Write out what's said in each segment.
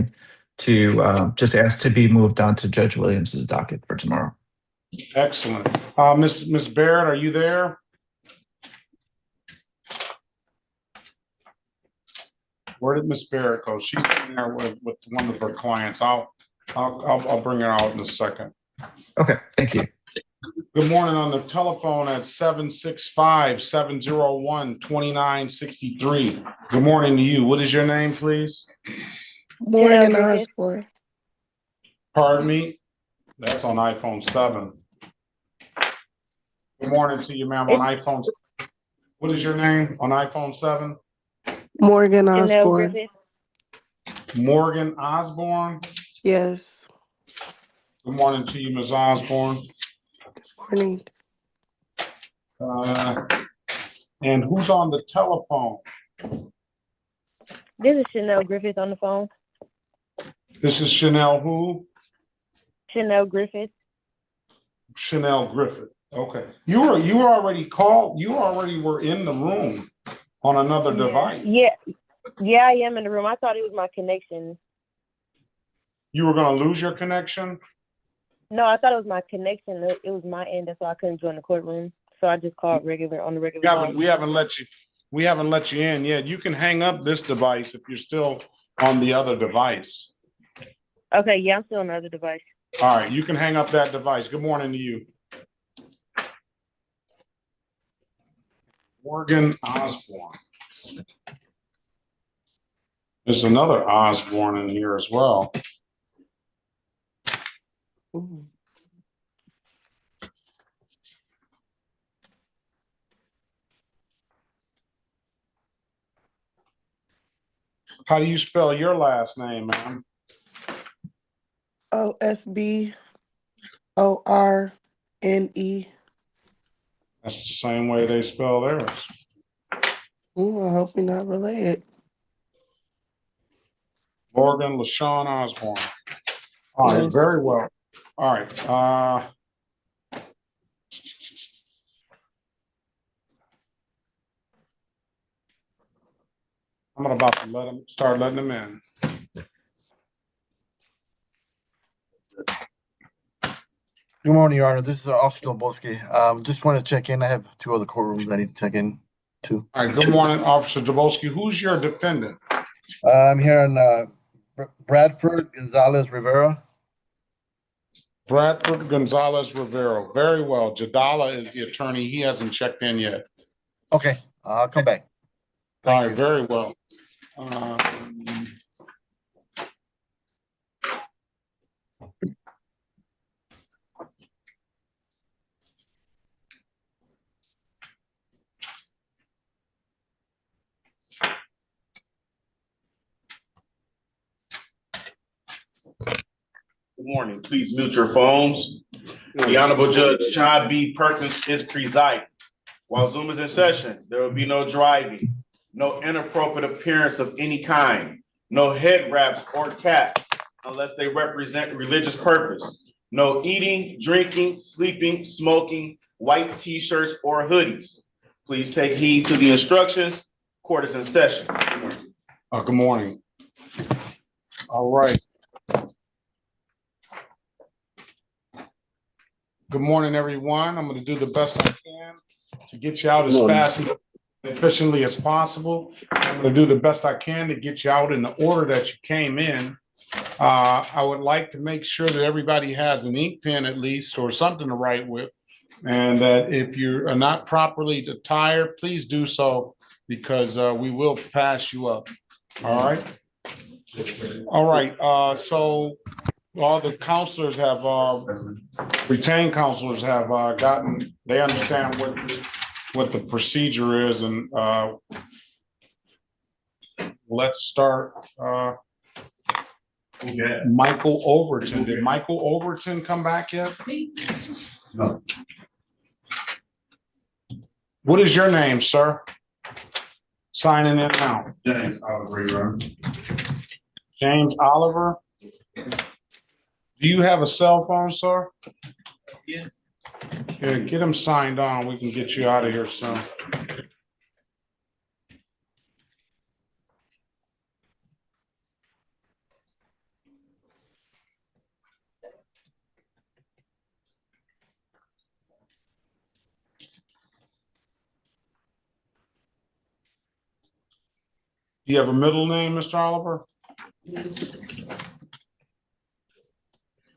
in to just ask to be moved on to Judge Williams's docket for tomorrow. Excellent. Miss Barrett, are you there? Where did Miss Barrett go? She's in there with one of her clients. I'll bring her out in a second. Okay, thank you. Good morning on the telephone at 765-701-2963. Good morning to you. What is your name, please? Morgan Osborne. Pardon me? That's on iPhone 7. Good morning to you, ma'am, on iPhone. What is your name on iPhone 7? Morgan Osborne. Morgan Osborne? Yes. Good morning to you, Ms. Osborne. Morning. And who's on the telephone? This is Chanel Griffith on the phone. This is Chanel who? Chanel Griffith. Chanel Griffith. Okay. You were already called. You already were in the room on another device. Yeah, I am in the room. I thought it was my connection. You were going to lose your connection? No, I thought it was my connection. It was my end, that's why I couldn't join the courtroom. So I just called on the regular phone. We haven't let you in yet. You can hang up this device if you're still on the other device. Okay, yeah, I'm still on the other device. All right, you can hang up that device. Good morning to you. Morgan Osborne. There's another Osborne in here as well. Ooh. How do you spell your last name, ma'am? Osborne. That's the same way they spell theirs. Ooh, I hope we're not related. Morgan LaShawn Osborne. All right, Yes. very well. All right. I'm about to start letting them in. Good morning, Your Honor. This is Officer Dobolski. Just want to check in. I have 2 other courtrooms I need to check in to. All right. Good morning, Officer Dobolski. Who's your defendant? I'm here on Bradford Gonzalez Rivera. Bradford Gonzalez Rivera. Very well. Jadala is the attorney. He hasn't checked in yet. Okay, I'll come back. All right. Very well. Good morning. Please mute your phones. The Honorable Judge Chad B. Perkins is presiding. While Zoom is in session, there will be no driving, no inappropriate appearance of any kind, no head wraps or caps unless they represent religious purpose, no eating, drinking, sleeping, smoking, white t-shirts or hoodies. Please take heed to the instructions. Court is in session. Good morning. All right. Good morning, everyone. I'm going to do the best I can to get you out as fast and efficiently as possible. I'm going to do the best I can to get you out in the order that you came in. I would like to make sure that everybody has an ink pen at least or something to write with, and that if you are not properly attired, please do so, because we will pass you up. All right. All right. So all the counselors have, retained counselors have they understand what the procedure is, and let's start. Michael Overton. Did Michael Overton come back yet? No. What is your name, sir? Signing in now. James Oliver. James Oliver. Do you have a cell phone, sir? Yes. Yeah, get him signed on. We can get you out of here soon. you have a middle name, Mr. Oliver?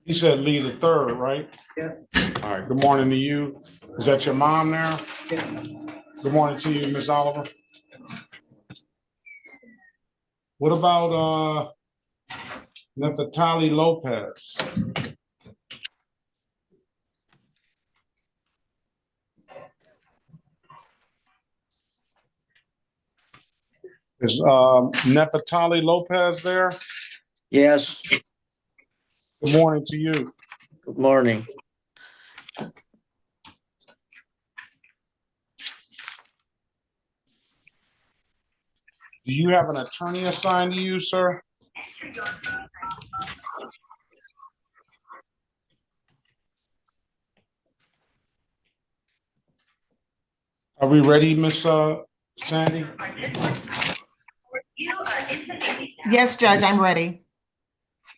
You said Lee the third, right? Yeah. All right, good morning to you. Is that your mom there? Yeah. Good morning to you, Miss Oliver. What about Nefertali Lopez? Is Nefertali Lopez there? Yes, Good morning to you. good morning. Do you have an attorney assigned to you, sir? Are we ready, Miss Sandy? Yes, Judge, I'm ready.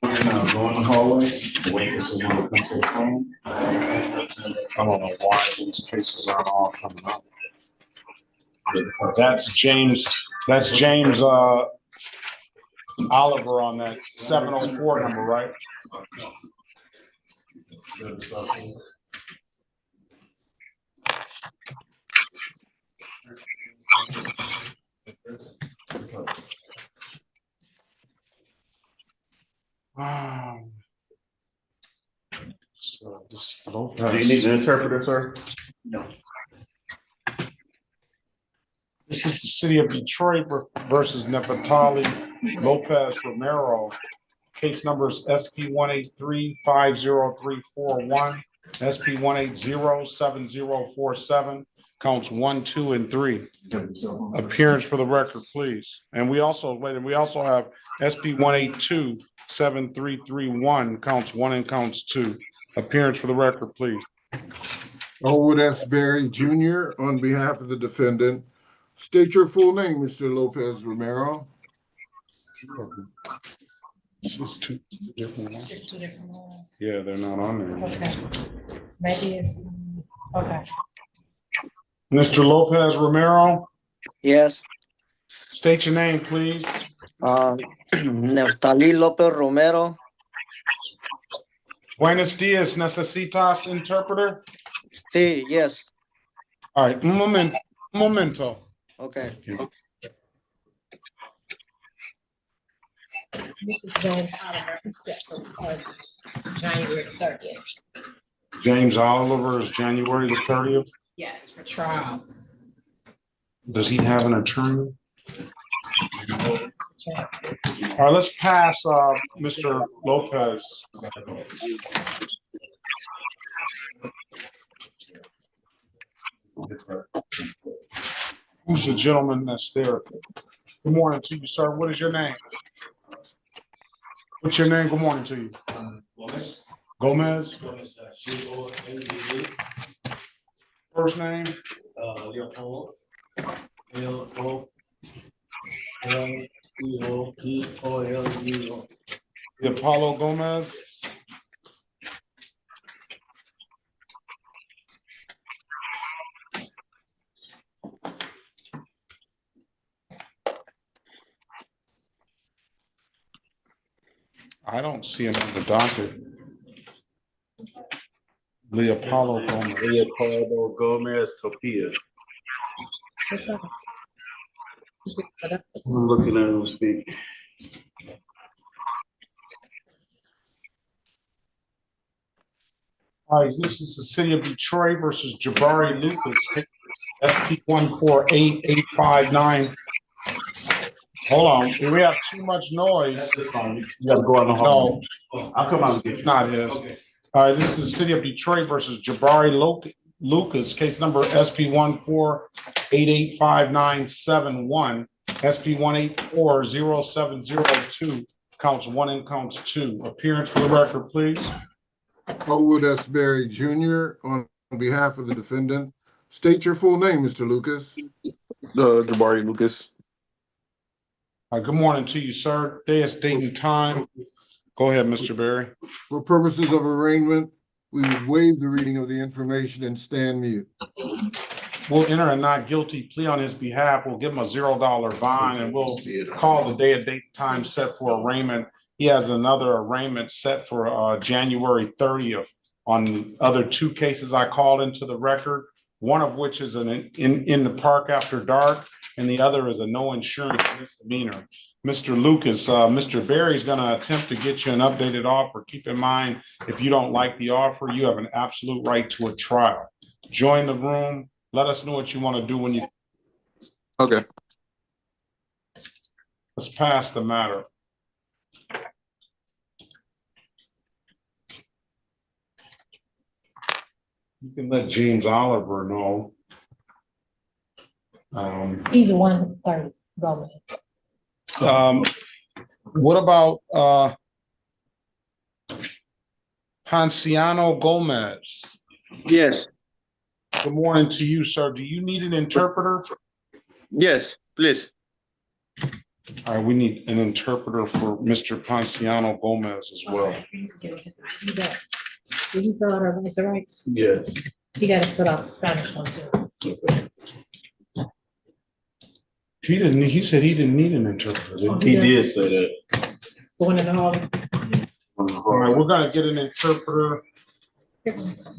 Go in the hallway, wait for someone to come to the phone. I don't know why these cases aren't all coming up. That's James Oliver on that 704 number, right? So this Do you need an interpreter, sir? This is the city of Detroit versus Nefertali Lopez Romero. Case numbers SP 183-50341, SP 180-7047, counts 1, 2, and 3. Appearance for the record, please. And we also have SP 182-7331, counts 1 and counts 2. Appearance for the record, please. Elwood S. Berry Jr. on behalf of the defendant. State your full name, Mr. Lopez Romero. This is two different ones. Just two different ones. Yeah, they're not on there. Okay. Maybe it's, okay. Mr. Lopez Romero, Yes, state your name, please. Neftali Lopez Romero. Buenos dias, necesitas interpreter? Sí, yes, All right, momento. okay. This is James Oliver, who set for January 30th. James Oliver is January the 30th. Yes, for trial. Does he have an attorney? All right, let's pass Mr. Lopez. Who's the gentleman that's there? Good morning to you, sir. What is your name? What's your name? Good morning to you. Gomez? First name? Leopoldo. Apollo Gomez? I don't see him on the docket. Leopoldo Gomez. Leopoldo Gomez Topia. I'm looking at him speak. All right, this is the city of Detroit versus Jabari Lucas. SP 148-859. Hold on, we have too much noise. You gotta go out in the hall. No, I'll come out and get it's not his. All right, this is the city of Detroit versus Jabari Lucas, case number SP 148-85971, SP 184-0702, counts 1 and counts 2. Appearance for the record, please. Elwood S. Berry Jr. on behalf of the defendant. State your full name, Mr. Lucas. Jabari Lucas. Good morning to you, sir. Day is date and time. Go ahead, Mr. Berry. For purposes of arraignment, we would waive the reading of the information and stand mute. we'll enter a not guilty plea on his behalf. We'll give him a $0 bond and we'll call the day and date time set for arraignment. He has another arraignment set for January 30th on the other two cases I called into the record, one of which is in the park after dark, and the other is a no insurance misdemeanor. Mr. Lucas, Mr. Berry's gonna attempt to get you an updated offer. Keep in mind, if you don't like the offer, you have an absolute right to a trial. Join the room. Let us know what you want to do when you. Okay. Let's pass the matter. You can let James Oliver know. He's 130 government. What about Ponciano Gomez? Yes, Good morning to you, sir. Do you need an interpreter? yes, please. All right, we need an interpreter for Mr. Ponciano Gomez as well. Did you fill out our rights and rights? Yes. You gotta fill out the Spanish one too. He said he didn't need an interpreter. He did say that. Going in the hall. All right, we're gonna get an interpreter.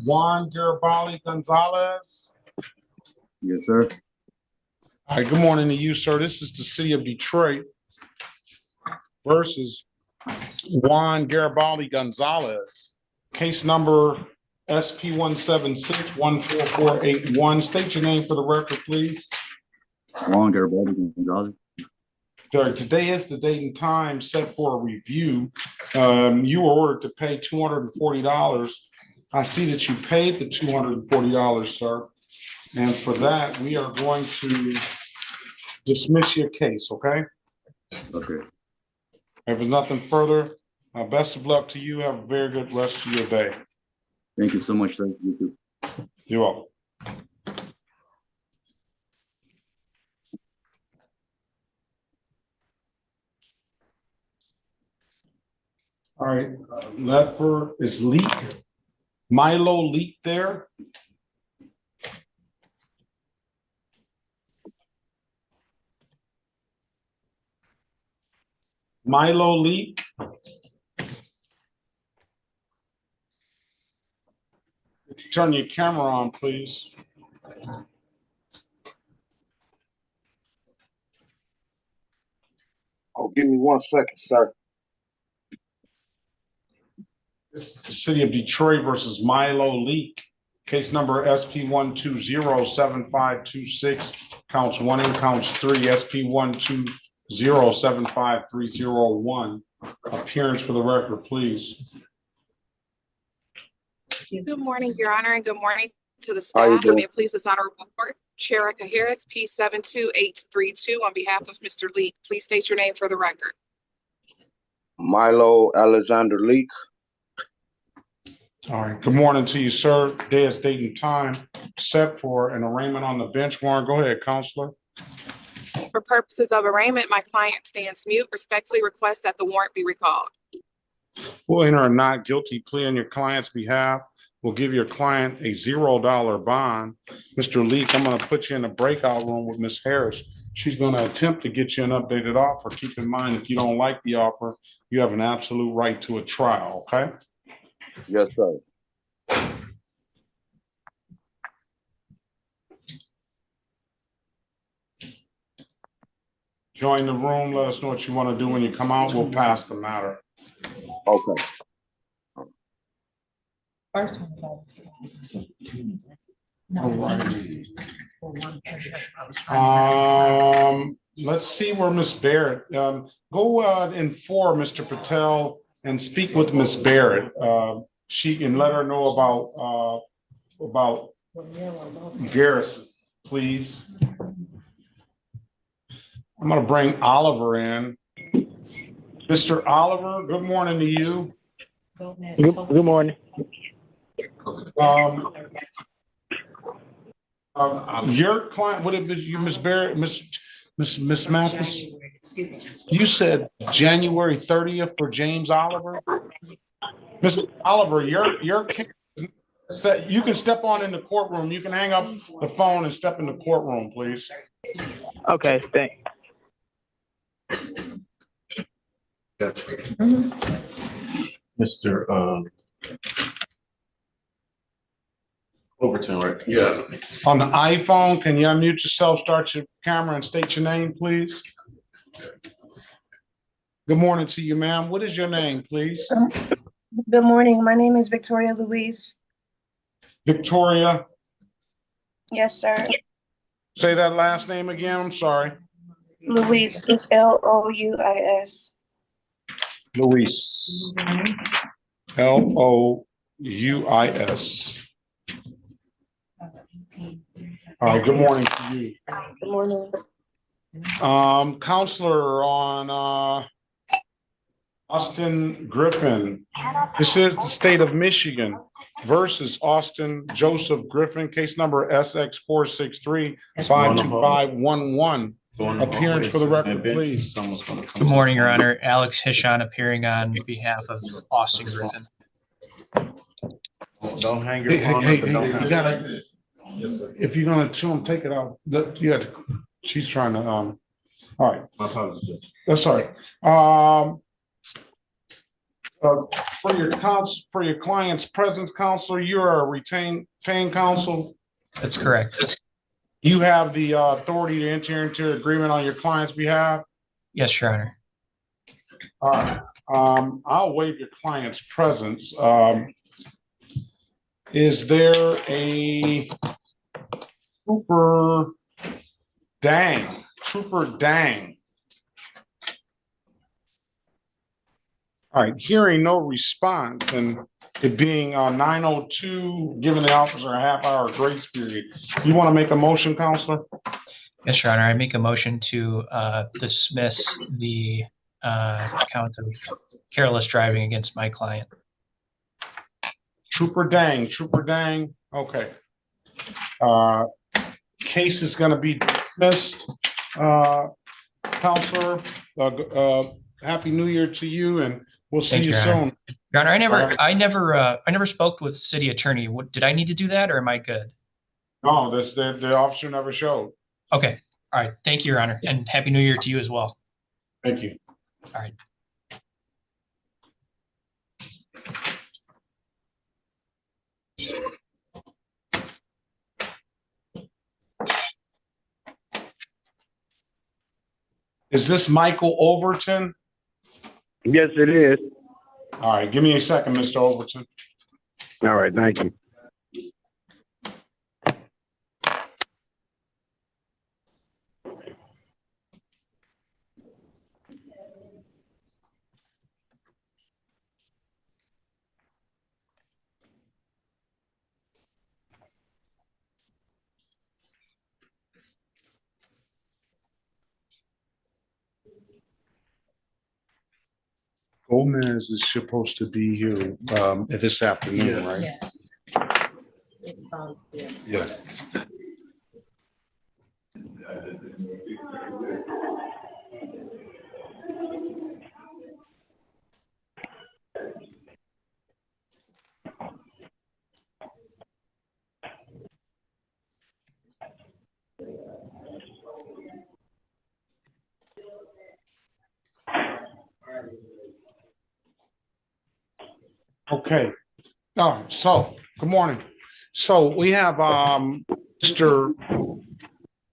Juan Garibaldi Gonzalez. Yes, sir. All right, good morning to you, sir. This is the city of Detroit versus Juan Garibaldi Gonzalez. Case number SP 176-14481. State your name for the record, please. Juan Garibaldi Gonzalez. Today is the date and time set for a review. You were ordered to pay $240. I see that you paid the $240, sir. And for that, we are going to dismiss your case, okay? Okay. If there's nothing further, best of luck to you. Have a very good rest of your day. Thank you so much, sir. You too. You're welcome. All right, Ledford is Leak. Milo Leak there. Milo Leak. Turn your camera on, please. Oh, give me 1 second, sir. This is the city of Detroit versus Milo Leak. Case number SP 1207526, counts 1 and counts 3, SP 120753001. Appearance for the record, please. Good morning, Your Honor, and good morning to the How you staff. doing? May it please this honorable court. Sherika Harris, P 72832, on behalf of Mr. Leak. Please state your name for the record. Milo Alexander Leak. All right, good morning to you, sir. Day is date and time set for an arraignment on the bench warrant. Go ahead, counselor. For purposes of arraignment, my client stands mute. Respectfully request that the warrant be recalled. We'll enter a not guilty plea on your client's behalf. We'll give your client a $0 bond. Mr. Leak, I'm going to put you in a breakout room with Ms. Harris. She's going to attempt to get you an updated offer. Keep in mind, if you don't like the offer, you have an absolute right to a trial, okay? Yes, sir. Join the room. Let us know what you want to do when you come out. We'll pass the matter. Okay. First one is always. Let's see where Miss Barrett, go and for Mr. Patel and speak with Miss Barrett. She can let her know about Garrison, please. I'm gonna bring Oliver in. Mr. Oliver, good morning to you. Good morning. Your client, would it be you, Miss Barrett, Miss Mathis? You said January 30th for James Oliver? Mr. Oliver, your case You can step on in the courtroom. You can hang up the phone and step in the courtroom, please. Okay, thanks. Mr. Overton, right? Yeah. On the iPhone, can you unmute yourself, start your camera and state your name, please? Good morning to you, ma'am. What is your name, please? Good morning. My name is Victoria Louise. Victoria, Yes, sir. say that last name again. I'm sorry. Louise is Louis. Luis. Louis. All right, good morning to you. Good morning. Counselor on Austin Griffin. This is the state of Michigan versus Austin Joseph Griffin, case number SX463-52511. Appearance for the record, please. Good morning, Your Honor. Alex Hishon appearing on behalf of Austin Griffin. Don't hang your phone Hey, up and don't you hang. gotta, if you're gonna chew them, take it out. You have to, she's trying to, all right. My apologies. That's all right. For your client's presence, counselor, you are a retained counsel. That's correct. You have the authority to enter into agreement on your client's behalf. Yes, Your Honor. All right. I'll waive your client's presence. Is there a Trooper Dang? All right, hearing no response and it being 9:02, giving the officer a half-hour grace period. You want to make a motion, counselor? Yes, Your Honor. I make a motion to dismiss the count of careless driving against my client. Trooper Dang. Okay. Case is going to be dismissed. Counselor, Happy New Year to you, and we'll see you soon. Your Honor, I never spoke with city attorney. Did I need to do that, or am I good? No, the officer never showed. Okay. All right. Thank you, Your Honor, and Happy New Year to you as well. Thank you. All right. Is this Michael Overton? Yes, it is. All right, give me a second, Mr. Overton. All right, thank you. Gomez is supposed to be here this afternoon, right? Yes. It's fine. Yeah. Okay. All right. So, good morning. So we have Mr.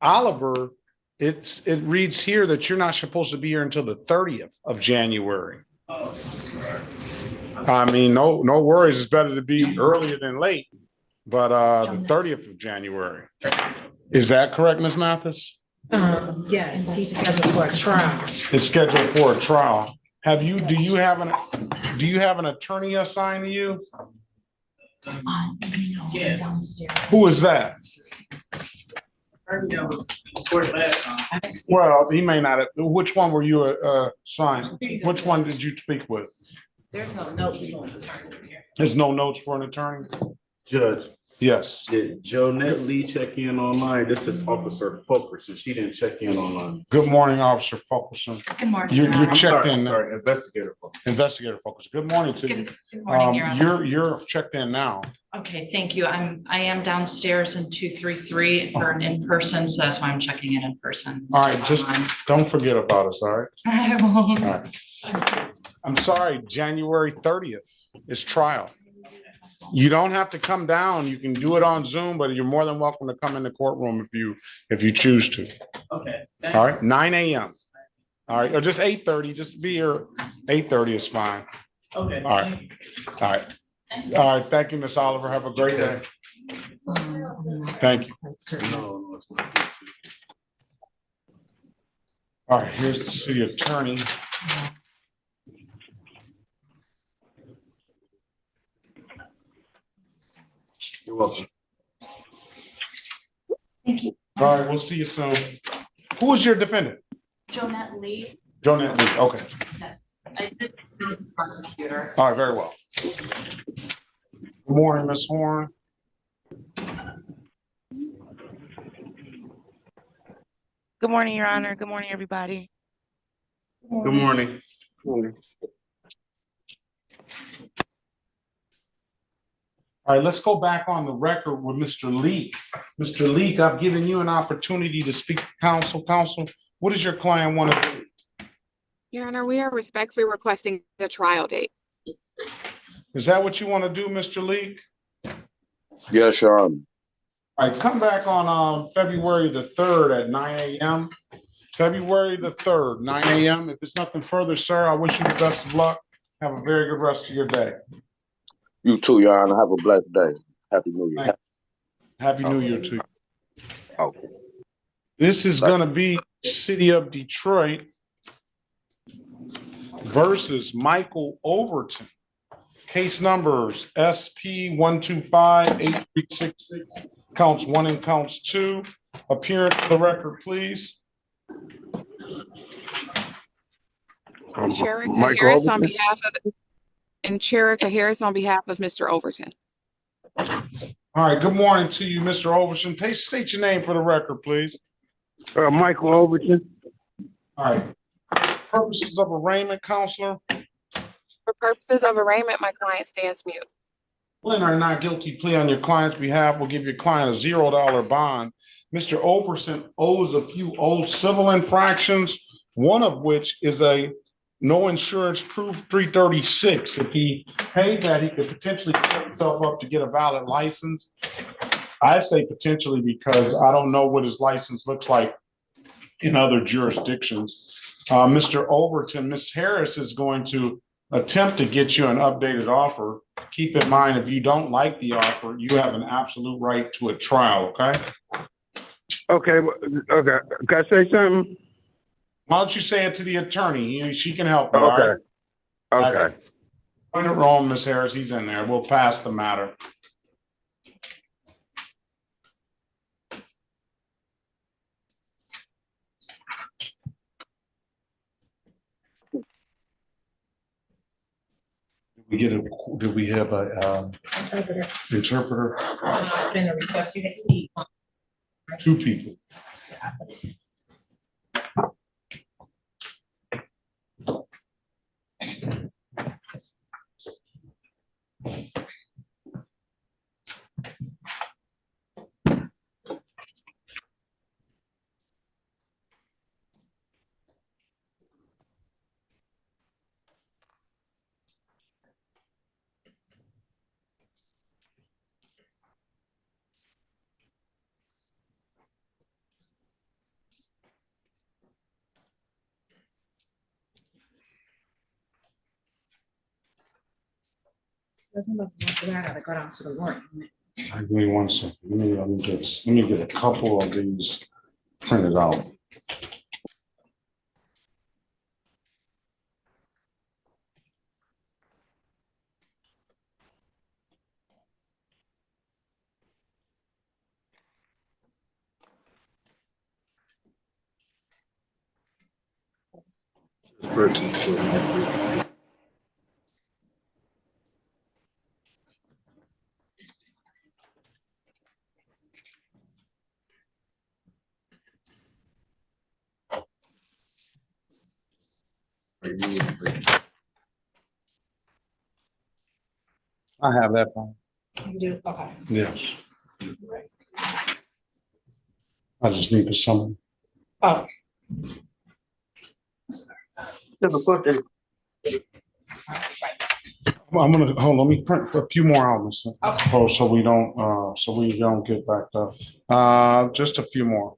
Oliver. It reads here that you're not supposed to be here until the 30th of January. I mean, no worries. It's better to be earlier than late, but the 30th of January. Is that correct, Ms. Mathis? Yes, he's scheduled for a trial. It's scheduled for a trial. Do you have an attorney assigned to you? Yes. Who is that? Well, he may not have. Which one were you assigned? Which one did you speak with? There's no notes for an attorney here. There's no notes for an attorney? Judge, Yes. Did Jonette Lee check in online? This is Officer Fulkerson. She didn't check in online. Good morning, Officer Fulkerson. Good morning. You're Your Honor. checked in. I'm sorry, Investigator Fulkerson. Investigator Fulkerson. Good morning to you. Good morning, Your Honor. You're checked in now. Okay, thank you. I am downstairs in 233 for an in-person, so that's why I'm checking in person. All right, just don't forget about us, all right? I won't. All right. I'm sorry, January 30th is trial. You don't have to come down. You can do it on Zoom, but you're more than welcome to come in the courtroom if you choose to. Okay. All right, 9 a.m. All right, or just 8:30. Just be here. 8:30 is fine. Okay. All right. All right. All right. Thank you, Miss Oliver. Have a great day. Thank you. All right, here's the city attorney. You're welcome. Thank you. All right, we'll see you soon. Who is your defendant? Jonette Lee. Jonette Lee. Okay. Yes. I did the prosecutor. All right, very well. Good morning, Ms. Horn. Good morning, Your Honor. Good morning, everybody. Good morning. All right, let's go back on the record with Mr. Leak. Mr. Leak, I've given you an opportunity to speak to counsel. Counsel, what does your client want to do? Your Honor, we are respectfully requesting the trial date. Is that what you want to do, Mr. Leak? Yes, Your Honor. All right, come back on February the 3rd at 9 a.m. February the 3rd, 9 a.m. If there's nothing further, sir, I wish you the best of luck. Have a very good rest of your day. You too, Your Honor. Have a blessed day. Happy New Year. Happy New Year to you. Okay. This is going to be City of Detroit versus Michael Overton. Case numbers SP 125-8366, counts 1 and counts 2. Appearance for the record, please. Cherika Harris on behalf of Cherika Harris on behalf of Mr. Overton. All right, good morning to you, Mr. Overton. State your name for the record, please. Michael Overton. All right. Purposes of arraignment, counselor. For purposes of arraignment, my client stands mute. When or not guilty plea on your client's behalf will give your client a $0 bond. Mr. Overton owes a few old civil infractions, one of which is a no insurance proof 336. If he paid that, he could potentially set himself up to get a valid license. I say potentially because I don't know what his license looks like in other jurisdictions. Mr. Overton, Ms. Harris is going to attempt to get you an updated offer. Keep in mind, if you don't like the offer, you have an absolute right to a trial, okay? Okay, okay. Can I say something? Why don't you say it to the attorney? She can help you, Okay. all right? Okay. Point it wrong, Ms. Harris, he's in there. We'll pass the matter. Did we have a interpreter? Been a request. You need 2 people. I gotta go down to the warrant. Give me 1 second. Let me get a couple of these printed out. I have that one. You do, okay. Yes. I just need the summary. Oh, I'm gonna, hold on, let me print a few more out, Mr. Okay. Oh, so we don't get backed up. Just a few more.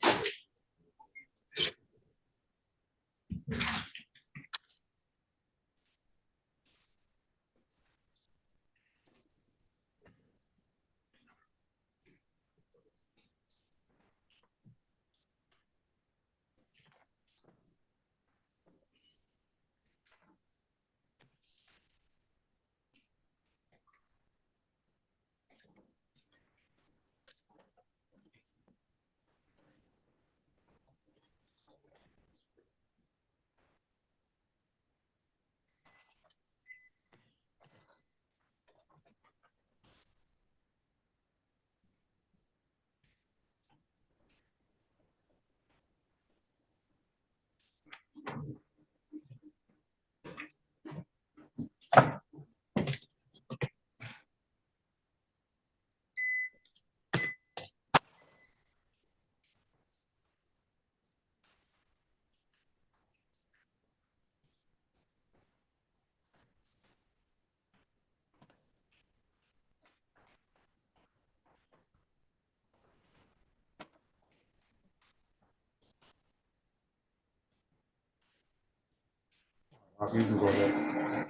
You can go ahead.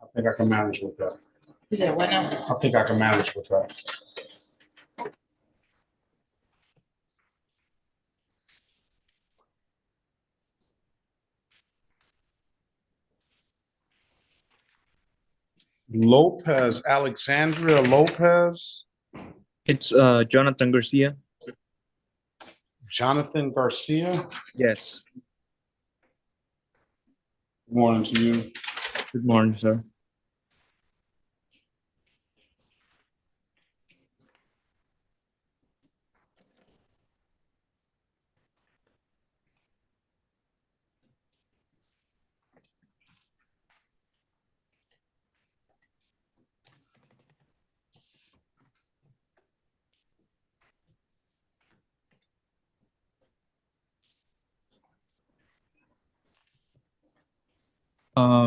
I think I can manage with that. you said what now? I think I can manage with that. Lopez, Alexandria Lopez, It's Jonathan Garcia. Jonathan Garcia. Yes. Good morning to you. Good morning, sir.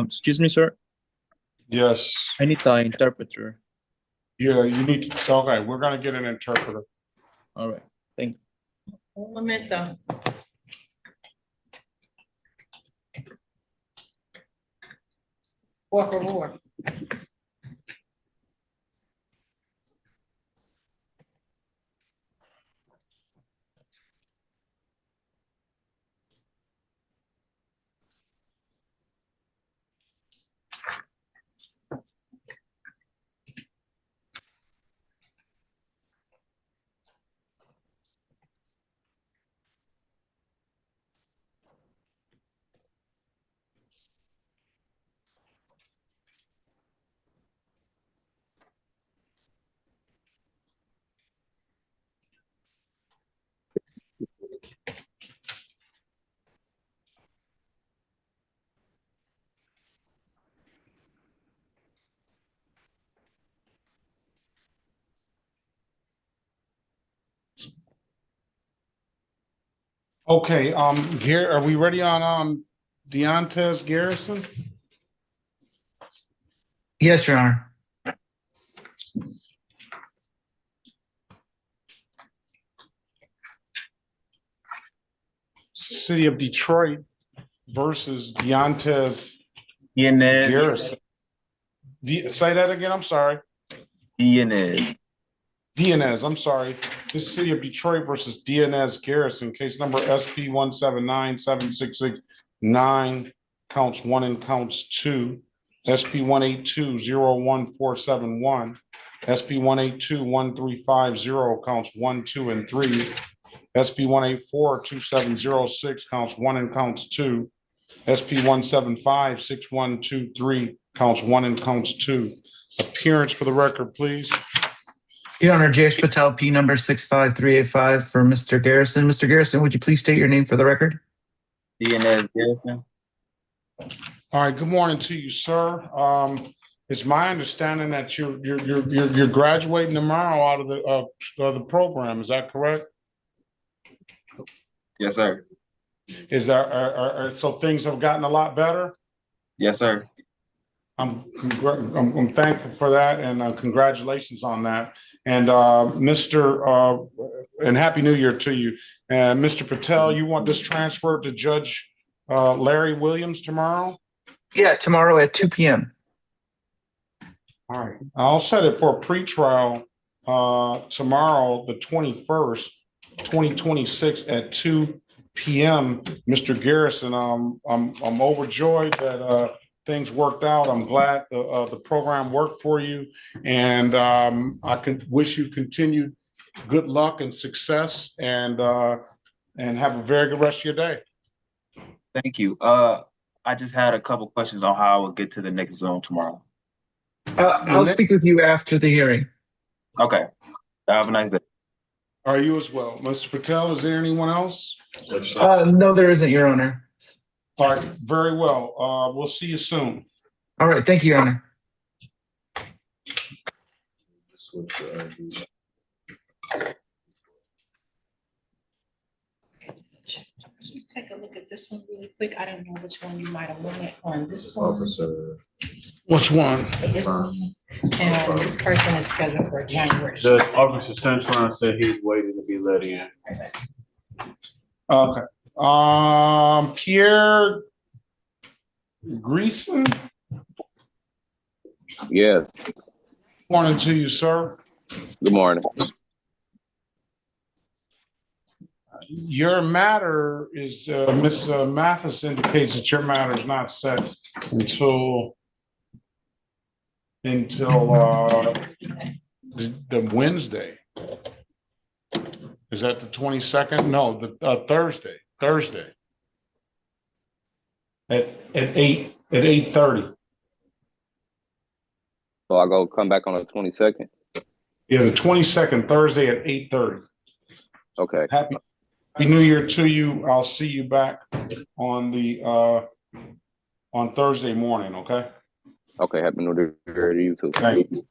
Excuse me, sir. Yes. I need the interpreter. Yeah, you need to, okay, we're gonna get an interpreter. All right. Thank you. Un momento. Por favor. Okay, are we ready on, Deontez Garrison? Yes, Your Honor. City of Detroit versus Deontez DNS. Garrison. Say that again, I'm sorry. DNS. DNS, I'm sorry. This City of Detroit versus DNS Garrison, case number SP 1797669, counts 1 and counts 2. SP 182-01471, SP 182-1350, counts 1, 2, and 3. SP 184-2706, counts 1 and counts 2. SP 175-6123, counts 1 and counts 2. Appearance for the record, please. Your Honor, Jayesh Patel, P number 65385 for Mr. Garrison. Mr. Garrison, would you please state your name for the record? DNS Garrison. All right, good morning to you, sir. It's my understanding that you're graduating tomorrow out of the program. Is that correct? Yes, sir. Is there so things have gotten a lot better? Yes, sir. I'm thankful for that, and congratulations on that. And and Happy New Year to you. And Mr. Patel, you want this transferred to Judge Larry Williams tomorrow? Yeah, tomorrow at 2 p.m. All right, I'll set it for a pretrial tomorrow, the 21st, 2026 at 2 p.m. Mr. Garrison, I'm overjoyed that things worked out. I'm glad the program worked for you, and I can wish you continued good luck and success, and have a very good rest of your day. Thank you. I just had a couple questions on how I would get to the next zone tomorrow. I'll speak with you after the hearing. Okay. Have a nice day. Are you as well, Mr. Patel? Is there anyone else? No, there isn't, Your Honor. All right, very well. We'll see you soon. All right, thank you, Your Honor. Just take a look at this one really quick. I don't know which one you might have wanted on this one. Which one? This one. And this person is scheduled for January. The Officer Centron said he's waiting to be let in. Okay. Pierre Greason? Yes. Morning to you, sir. Good morning. Your matter is, Ms. Mathis indicates that your matter is not set until the Wednesday. Is that the 22nd? No, the Thursday. At 8:30. So I go come back on the 22nd? Yeah, the 22nd, Thursday at 8:30. Okay. Happy New Year to you. I'll see you back on the on Thursday morning, okay? Okay, Happy New Year to you too. Thank you.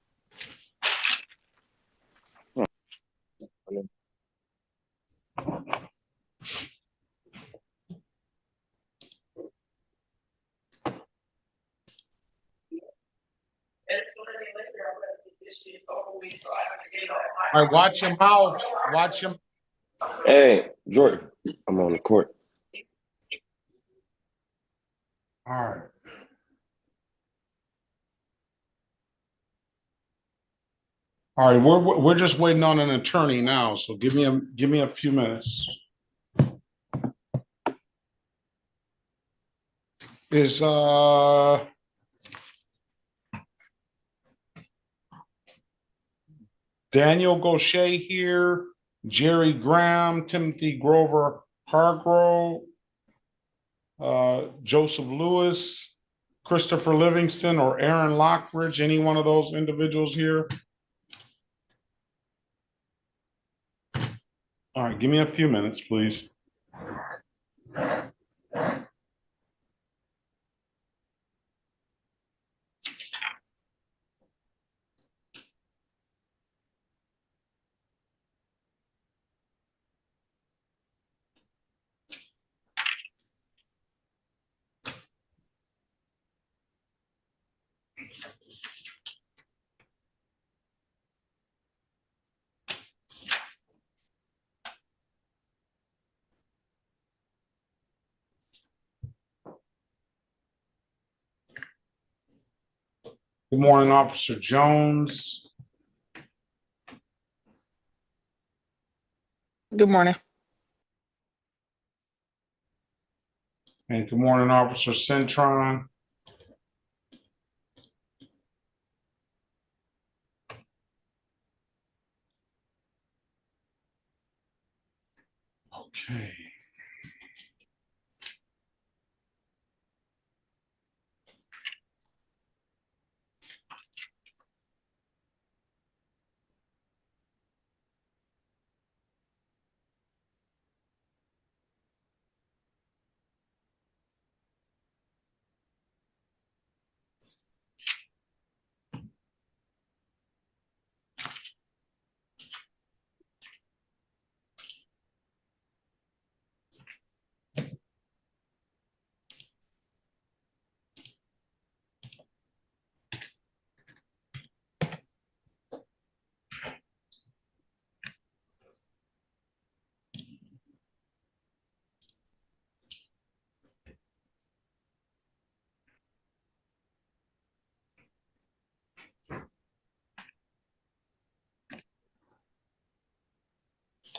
All right, watch your mouth. Watch him. Hey, Jordan, I'm on the court. All right. All right, we're just waiting on an attorney now, so give me a few minutes. Is Daniel Gaucher here, Jerry Graham, Timothy Grover Hargrove, Joseph Lewis, Christopher Livingston, or Aaron Lockridge, any one of those individuals here? All right, give me a few minutes, please. Good morning, Officer Jones. Good morning. And good morning, Officer Centron. Okay.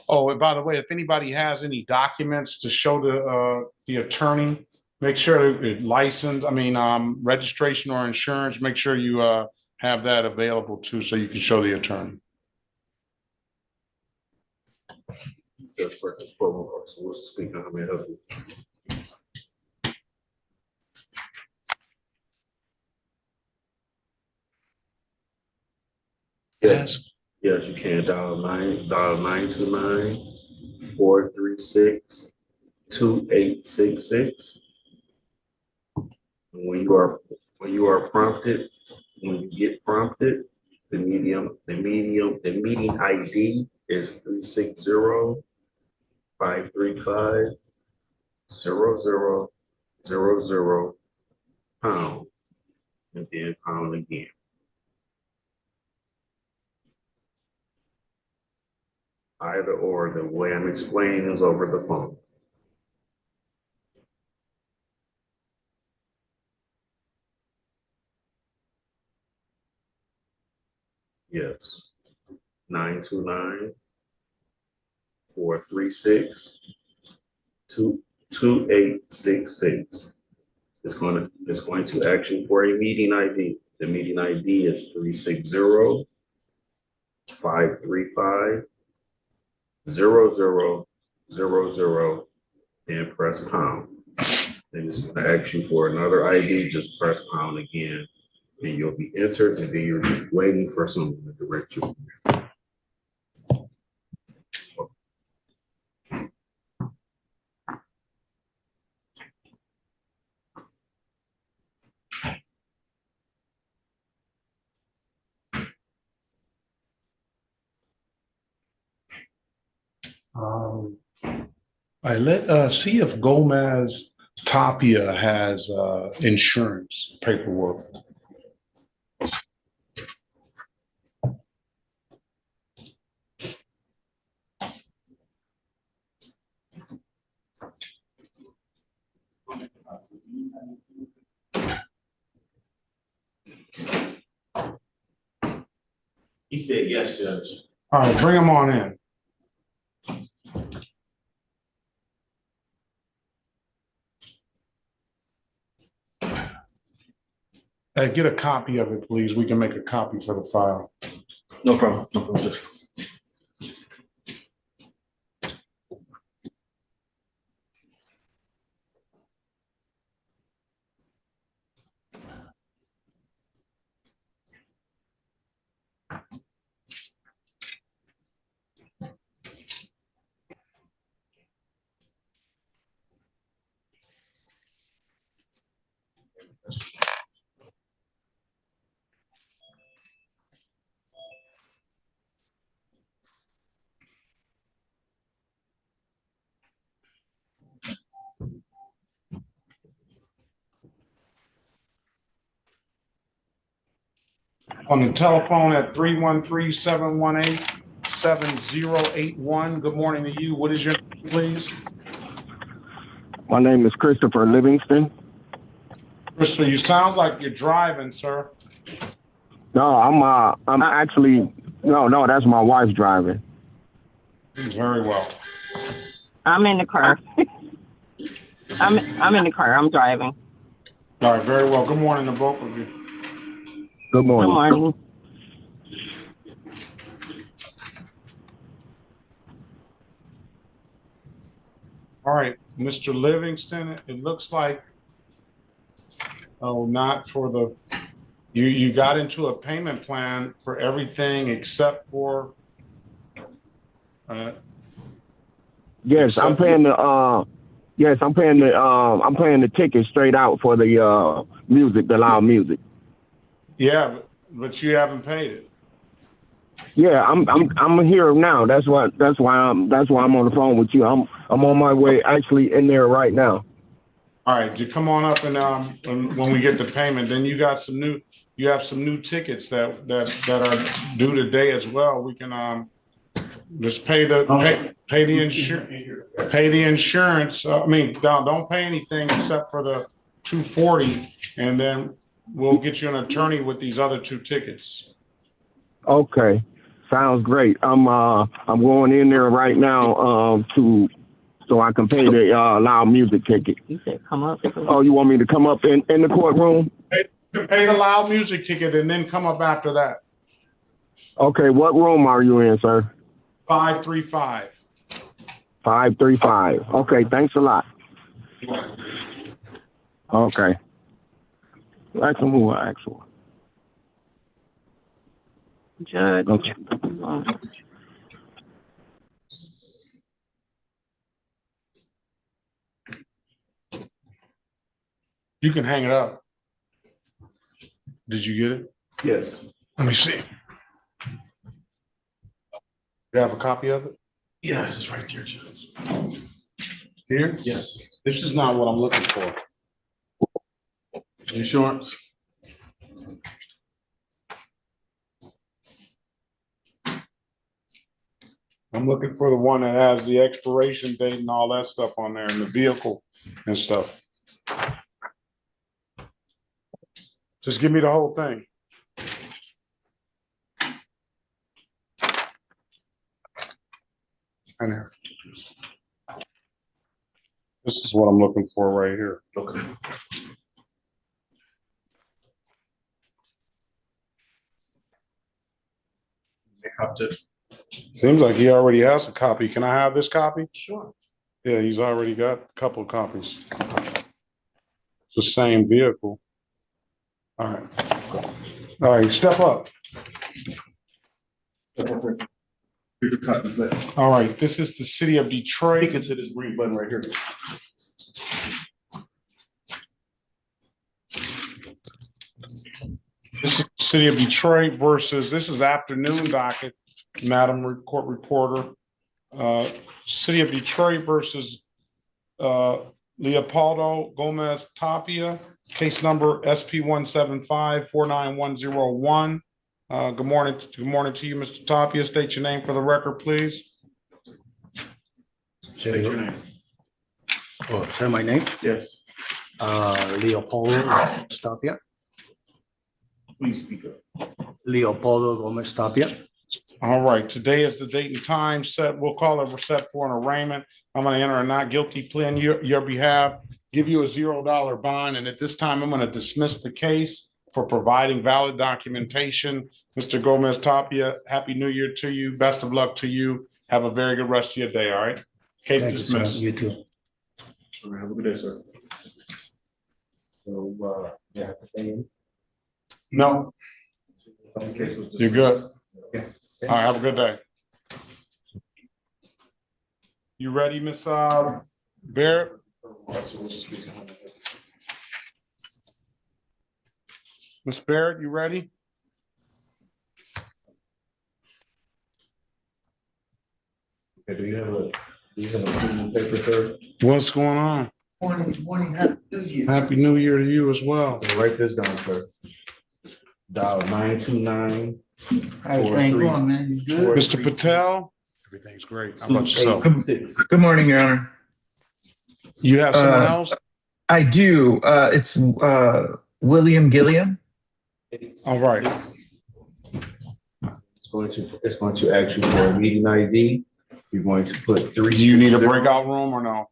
Oh, and by the way, if anybody has any documents to show the attorney, make sure license, registration or insurance, make sure you have that available too, so you can show the attorney. Judge Perkins, promo officer, what's the speaker? How may I help you? Yes, yes, you can dial 929-436-2866. When you are prompted, when you get prompted, the meeting ID is 360-535-0000 pound, and then pound again. Either or, the way I'm explaining is over the phone. Yes. 929-436-2866. It's going to ask you for a meeting ID. The meeting ID is 360-535-0000 and press pound. Then it's going to ask you for another ID, just press pound again, and you'll be entered, and then you're just waiting for someone to direct you. Let's see if Gomez Tapia has insurance paperwork. He said yes, Judge. All right, bring him on in. Get a copy of it, please. We can make a copy for the file. No problem. No problem. On the telephone at 313-718-7081. Good morning to you. What is your name, please? My name is Christopher Livingston. Christopher, you sound like you're driving, sir. No, I'm actually, no, that's my wife driving. Very well. I'm in the car. I'm in the car. I'm driving. All right, very well. Good morning to both of you. Good morning. Good morning. All right, Mr. Livingston, it looks like, not for the, you got into a payment plan for everything except for, Yes, I'm paying the ticket straight out for the music, the loud music. yeah, but you haven't paid it. Yeah, I'm here now. That's why I'm on the phone with you. I'm on my way actually in there right now. All right, you come on up and when we get the payment, then you have some new tickets that are due today as well. We can just pay the insurance. Don't pay anything except for the $240, and then we'll get you an attorney with these other two tickets. Okay. Sounds great. I'm going in there right now so I can pay the loud music ticket. You said come up. Oh, you want me to come up in the courtroom? Pay the loud music ticket and then come up after that. Okay, what room are you in, sir? 535. 535. Okay, thanks a lot. Okay. Ask him who I asked for. Judge. Okay. You can hang it up. Did you get it? Yes. Let me see. You have a copy of it? Yes, it's right there, Judge. Here? Yes. This is not what I'm looking for. Insurance? I'm looking for the one that has the expiration date and all that stuff on there and the vehicle and stuff. Just give me the whole thing. And here. This is what I'm looking for right here. Okay. Seems like he already has a copy. Can I have this copy? Sure. Yeah, he's already got a couple of copies. It's the same vehicle. All right. All right, step up. All right, this is the city of Detroit. Speak into this green button right here. This is the city of Detroit versus, this is afternoon docket, Madam Court Reporter. City of Detroit versus Leopoldo Gomez Tapia, case number SP 175-49101. Good morning to you, Mr. Tapia. State your name for the record, please. State your name. Oh, say my name? Yes. Leopoldo Tapia. Please speak up. Leopoldo Gomez Tapia. All right, today is the date and time set. We'll call it, we're set for an arraignment. I'm going to enter a not guilty plea on your behalf, give you a $0 bond, and at this time, I'm going to dismiss the case for providing valid documentation. Mr. Gomez Tapia, Happy New Year to you. Best of luck to you. Have a very good rest of your day, all right? Case dismissed. You too. All right, have a good day, sir. So, yeah. No, you're good. Yeah. All right, have a good day. You ready, Miss Barrett? Miss Barrett, you ready? Okay, do you have a paper, sir? What's going on? Morning, Happy New Year. Happy New Year to you as well. Write this down, sir. Dial 929. How's things going, man? You good? Mr. Patel? Everything's great. How about yourself? Good morning, Your Honor. You have someone else? I do. It's William Gilliam. All right. It's going to ask you for a meeting ID. You're going to put 3. Do you need a breakout room or no?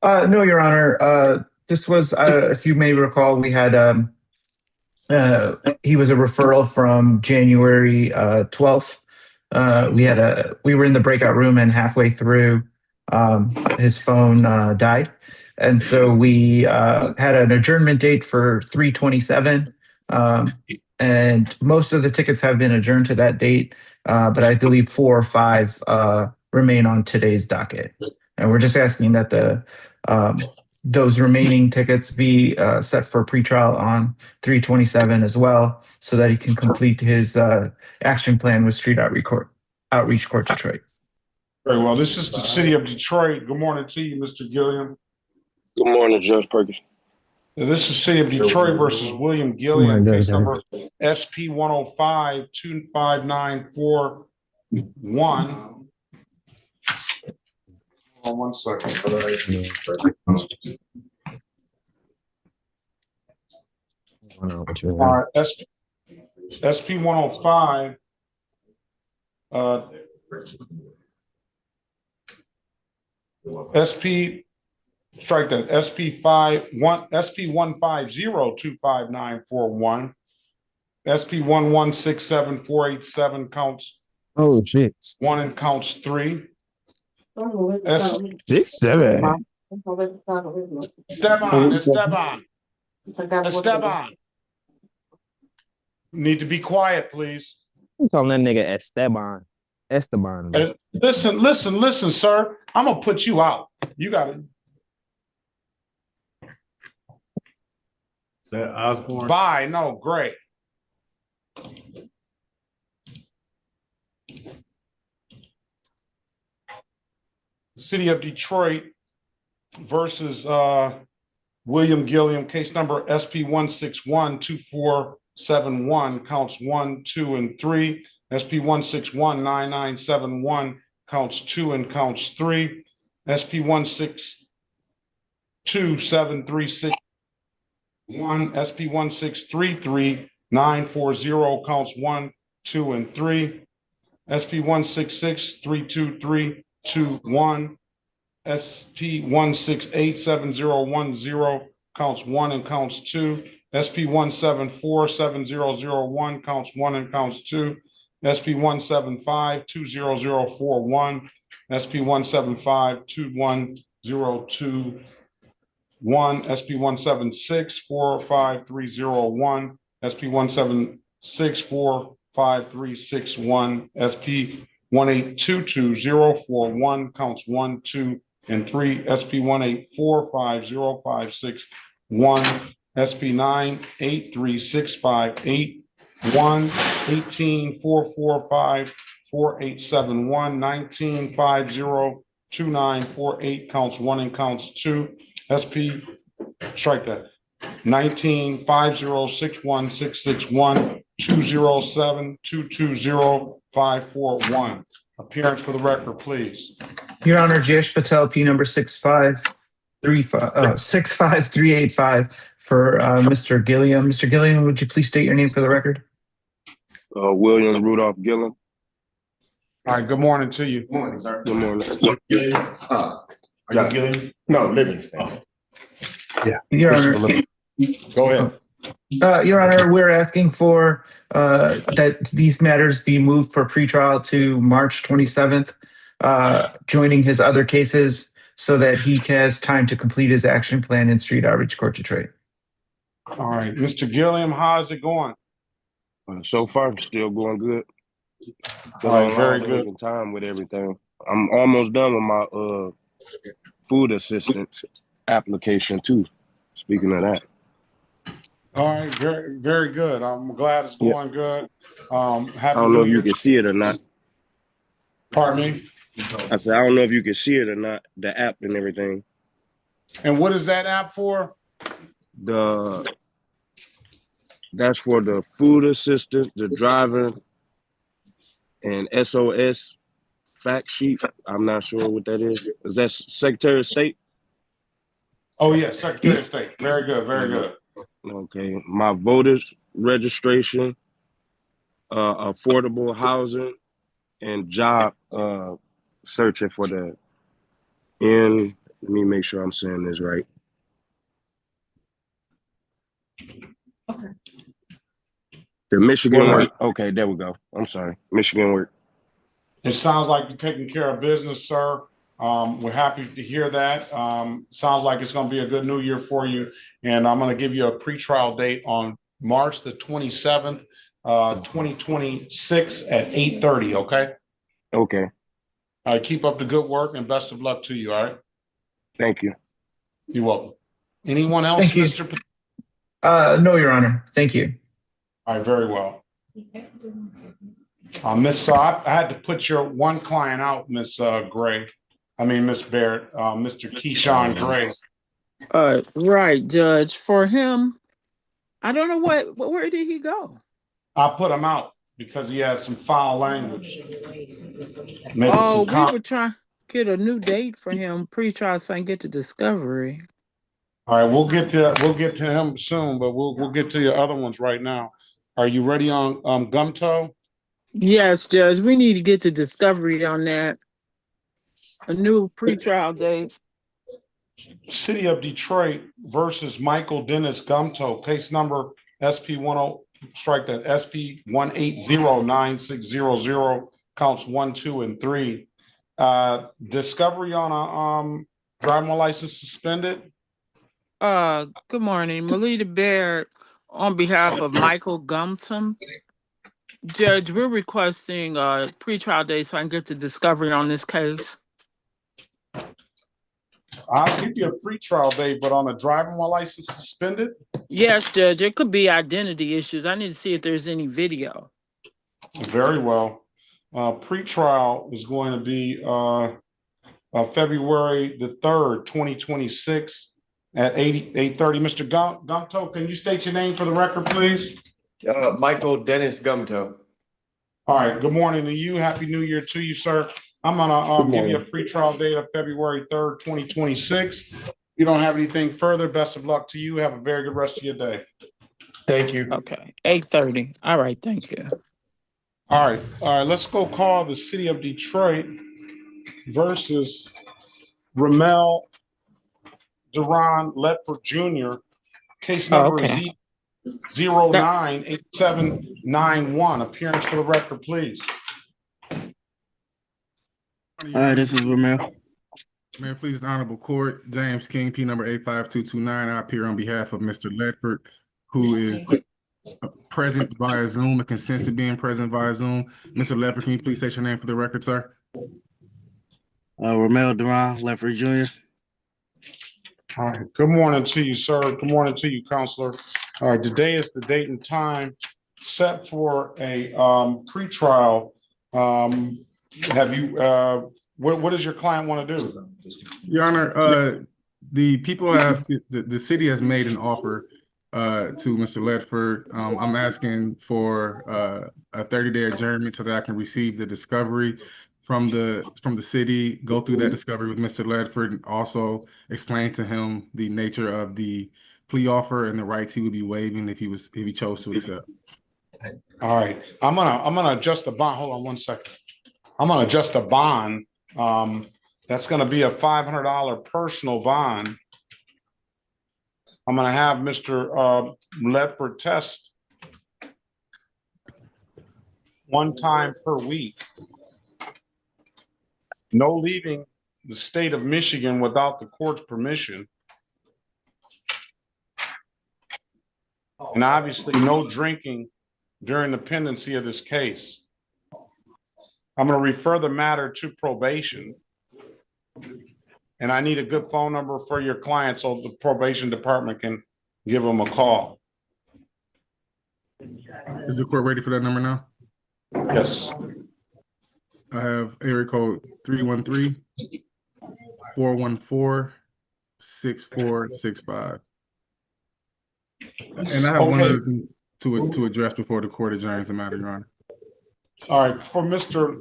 No, Your Honor. This was, if you may recall, we had he was a referral from January 12th. We were in the breakout room, and halfway through, his phone died, and so we had an adjournment date for 3/27. And most of the tickets have been adjourned to that date, but I believe 4 or 5 remain on today's docket, and we're just asking that those remaining tickets be set for pretrial on 3/27 as well, so that he can complete his action plan with Street Outreach Court Detroit. Very well. This is the city of Detroit. Good morning to you, Mr. Gilliam. Good morning, Judge Perkins. This is city of Detroit versus William Gilliam, case number SP 105-25941. Hold on 1 second. All right, SP 105 SP, strike that, SP 150259441, SP 1167487 counts Oh shit. 1 and counts 3. 6-7. Esteban. Need to be quiet, please. I'm calling that nigga Esteban. Listen, sir. I'm gonna put you out. You got it. Is that Osborne? Bye. No, great. City of Detroit versus William Gilliam, case number SP 1612471, counts 1, 2, and 3. SP 1619971, counts 2 and counts 3. SP 1627361, SP 1633940, counts 1, 2, and 3. SP 1663231, SP 1687010, counts 1 and counts 2. SP 1747001, counts 1 and counts 2. SP 1752041, SP 1752102. SP 176453001, SP 1764531, SP 1822041, counts 1, 2, and 3. SP 1845056, SP 9836581, 184454871, 19502948, counts 1 and counts 2. SP, strike that, 195061661207220541. Appearance for the record, please. Your Honor, Jayesh Patel, P number 65385 for Mr. Gilliam. Mr. Gilliam, would you please state your name for the record? William Rudolph Gillen. All right, good morning to you. Good morning, sir. Good morning. Are you Gillian? No, Livingston. Yeah. Your Honor. Go ahead. Your Honor, we're asking for that these matters be moved for pretrial to March 27th, joining his other cases so that he has time to complete his action plan in Street Outreach Court Detroit. All right, Mr. Gilliam, how's it going? So far, still going good. All right, very good. Taking time with everything. I'm almost done with my food assistance application too. Speaking of that. All right, very, very good. I'm glad it's going good. I don't know if you can see it or not. Pardon me? I said, I don't know if you can see it or not, the app and everything. And what is that app for? That's for the food assistance, the driver, and SOS fact sheet. I'm not sure what that is. Is that Secretary of State? Oh, yeah, Secretary of State. Very good, very good. Okay, my voters registration, affordable housing, and job searching for the let me make sure I'm saying this right. Okay. The Michigan work. Okay, there we go. I'm sorry, Michigan work. It sounds like you're taking care of business, sir. We're happy to hear that. Sounds like it's going to be a good new year for you. And I'm going to give you a pretrial date on March the 27th, 2026 at 8:30. Okay. Okay. All right. Keep up the good work and best of luck to you. All right. Thank you. You're welcome. Anyone else, Thank you. Mr. No, Your Honor. Thank you. All right. Very well. Miss, I had to put your one client out, Miss Gray. I mean, Miss Barrett, Mr. Keyshawn Gray. Right, Judge. For him, I don't know where did he go? I put him out because he had some foul language. We were trying to get a new date for him, pre-trial, so I can get to discovery. All right, we'll get to him soon, but we'll get to your other ones right now. Are you ready on Gumto? Yes, Judge, we need to get the discovery on that. A new pretrial date. City of Detroit versus Michael Dennis Gumto, case number SP 1809600, counts 1, 2, and 3. Discovery on a driving license suspended. Good morning. Melita Baird on behalf of Michael Gumpton. Judge, we're requesting a pretrial date so I can get the discovery on this case. I'll give you a pretrial date, but on a driving license suspended? Yes, Judge, it could be identity issues. I need to see if there's any video. Very well. Pretrial is going to be February the 3rd, 2026 at 8:30. Mr. Gumto, can you state your name for the record, please? Michael Dennis Gumto. All right. Good morning to you. Happy New Year to you, sir. I'm gonna give you a pretrial date of February 3rd, 2026. If you don't have anything further, best of luck to you. Have a very good rest of your day. Thank you. Okay, 8:30. All right, thank you. All right. Let's go call the City of Detroit versus Ramel Duran Ledford Jr. Case number is 098791. Appearance for the record, please. This is Ramel. Mayor, please, honorable court. James King, P number 85229. I appear on behalf of Mr. Ledford, who is present via Zoom and consents to being present via Zoom. Mr. Ledford, can you please state your name for the record, sir? Ramel Duran, Ledford Jr. All right. Good morning to you, sir. Good morning to you, counselor. All right. Today is the date and time set for a pretrial. Have you? What does your client want to do? Your Honor, the people have the city has made an offer to Mr. Ledford. I'm asking for a 30-day adjournment so that I can receive the discovery from the city, go through that discovery with Mr. Ledford, and also explain to him the nature of the plea offer and the rights he would be waiving if he chose to accept. All right. I'm gonna adjust the bond. Hold on one second. I'm gonna adjust the bond. That's gonna be a $500 personal bond. I'm gonna have Mr. Ledford test one time per week. No leaving the state of Michigan without the court's permission. And obviously no drinking during the pendency of this case. I'm going to refer the matter to probation. And I need a good phone number for your client so the probation department can give them a call. Is the court ready for that number now? Yes. I have area code 313-414-6465. And I have one other thing to address before the court adjourns the matter, Your Honor. All right, for Mr.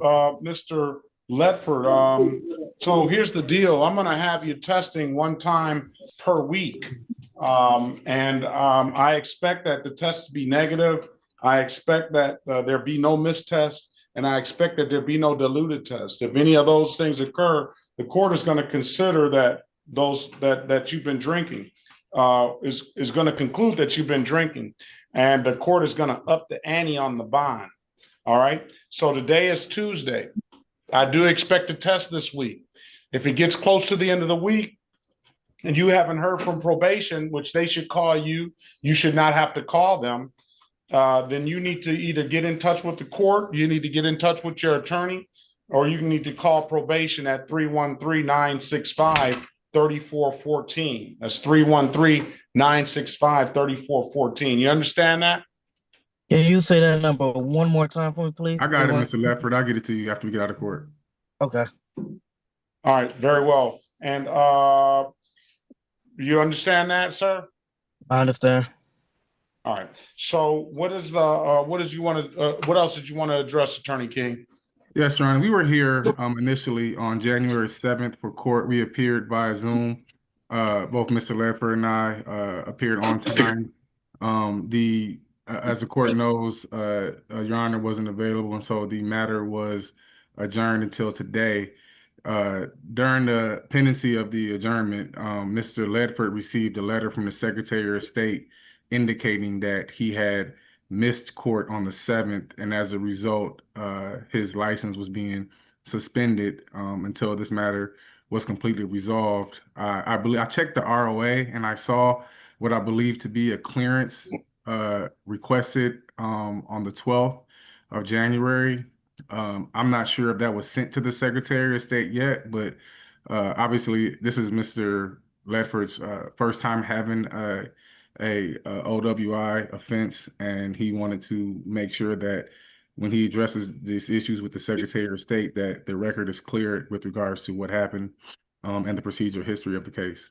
Ledford, so here's the deal. I'm gonna have you testing one time per week. I expect that the test to be negative. I expect that there be no mistest, and I expect that there be no diluted test. If any of those things occur, the court is gonna consider that that you've been drinking, is gonna conclude that you've been drinking, and the court is gonna up the ante on the bond. All right, so today is Tuesday. I do expect a test this week. If it gets close to the end of the week and you haven't heard from probation, which they should call you, you should not have to call them, then you need to either get in touch with the court, you need to get in touch with your attorney, or you need to call probation at 313-965-3414. That's 313-965-3414. You understand that? Can you say that number one more time for me, please? I got it, Mr. Ledford. I'll get it to you after we get out of court. Okay. All right, very well. And you understand that, sir? I understand. All right. So what else did you want to address, Attorney King? Yes, Your Honor. We were here initially on January 7th for court. We appeared via Zoom. Both Mr. Ledford and I appeared on time. The as the court knows, Your Honor wasn't available, and so the matter was adjourned until today. During the pendency of the adjournment, Mr. Ledford received a letter from the Secretary of State indicating that he had missed court on the 7th, and as a result, his license was being suspended until this matter was completely resolved. I believe I checked the ROA and I saw what I believe to be a clearance requested on the 12th of January. I'm not sure if that was sent to the Secretary of State yet, but obviously this is Mr. Ledford's first time having a OWI offense, and he wanted to make sure that when he addresses these issues with the Secretary of State, that the record is clear with regards to what happened and the procedural history of the case.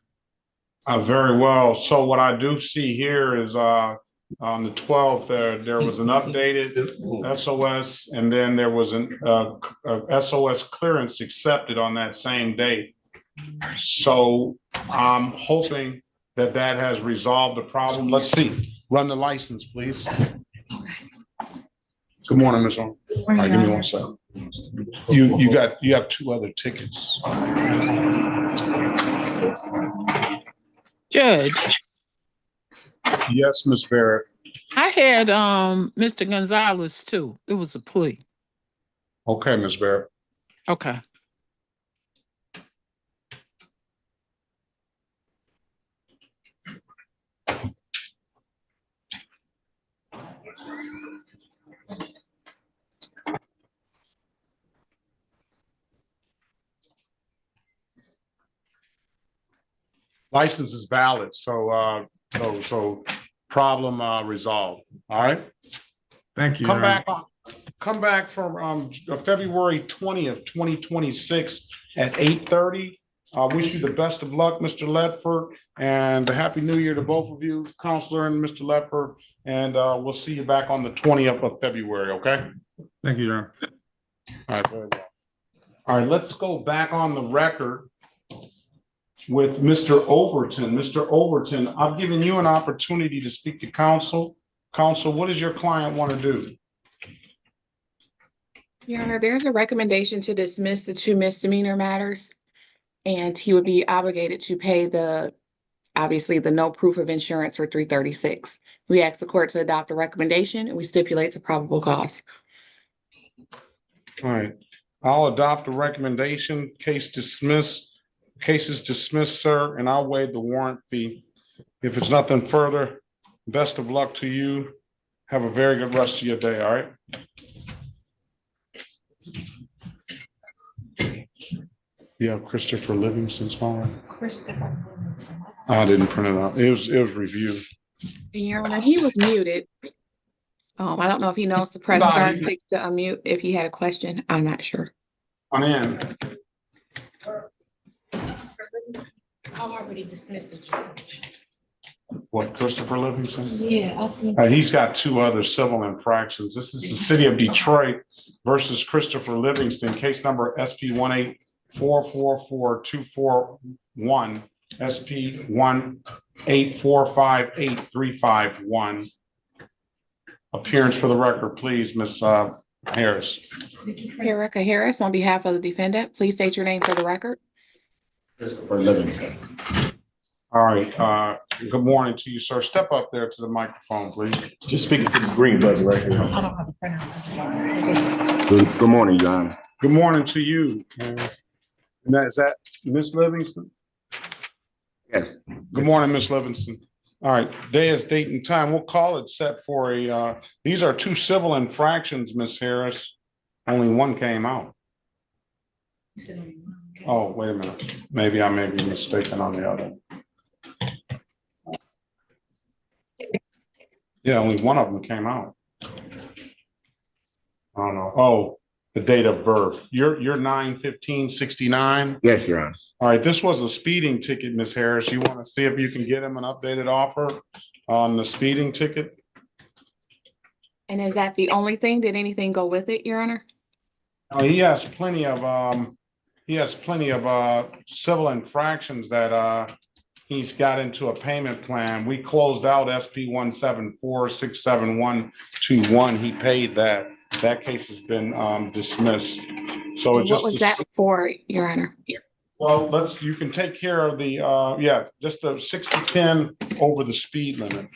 Very well. So what I do see here is on the 12th, there was an updated SOS, and then there was an SOS clearance accepted on that same date. So I'm hoping that that has resolved the problem. Let's see. Run the license, please. Good morning, Ms. All right, give me 1 second. You have 2 other tickets. Judge. Yes, Ms. Barrett. I had Mr. Gonzalez too. It was a plea. Okay, Ms. Barrett. Okay. License is valid, so problem resolved. All right. Thank you. Come back from February 20th, 2026 at 8:30. I wish you the best of luck, Mr. Ledford, and a happy new year to both of you, Counselor and Mr. Ledford. And we'll see you back on the 20th of February. Okay. Thank you, Your Honor. All right. Very well. All right. Let's go back on the record with Mr. Overton. Mr. Overton, I've given you an opportunity to speak to counsel. Counsel, what does your client want to do? Your Honor, there's a recommendation to dismiss the 2 misdemeanor matters, and he would be obligated to pay obviously the no proof of insurance for 336. We ask the court to adopt the recommendation, and we stipulate the probable cause. All right. I'll adopt the recommendation. Case is dismissed, sir, and I'll waive the warrant fee. If it's nothing further, best of luck to you. Have a very good rest of your day, all right? Yeah, Christopher Livingston's phone. Christopher Livingston. I didn't print it out. It was reviewed. Your Honor, he was muted. I don't know if he knows to press *6 to unmute if he had a question. I'm not sure. On in. I already dismissed the judge. What, Christopher Livingston? Yeah. I think He's got 2 other civil infractions. This is the City of Detroit versus Christopher Livingston, case number SP 184442441, SP 184583551. Appearance for the record, please, Ms. Harris. Erica Harris, on behalf of the defendant, please state your name for the record. Christopher Livingston. All right. Good morning to you, sir. Step up there to the microphone, please. Just speaking to the green button right here. I don't have a printer. Good morning, Your Honor. Good morning to you. And is that Ms. Livingston? Yes. Good morning, Ms. Livingston. All right. Day is date and time. We'll call it set for these are 2 civil infractions, Ms. Harris. Only 1 came out. Oh, wait a minute. Maybe I may be mistaken on the other. Yeah, only 1 of them came out. I don't know. Oh, the date of birth. You're 9/15/69? Yes, Your Honor. All right, this was a speeding ticket, Ms. Harris. You want to see if you can get him an updated offer on the speeding ticket? And is that the only thing? Did anything go with it, Your Honor? He has plenty of civil infractions that he's got into a payment plan. We closed out SP 174-67121. He paid that. That case has been dismissed. So it And what just was that for, Your Honor? well, you can take care of the just the 6-10 over the speed limit.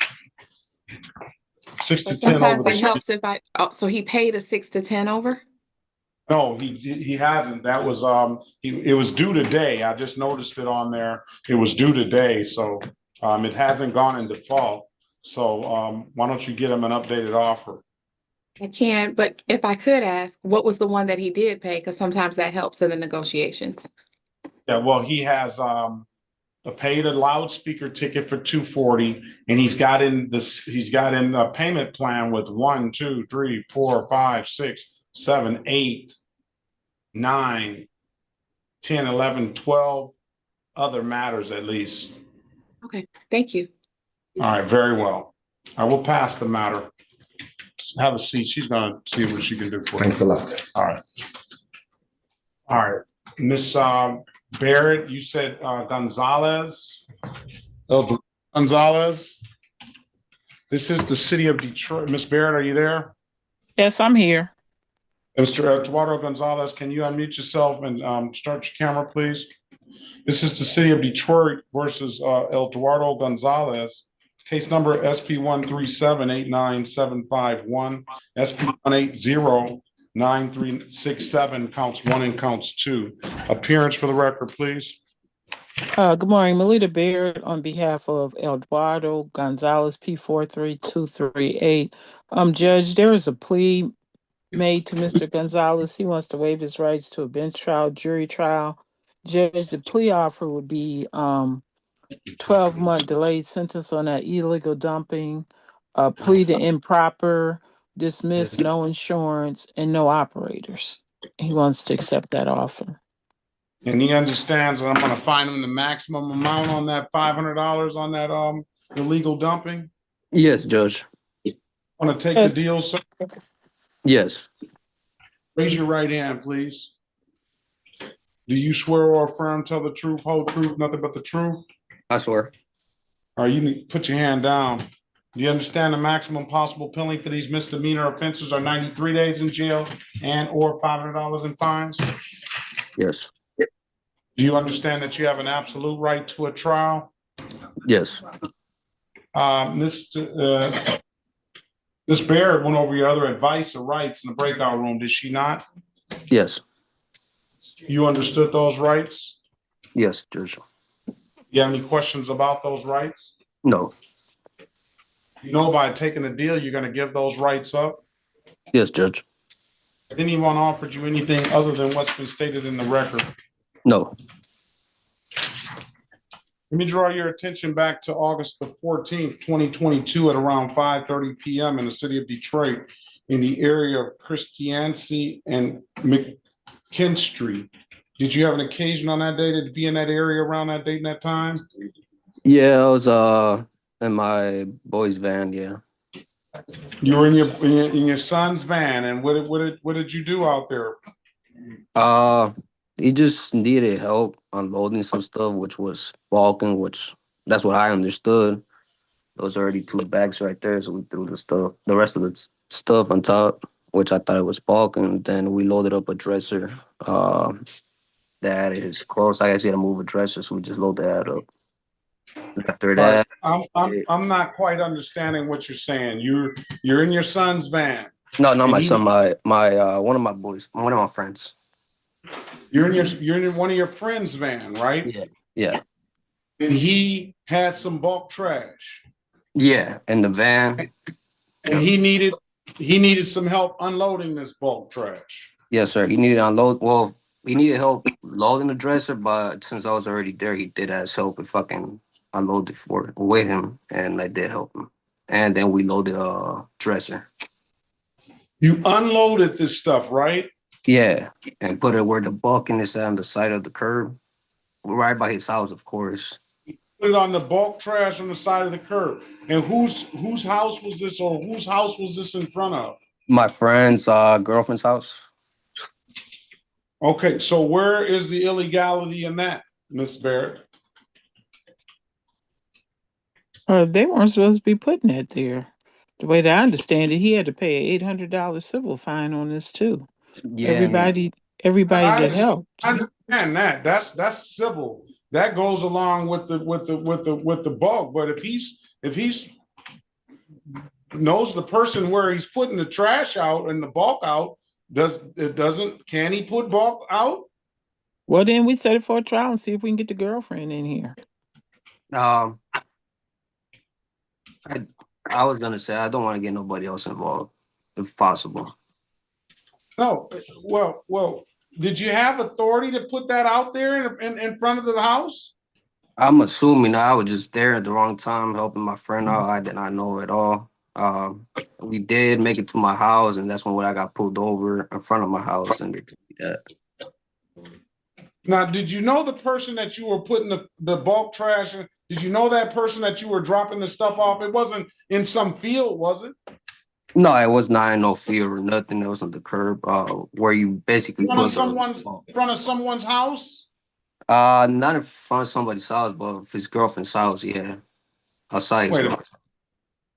6 to 10 over Sometimes the it speed. helps if so he paid a 6 to 10 over? No, he hasn't. That was it was due today. I just noticed it on there. It was due today, so it hasn't gone in default. So why don't you get him an updated offer? I can, but if I could ask, what was the one that he did pay? Because sometimes that helps in the negotiations. Yeah, well, he has paid a loudspeaker ticket for $240, and he's got in a payment plan with 1, 2, 3, 4, 5, 6, 7, 8, 9, 10, 11, 12 other matters at least. Okay, thank you. All right, very well. I will pass the matter. Have a seat. She's gonna see what she can do for you. Thanks a lot. All right. All right, Miss Barrett, you said Gonzalez. Gonzalez. This is the city of Detroit. Miss Barrett, are you there? Yes, I'm here. Mr. Eduardo Gonzalez, can you unmute yourself and start your camera, please? This is the city of Detroit versus Eduardo Gonzalez. Case number SP 137-89751, SP 180-9367, counts 1 and counts 2. Appearance for the record, please. Good morning, Melita Baird on behalf of Eduardo Gonzalez, P43238. Judge, there is a plea made to Mr. Gonzalez. He wants to waive his rights to a bench trial, jury trial. Judge, the plea offer would be 12-month delayed sentence on that illegal dumping, plea to improper, dismiss, no insurance, and no operators. He wants to accept that offer. And he understands that I'm gonna fine him the maximum amount on that $500 on that illegal dumping. Yes, Judge. Want to take the deal, sir? Yes. Raise your right hand, please. Do you swear or affirm, tell the truth, whole truth, nothing but the truth? I swear. All right, you need to put your hand down. Do you understand the maximum possible penalty for these misdemeanor offenses are 93 days in jail and or $500 in fines? Yes. Do you understand that you have an absolute right to a trial? Yes. Miss Barrett went over your other advice or rights in the breakout room, did she not? Yes. You understood those rights? Yes, Judge. You have any questions about those rights? No. You know, by taking the deal, you're gonna give those rights up? Yes, Judge. Anyone offered you anything other than what's been stated in the record? No. Let me draw your attention back to August the 14th, 2022 at around 5:30 p.m. in the city of Detroit in the area of Christiancy and McKin Street. Did you have an occasion on that day to be in that area around that date and that time? Yeah, I was in my boy's van, yeah. You were in your son's van, and what did you do out there? He just needed help unloading some stuff, which was bulking, which that's what I understood. Those already 2 bags right there, so we threw the rest of the stuff on top, which I thought it was bulking. Then we loaded up a dresser. That is close. I guess he had to move a dresser, so we just loaded that up. After that, I'm not quite understanding what you're saying. You're in your son's van. no, not my son, my one of my boys, one of my friends. You're in one of your friends' van, right? Yeah. Yeah. And he had some bulk trash. Yeah, in the van. And he needed some help unloading this bulk trash. Yes, sir. He needed to unload. Well, he needed help loading the dresser, but since I was already there, he did ask help and fucking unload it with him, and I did help him. And then we loaded a dresser. You unloaded this stuff, right? Yeah, and put it where the bulking is on the side of the curb, right by his house, of course. Put it on the bulk trash on the side of the curb. And whose house was this, or whose house was this in front of? My friend's girlfriend's house. Okay, so where is the illegality in that, Miss Barrett? They weren't supposed to be putting that there. The way that I understand it, he had to pay an $800 civil fine on this too. Yeah, Everybody I that understand, helped. I understand that. That's civil. That goes along with the bulk. But if he's knows the person where he's putting the trash out and the bulk out, can he put bulk out? Well, then we set it for a trial and see if we can get the girlfriend in here. um, I was gonna say I don't want to get nobody else involved, if possible. No, well, did you have authority to put that out there in front of the house? I'm assuming I was just there at the wrong time helping my friend out. I did not know at all. We did make it to my house, and that's when I got pulled over in front of my house, and they told me that. Now, did you know the person that you were putting the bulk trash in? Did you know that person that you were dropping the stuff off? It wasn't in some field, was it? No, it was not in no field or nothing. It was on the curb, where you basically In front of someone's house? Not in front of somebody's house, but his girlfriend's house. Yeah, outside his Wait a girlfriend.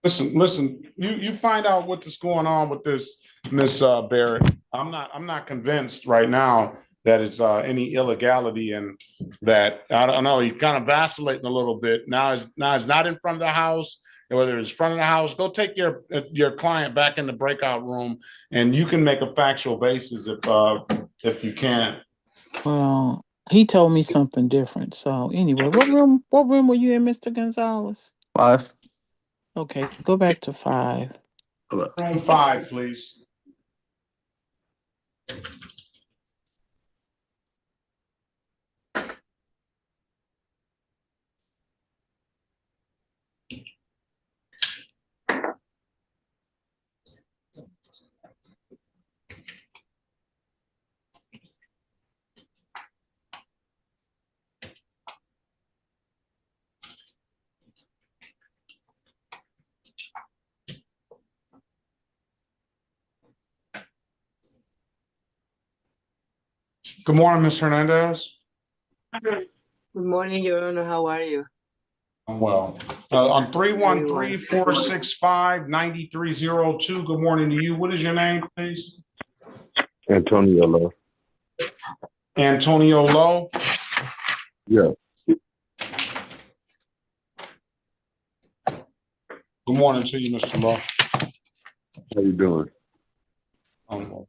minute. Listen. You find out what's going on with this, Miss Barrett. I'm not convinced right now that it's any illegality, and that I don't know. He's kind of vacillating a little bit. Now it's not in front of the house. Whether it's in front of the house, go take your client back in the breakout room, and you can make a factual basis if you can. Well, he told me something different. So anyway, what room were you in, Mr. Gonzalez? 5. Okay, go back to 5. Room 5, please. Good morning, Ms. Hernandez. Good morning, Your Honor. How are you? I'm well. On 313-465-9302. Good morning to you. What is your name, please? Antonio Lowe. Antonio Lowe. Yeah. Good morning to you, Mr. Lowe. How you doing? I'm well.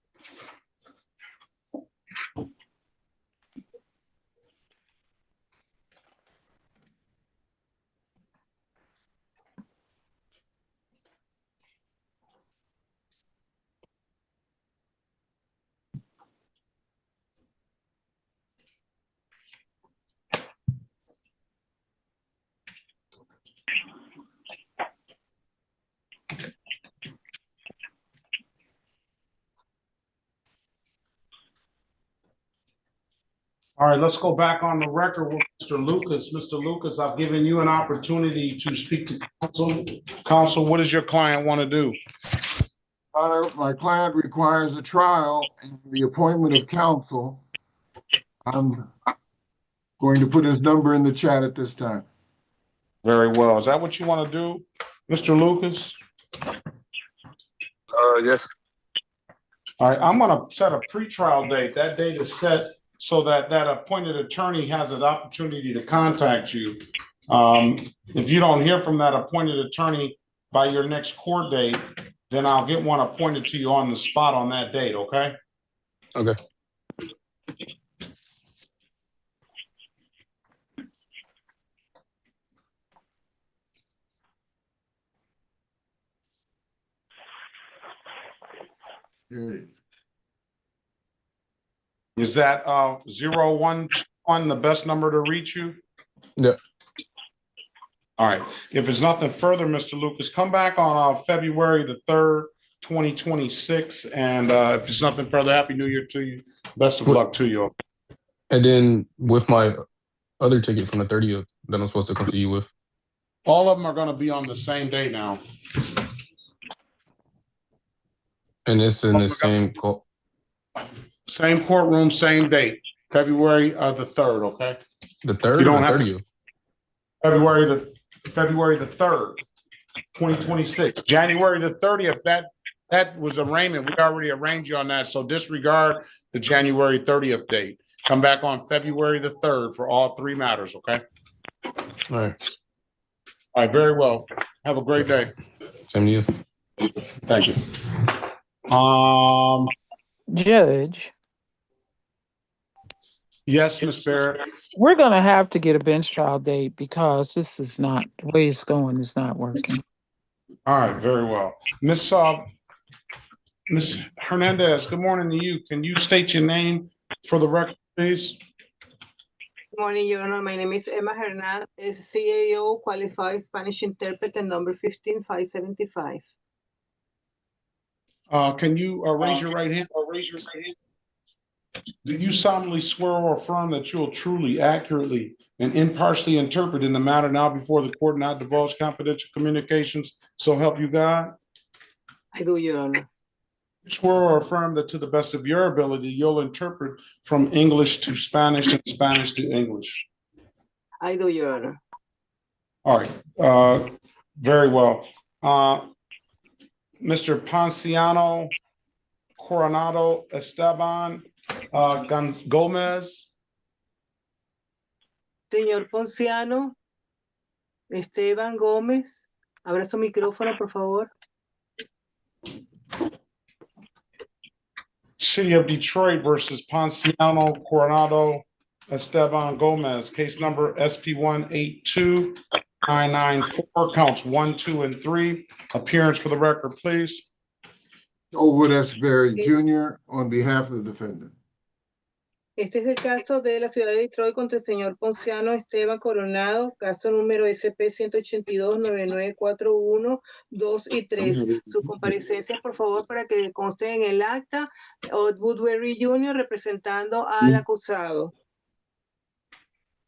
All right, let's go back on the record with Mr. Lucas. Mr. Lucas, I've given you an opportunity to speak to counsel. Counsel, what does your client want to do? My client requires a trial and the appointment of counsel. I'm going to put his number in the chat at this time. Very well. Is that what you want to do, Mr. Lucas? Yes. All right, I'm going to set a pretrial date. That date is set so that appointed attorney has an opportunity to contact you. If you don't hear from that appointed attorney by your next court date, then I'll get one appointed to you on the spot on that date, okay? Okay. Is that 011 the best number to reach you? Yeah. All right. If it's nothing further, Mr. Lucas, come back on February the 3rd, 2026. And if it's nothing further, Happy New Year to you. Best of luck to you. And then with my other ticket from the 30th that I'm supposed to come see you with. All of them are going to be on the same day now. And it's in the same court. Same courtroom, same date. February the 3rd, okay? The 3rd You or don't the have 30th? February the February the 3rd, 2026. January the 30th, that was arraignment. We already arranged you on that, so disregard the January 30th date. Come back on February the 3rd for all three matters, okay? All right. All right, very well. Have a great day. Same to you. Thank you. Judge, Yes, Ms. Barrett. we're gonna have to get a bench trial date because this is not, the way it's going is not working. All right, very well. Ms. Hernandez, good morning to you. Can you state your name for the record, please? Good morning, Your Honor. My name is Emma Hernandez, CAO qualified Spanish interpreter number 15575. Can you raise your right hand? Do you solemnly swear or affirm that you will truly, accurately, and impartially interpret in the matter now before the court, not divulge confidential communications, so help you God? I do, Your Honor. You swear or affirm that to the best of your ability, you'll interpret from English to Spanish and Spanish to English? I do, Your Honor. All right, very well. Mr. Ponciano Coronado Esteban Gomez. Señor Ponciano Esteban Gómez, abra su micrófono, por favor. City of Detroit versus Ponciano Coronado Esteban Gomez, case number SP 182994, counts 1, 2, and 3. Appearance for the record, please. Elwood S. Berry Jr. on behalf of the defendant. Este es el caso de la ciudad de Detroit contra el señor Ponciano Esteban Coronado, caso número SP 182-9941, 2 y 3. Sus comparecencias, por favor, para que conste en el acta. Elwood Berry Jr. representando al acusado.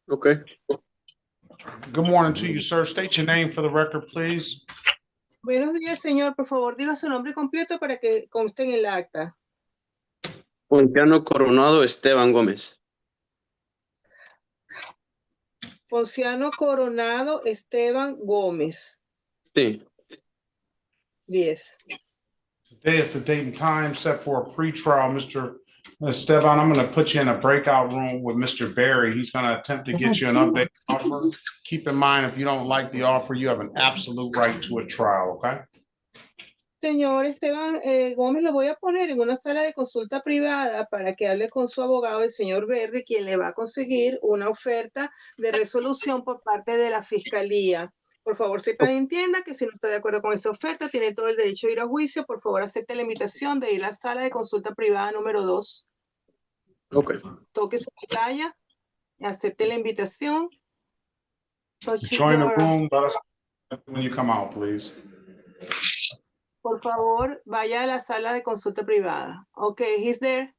Okay. Good morning to you, sir. State your name for the record, please. Buenos días, señor. Por favor, diga su nombre completo para que conste en el acta. Ponciano Coronado Esteban Gómez. Ponciano Coronado Esteban Gómez. Sí. Yes. Today is the date and time set for a pretrial, Mr. Esteban. I'm going to put you in a breakout room with Mr. Berry. He's going to attempt to get you an update offer. Keep in mind, if you don't like the offer, you have an absolute right to a trial, okay? Señor Esteban Gómez, lo voy a poner en una sala de consulta privada para que hable con su abogado, el señor Berry, quien le va a conseguir una oferta de resolución por parte de la fiscalía. Por favor, sepa y entienda que si no está de acuerdo con esa oferta, tiene todo el derecho a ir a juicio. Por favor, acepte la invitación de ir a la sala de consulta privada número 2. Okay. Toque su pantalla, acepte la invitación. Join the room, let us know when you come out, please. Por favor, vaya a la sala de consulta privada. Okay, he's there.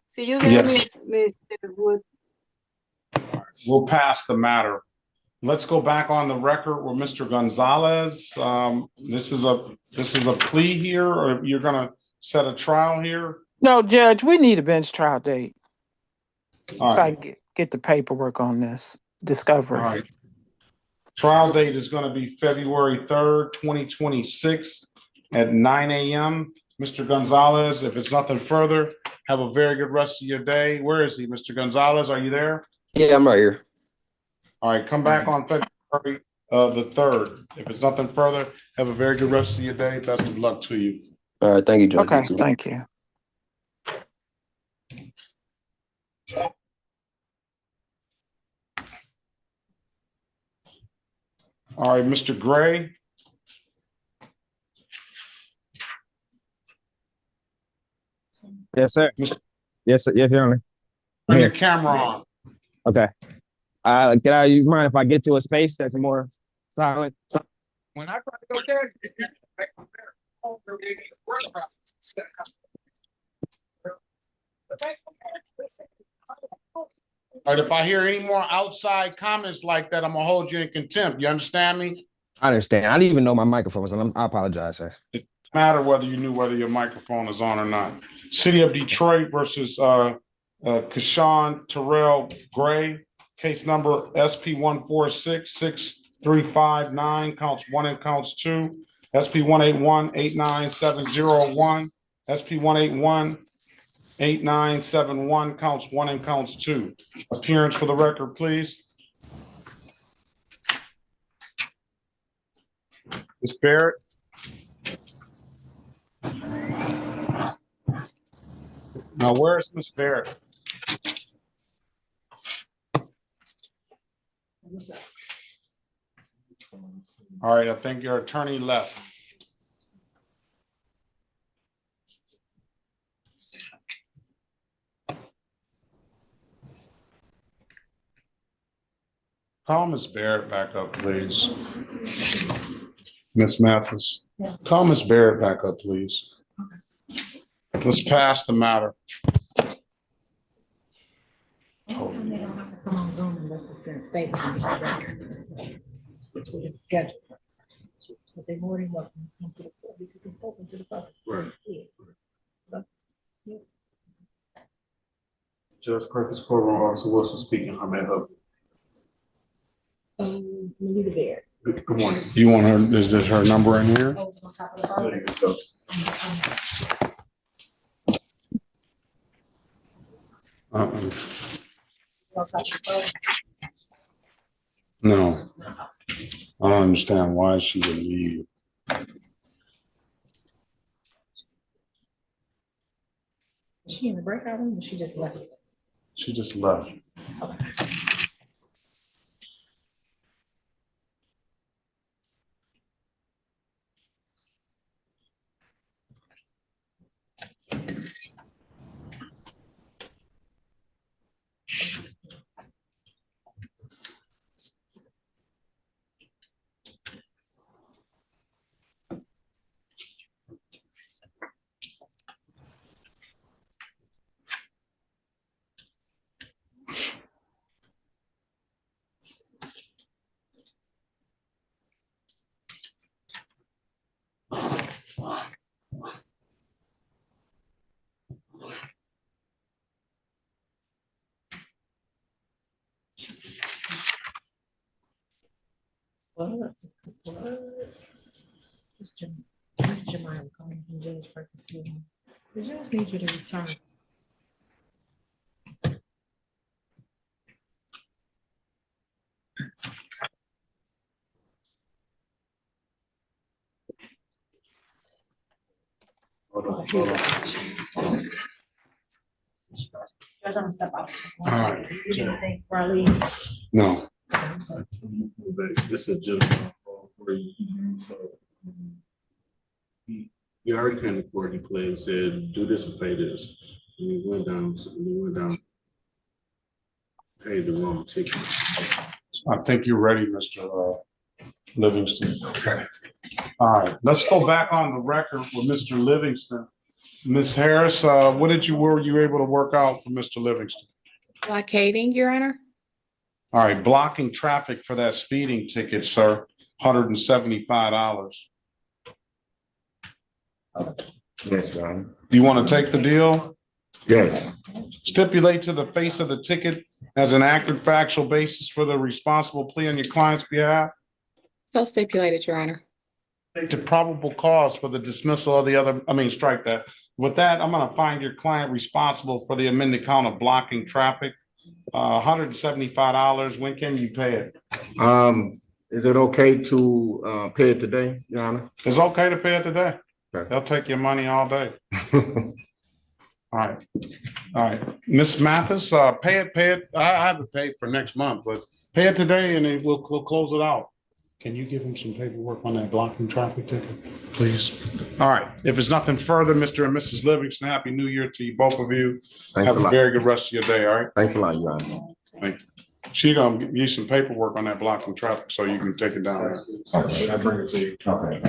See you there, Yes. Mr. Wood. We'll pass the matter. Let's go back on the record with Mr. Gonzalez. This is a plea here, or you're gonna set a trial here? No, Judge, we need a bench trial date. All So I right. can get the paperwork on this discovery. All right. Trial date is gonna be February 3rd, 2026 at 9 a.m. Mr. Gonzalez, if it's nothing further, have a very good rest of your day. Where is he? Mr. Gonzalez, are you there? Yeah, I'm right here. All right, come back on February the 3rd. If it's nothing further, have a very good rest of your day. Best of luck to you. All right, thank you, Judge. Okay, thank you. All right, Mr. Gray. Yes, sir. Mr. Yes, sir. Yes, Your Honor. Turn your camera on. Okay. You mind if I get to a space that's more silent? When I try to go there, All right, if I hear any more outside comments like that, I'm gonna hold you in contempt. You understand me? I understand. I didn't even know my microphone was on. I apologize, sir. It doesn't matter whether you knew whether your microphone is on or not. City of Detroit versus Kashawn Terrell Gray, case number SP 1466, CR535 counts 1 and counts 2. SP 181-89701. SP 181-8971 counts 1 and counts 2. Appearance for the record, please. Ms. Barrett. Now, where is Ms. Barrett? All right, I think your attorney left. Call Ms. Barrett back up, please. Ms. Mathis. Yes. Call Ms. Barrett back up, please. Let's pass the matter. Anytime they don't have to come on Zoom unless it's been stated on the record. It's scheduled. But they've already welcome to come to the floor because it's open to the public. Right. Yeah. So, yeah. Judge Perkins, Courtroom Officer Wilson speaking. How may I help Melita Bear. you? Good morning. You want her, is this her number in here? Oh, it's on top of the phone. There you go. On top of the phone. No. I don't understand why she would leave. Is she in the breakout room or she just left? She just left. Jemima calling from Judge Perkins. The judge needs you to return. Hold on. Judge, I'm gonna step out. All right. You need anything before I leave? No. This is just for you. So you already came to court and played and said, do this and pay this. And you went down, paid the wrong ticket. I think you're ready, Mr. Livingston. Okay. All right, let's go back on the record with Mr. Livingston. Ms. Harris, were you able to work out for Mr. Livingston? Blockading, Your Honor. All right, blocking traffic for that speeding ticket, sir, $175. Yes, Your Honor. Do you want to take the deal? Yes. Stipulate to the face of the ticket as an accurate factual basis for the responsible plea on your client's behalf. So stipulated, Your Honor. To probable cause for the dismissal of the other, strike that. With that, I'm gonna find your client responsible for the amended count of blocking traffic. $175. When can you pay it? Is it okay to pay it today, Your Honor? It's okay to pay it today. Okay. They'll take your money all day. All right. Ms. Mathis, pay it. I have it paid for next month, but pay it today and then we'll close it out. Can you give him some paperwork on that blocking traffic ticket, please? All right. If there's nothing further, Mr. and Mrs. Livingston, Happy New Year to you, both of you. Thanks Have a a lot. very good rest of your day, all right? Thanks a lot, Your Honor. Thank you. She gonna give you some paperwork on that blocking traffic so you can take it down. Okay. I bring it to you. Okay.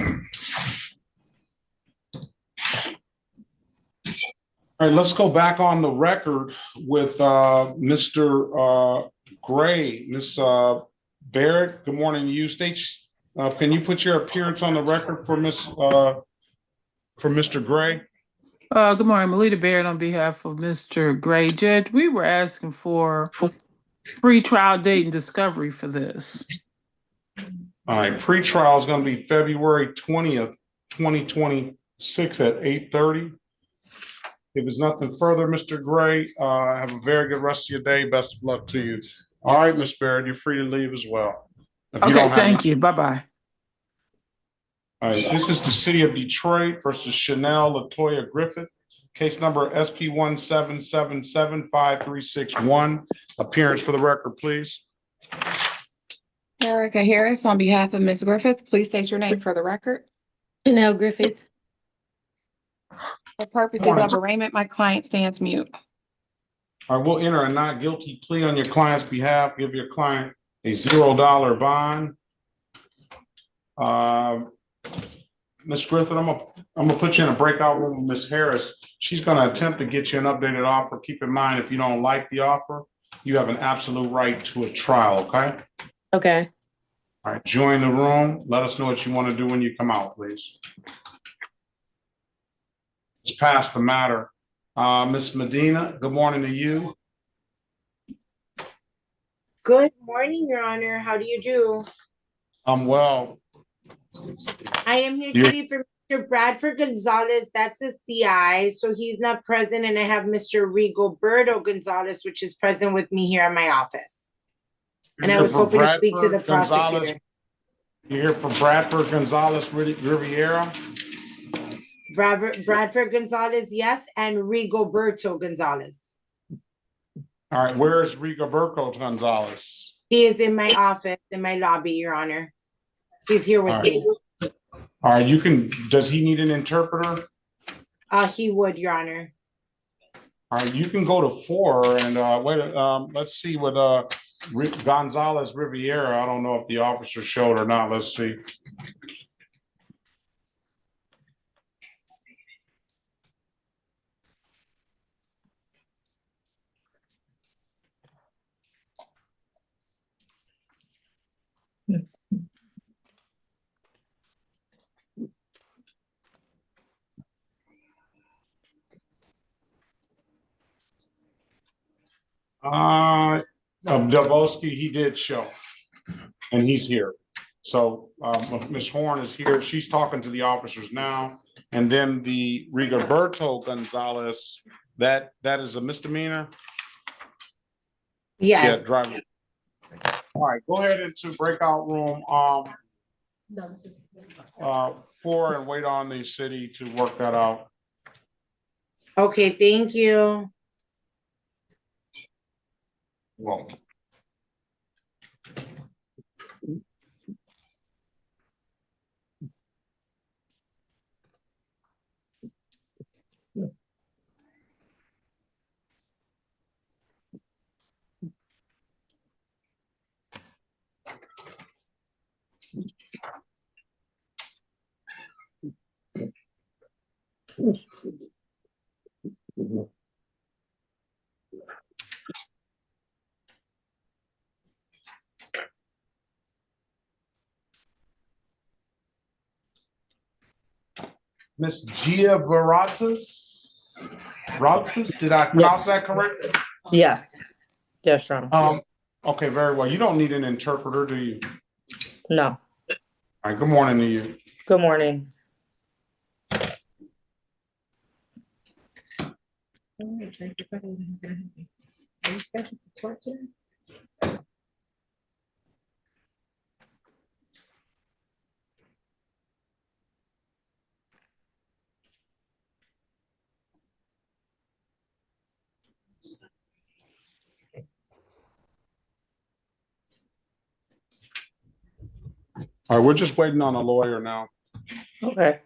All right, let's go back on the record with Mr. Gray. Ms. Barrett, good morning to you. Can you put your appearance on the record for Mr. Gray? Good morning, Melita Baird on behalf of Mr. Gray. Judge, we were asking for pre-trial date and discovery for this. All right, pre-trial is going to be February 20th, 2026 at 8:30. If there's nothing further, Mr. Gray, have a very good rest of your day. Best of luck to you. All right, Ms. Barrett, you're free to leave as well. If you Okay, don't have thank you. Bye-bye. All right, this is the City of Detroit versus Chanel Latoya Griffith. Case number SP 1777531. Appearance for the record, please. Erica Harris, on behalf of Ms. Griffith, please state your name for the record. Chanel Griffith. For purposes of arraignment, my client stands mute. I will enter a not guilty plea on your client's behalf. Give your client a $0 bond. Ms. Griffith, I'm gonna put you in a breakout room with Ms. Harris. She's gonna attempt to get you an updated offer. Keep in mind, if you don't like the offer, you have an absolute right to a trial, okay? Okay. All right, join the room. Let us know what you want to do when you come out, please. Let's pass the matter. Ms. Medina, good morning to you. Good morning, Your Honor. How do you do? I'm well. I am here today for Mr. Bradford Gonzalez. That's a CI, so he's not present. And I have Mr. Rigoberto Gonzalez, which is present with me here in my office. And I was hoping to speak to the prosecutor. You're here for Bradford Gonzalez Riviera? Bradford Gonzalez, yes, and Rigoberto Gonzalez. All right, where is Rigoberto Gonzalez? He is in my office, in my lobby, Your Honor. He's here with me. All right, does he need an interpreter? He would, Your Honor. All right, you can go to 4 and let's see with Gonzalez Riviera. I don't know if the officer showed or not. Let's see. Dabowski, he did show, and he's here. So Ms. Horn is here. She's talking to the officers now. And then the Rigoberto Gonzalez, that is a misdemeanor? Yes. Yeah, driving. All right, go ahead into breakout room 4 and wait on the city to work that out. Okay, thank you. Well. Miss Gia Veratas, did I pronounce that correct? Yes. Yes, Your Honor. Okay, very well. You don't need an interpreter, do you? No. All right, good morning to you. Good morning. All right, we're just waiting on a lawyer now. Okay.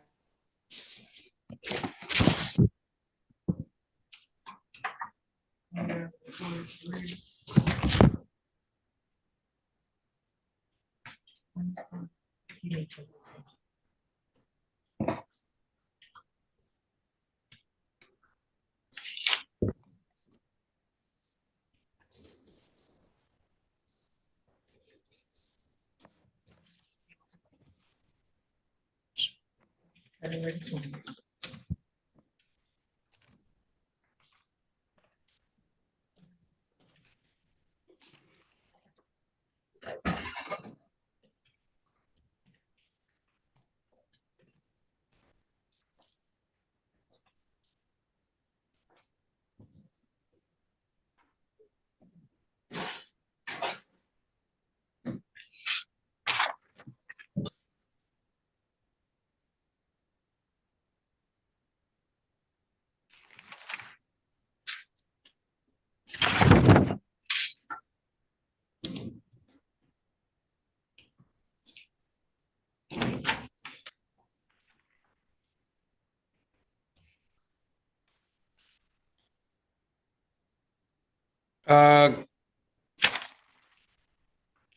Uh,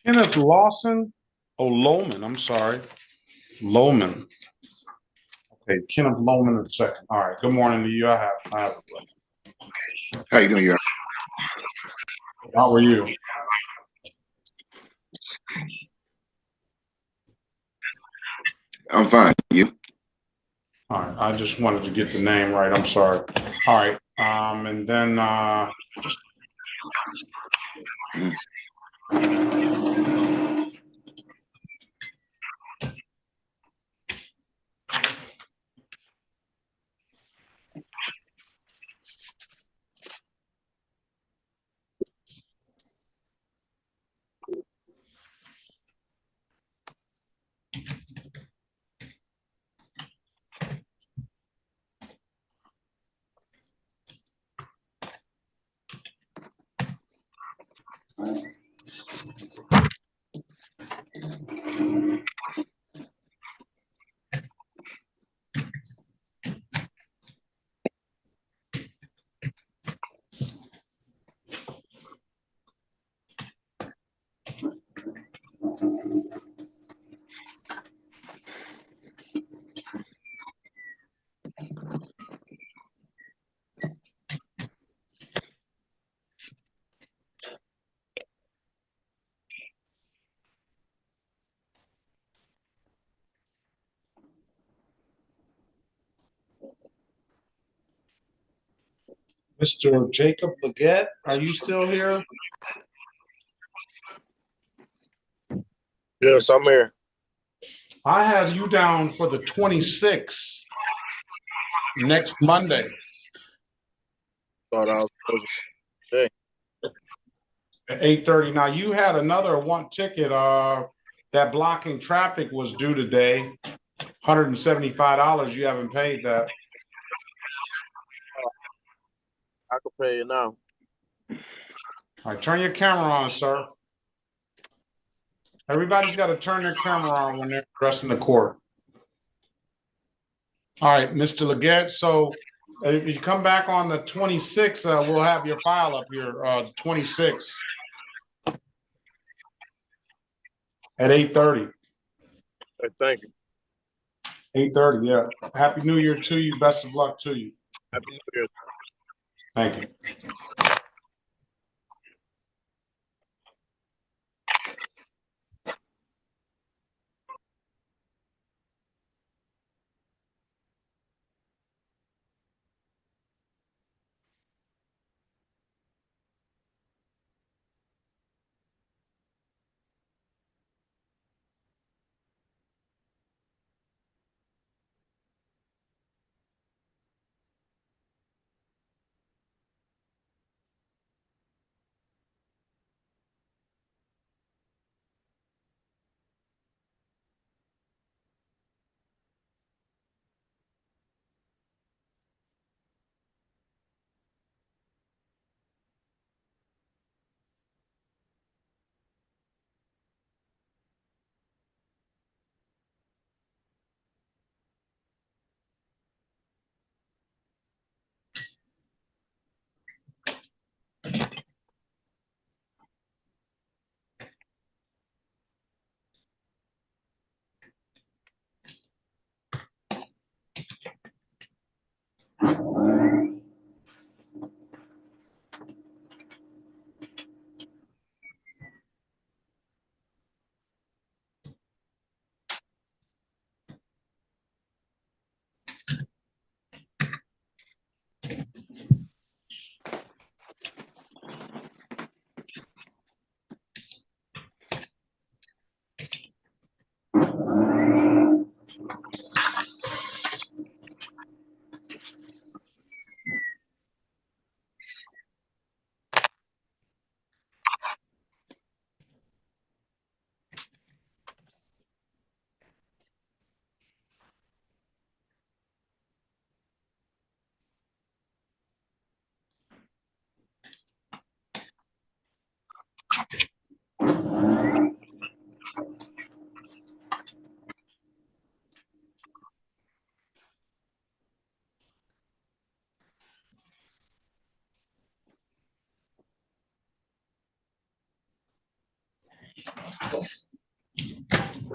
Kenneth Lawson, Loman, I'm sorry. Loman. Okay, Kenneth Loman the second. All right, good morning to you. I have. How you doing? How are you? I'm fine. You? All right, I just wanted to get the name right. I'm sorry. All right, and then Mr. Jacob Leggett, are you still here? Yes, I'm here. I have you down for the 26th, next Monday. Thought I was supposed to say. At 8:30. Now you had another one ticket, that blocking traffic was due today, $175. You haven't paid that. I can pay you now. All right, turn your camera on, sir. Everybody's got to turn their camera on when they're addressing the court. All right, Mr. Leggett, so if you come back on the 26th, we'll have your file up here, the 26th at 8:30. Hey, thank you. 8:30, yeah. Happy New Year to you. Best of luck to you. Happy New Year. Thank you.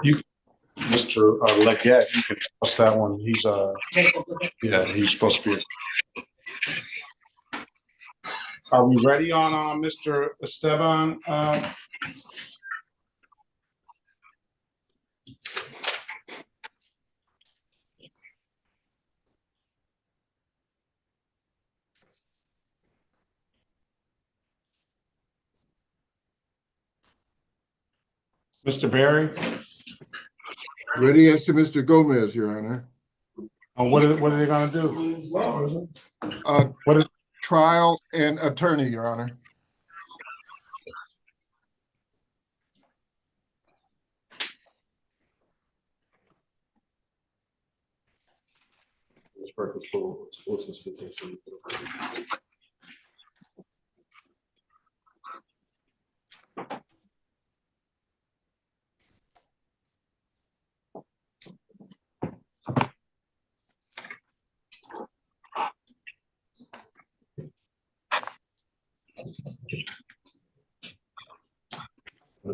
You, Mr. Leggett, you can trust that one. He's yeah, he's supposed to be. Are we ready on Mr. Esteban? Mr. Barry? Ready as to Mr. Gomez, Your Honor. What are they gonna do? What is Trial and attorney, Your Honor.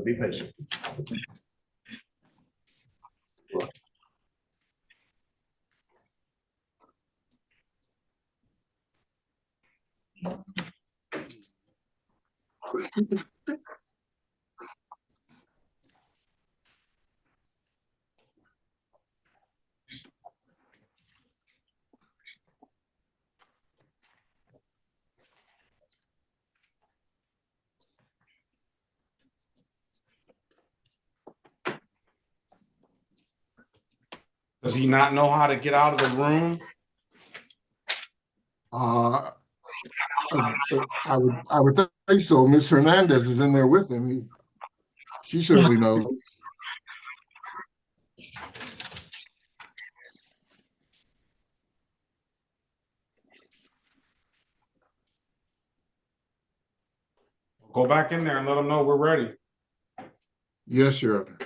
Be patient. Does he not know how to get out of the room? I would think so. Ms. Hernandez is in there with him. She certainly knows. Go back in there and let them know we're ready. Yes, Your Honor.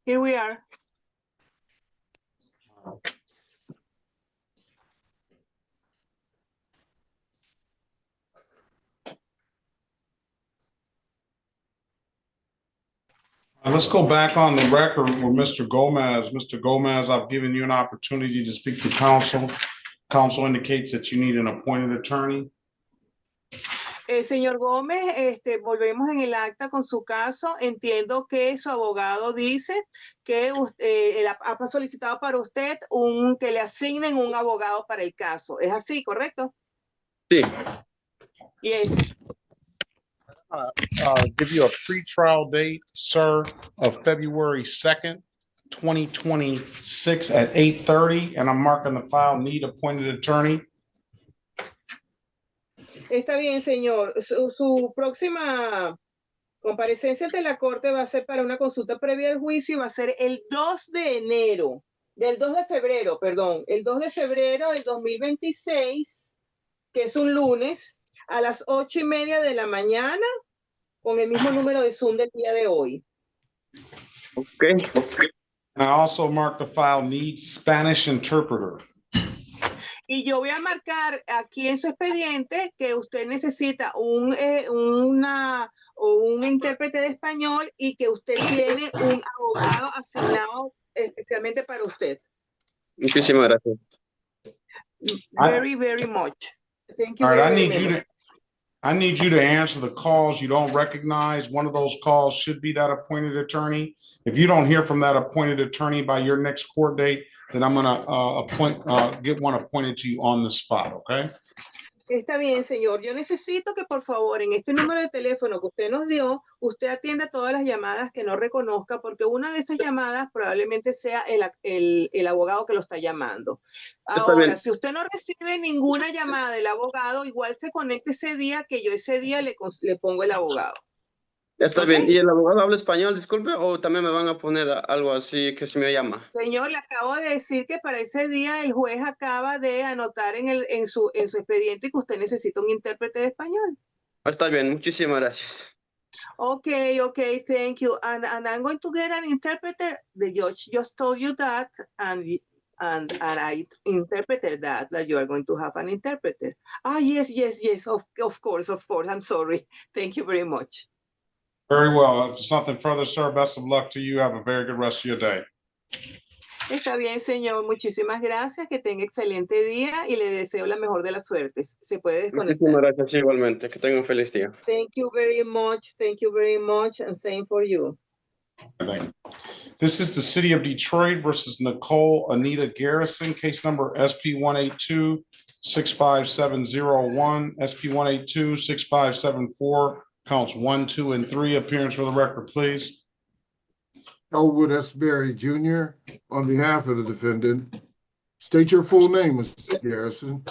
Here we are. Let's go back on the record with Mr. Gomez. Mr. Gomez, I've given you an opportunity to speak to counsel. Counsel indicates that you need an appointed attorney. Señor Gómez, volvemos en el acta con su caso. Entiendo que su abogado dice que él ha solicitado para usted que le asignen un abogado para el caso. ¿Es así, correcto? Sí. Yes. Give you a pre-trial date, sir, of February 2nd, 2026 at 8:30, and I'm marking the file need appointed attorney. Está bien, señor. Su próxima comparecencia ante la corte va a ser para una consulta previa al juicio y va a ser el 2 de enero, el 2 de febrero del 2026, que es un lunes, a las 8:30 de la mañana, con el mismo número de Zoom del día de hoy. Okay. I also mark the file needs Spanish interpreter. Y yo voy a marcar aquí en su expediente que usted necesita un intérprete de español y que usted tiene un abogado asignado especialmente para usted. Muchísimas gracias. Very, very much. Thank you. All right, very much. I need you to answer the calls you don't recognize. One of those calls should be that appointed attorney. If you don't hear from that appointed attorney by your next court date, then I'm gonna get one appointed to you on the spot, okay? Está bien, señor. Yo necesito que por favor en este número de teléfono que usted nos dio, usted atienda todas las llamadas que no reconozca, porque una de esas llamadas probablemente sea el abogado que lo está llamando. Está Ahora, bien, si usted no recibe ninguna llamada del abogado, igual se conecte ese día que yo ese día le pongo el abogado. está ¿Ok? bien. ¿Y el abogado habla español, disculpe, o también me van a poner algo así que se me llama? Señor, le acabo de decir que para ese día el juez acaba de anotar en su expediente que usted necesita un intérprete de español. Está bien, muchísimas gracias. Okay, thank you. And I'm going to get an interpreter. The judge just told you that, and I interpreted that you are going to have an interpreter. Ah, yes, of course. I'm sorry. Thank you very much. Very well. If something further, sir, best of luck to you. Have a very good rest of your day. Está bien, señor. Muchísimas gracias. Que tenga excelente día y le deseo la mejor de las suertes. Se puede desconectar. Muchísimas gracias igualmente. Que tenga un feliz día. Thank you very much. Thank you very much. And same for you. This is the City of Detroit versus Nicole Anita Garrison, case number SP 182-65701, SP 182-6574, counts 1, 2, and 3. Appearance for the record, please. Elwood S. Berry Jr. on behalf of the defendant. State your full name, Mr. Garrison.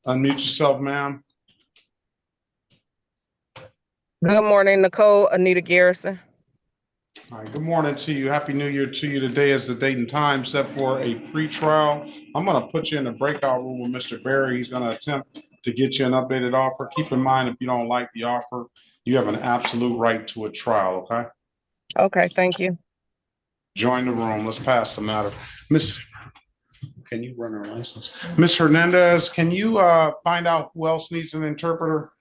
Unmute yourself, ma'am. Good morning, Nicole Anita Garrison. All right, good morning to you. Happy New Year to you. Today is the date and time set for a pretrial. I'm going to put you in the breakout room with Mr. Berry. He's going to attempt to get you an updated offer. Keep in mind, if you don't like the offer, you have an absolute right to a trial, okay? Okay, thank you. Join the room. Let's pass the matter. Miss, can you run her license? Miss Hernandez, can you find out who else needs an interpreter?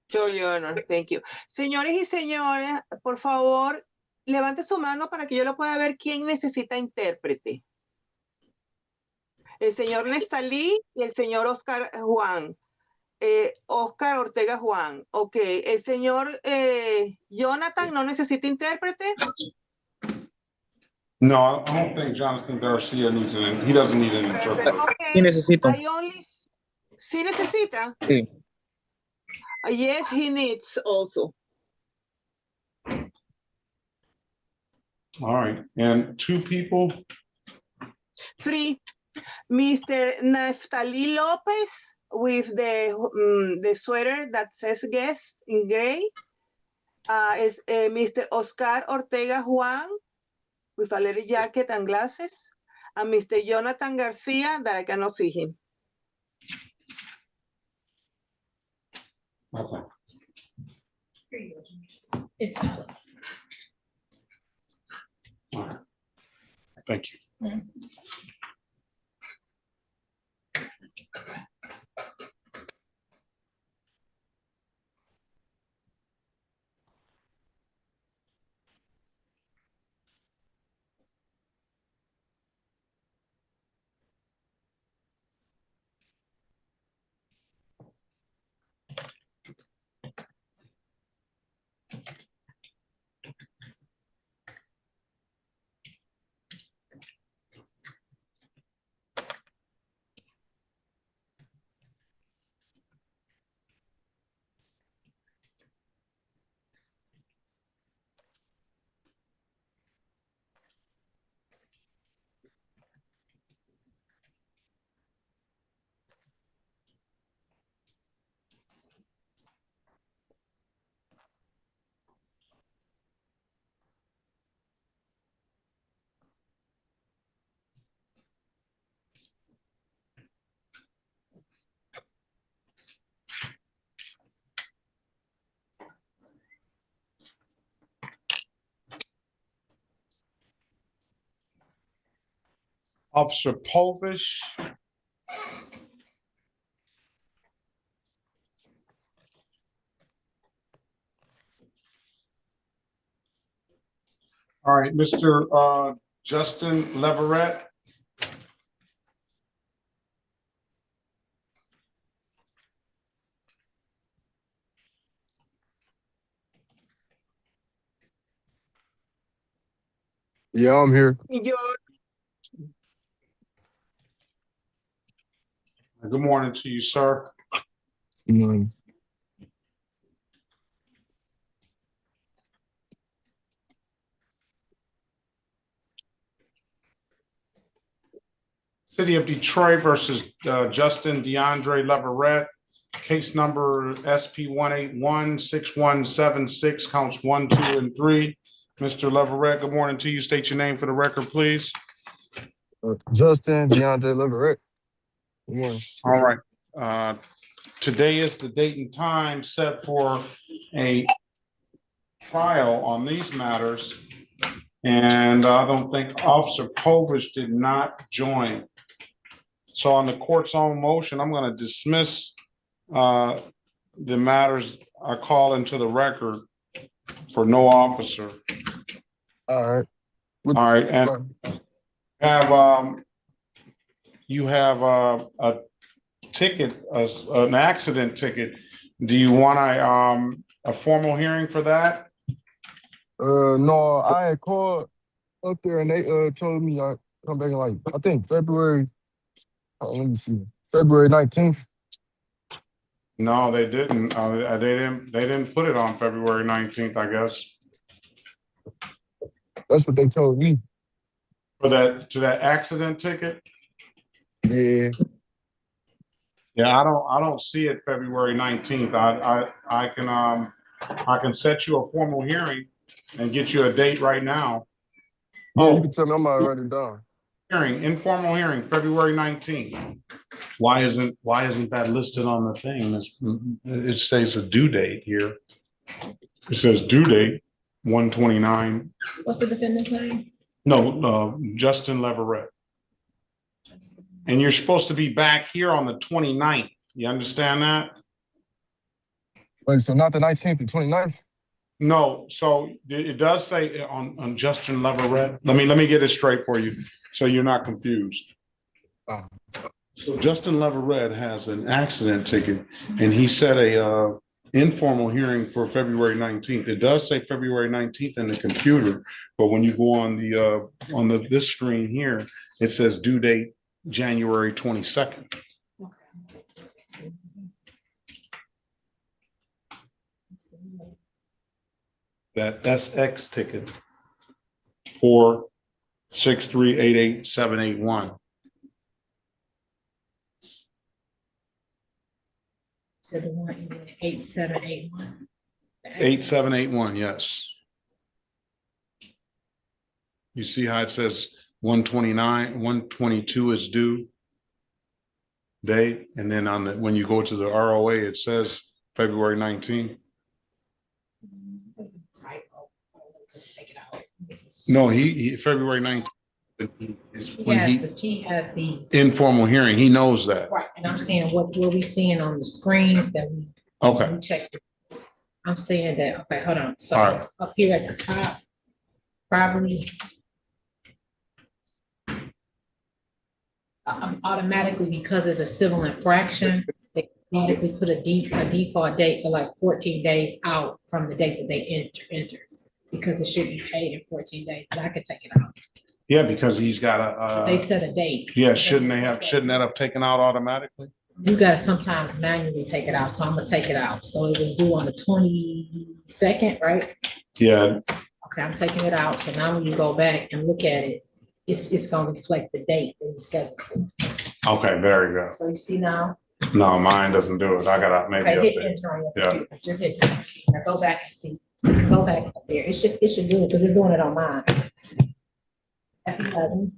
Sure, Your Honor. Thank you. Señores y señoras, por favor, levante su mano para que yo lo pueda ver quién necesita intérprete. El señor Nestalí y el señor Oscar Juan. Oscar Ortega Juan. Ok. El señor Jonathan no necesita intérprete. No, I don't think Jonathan Garcia needs he doesn't need an interpreter. Sí necesito. I only... ¿Sí necesita? Sí. Yes, he needs also. All right, and 2 people? 3. Mr. Naftali Lopez with the sweater that says guest in gray. Is Mr. Oscar Ortega Juan with a leather jacket and glasses. And Mr. Jonathan Garcia that I cannot see him. Okay. It's valid. All right. Thank you. Officer Polvish. All right, Mr. Justin Leverett. Yeah, I'm here. Good morning to you, sir. Good morning. City of Detroit versus Justin DeAndre Leverett. Case number SP 1816176, counts 1, 2, and 3. Mr. Leverett, good morning to you. State your name for the record, please. Justin DeAndre Leverett. Good morning. All right. Today is the date and time set for a trial on these matters. And I don't think Officer Povich did not join. So on the court's own motion, I'm going to dismiss the matters I call into the record for no officer. All right. All right, and you have a ticket, an accident ticket. Do you want a formal hearing for that? No, I had called up there and they told me I come back in like I think February. Let me see, February 19th. No, they didn't. They didn't put it on February 19th, I guess. That's what they told me. For that accident ticket? Yeah. Yeah, I don't see it February 19th. I can set you a formal hearing and get you a date right now. Yeah, you can tell me. I'm gonna write it down. Informal hearing, February 19th. Why isn't that listed on the thing? It says a due date here. It says due date 1/29. What's the defendant's name? No, Justin Leverett. And you're supposed to be back here on the 29th. You understand that? Wait, so not the 19th, the 29th? No, so it does say on Justin Leverett. Let me get it straight for you so you're not confused. So Justin Leverett has an accident ticket and he set a informal hearing for February 19th. It does say February 19th in the computer, but when you go on this screen here, it says due date January 22nd. That SX ticket 4638871. So the one in 8781. 8781, yes. You see how it says 129, 122 is due date, and then when you go to the ROA, it says February 19th. No, he February 19th is when he has the informal hearing. He knows that. right, and I'm saying what we seeing on the screens that we check. I'm saying that. Okay, hold on. So up here at the top, probably automatically, because it's a civil infraction, they automatically put a default date for like 14 days out from the date that they entered, because it should be paid in 14 days, but I can take it out. Yeah, because he's got they set a date. Yeah, shouldn't that have taken out automatically? You gotta sometimes manually take it out, so I'm gonna take it out. So it was due on the 22nd, right? Yeah. Okay, I'm taking it out. So now when you go back and look at it, it's gonna reflect the date that it's scheduled. Okay, very good. So you see now? No, mine doesnn't do it. I gotta maybe hit enter on your computer. Just hit enter. Now go back and see. Go back up there. It should do it because it's doing it on mine. F11.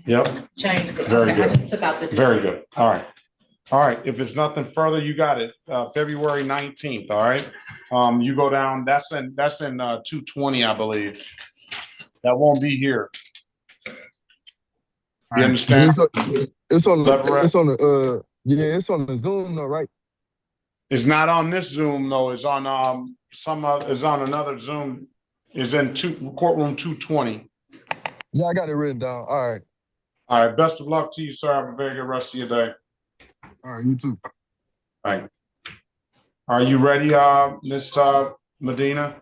Yep. Changed it. Very okay, good. I just took out the very good. All right. All right. If it's nothing further, you got it. February 19th. All right. You go down. That's in 220, I believe. That won't be here. You understand? It's on the Zoom though, right? It's not on this Zoom though. It's on it's on another Zoom. It's in courtroom 220. Yeah, I got it written down. All right. All right. Best of luck to you, sir. Have a very good rest of your day. All right, you too. All right. Are you ready, Miss Medina?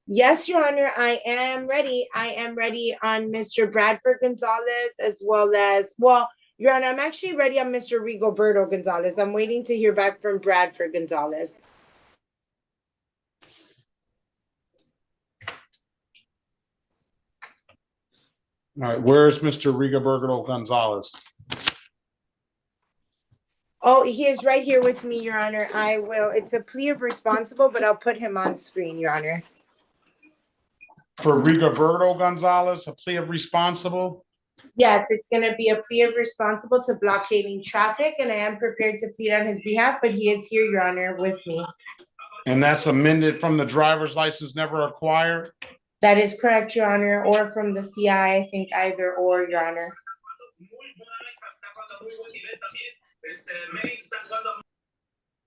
Yes, Your Honor, I am ready. I am ready on Mr. Bradford Gonzalez as well as, well, Your Honor, I'm actually ready on Mr. Rigoberto Gonzalez. I'm waiting to hear back from Bradford Gonzalez. All right, where's Mr. Rigoberto Gonzalez? Oh, he is right here with me, Your Honor. I will, it's a plea of responsible, but I'll put him on screen, Your Honor. For Rigoberto Gonzalez, a plea of responsible? Yes, it's going to be a plea of responsible to blockading traffic, and I am prepared to plead on his behalf, but he is here, Your Honor, with me. And that's amended from the driver's license never acquired? That is correct, Your Honor, or from the CI, I think either or, Your Honor.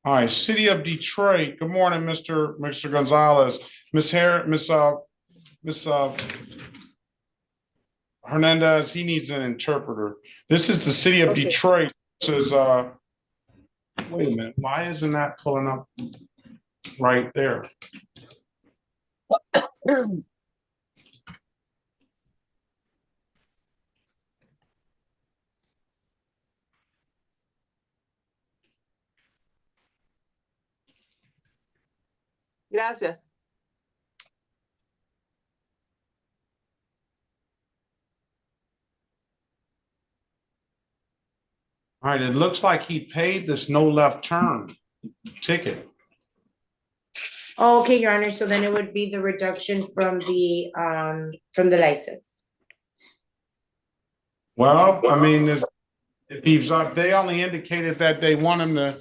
All right, City of Detroit. Good morning, Mr. Gonzalez. Miss Hernandez, he needs an interpreter. This is the City of Detroit. This is wait a minute, why isn't that pulling up right there? Gracias. All right, it looks like he paid this no left turn ticket. Oh, okay, Your Honor, so then it would be the reduction from the license. Well, I mean, if he's they only indicated that they want him to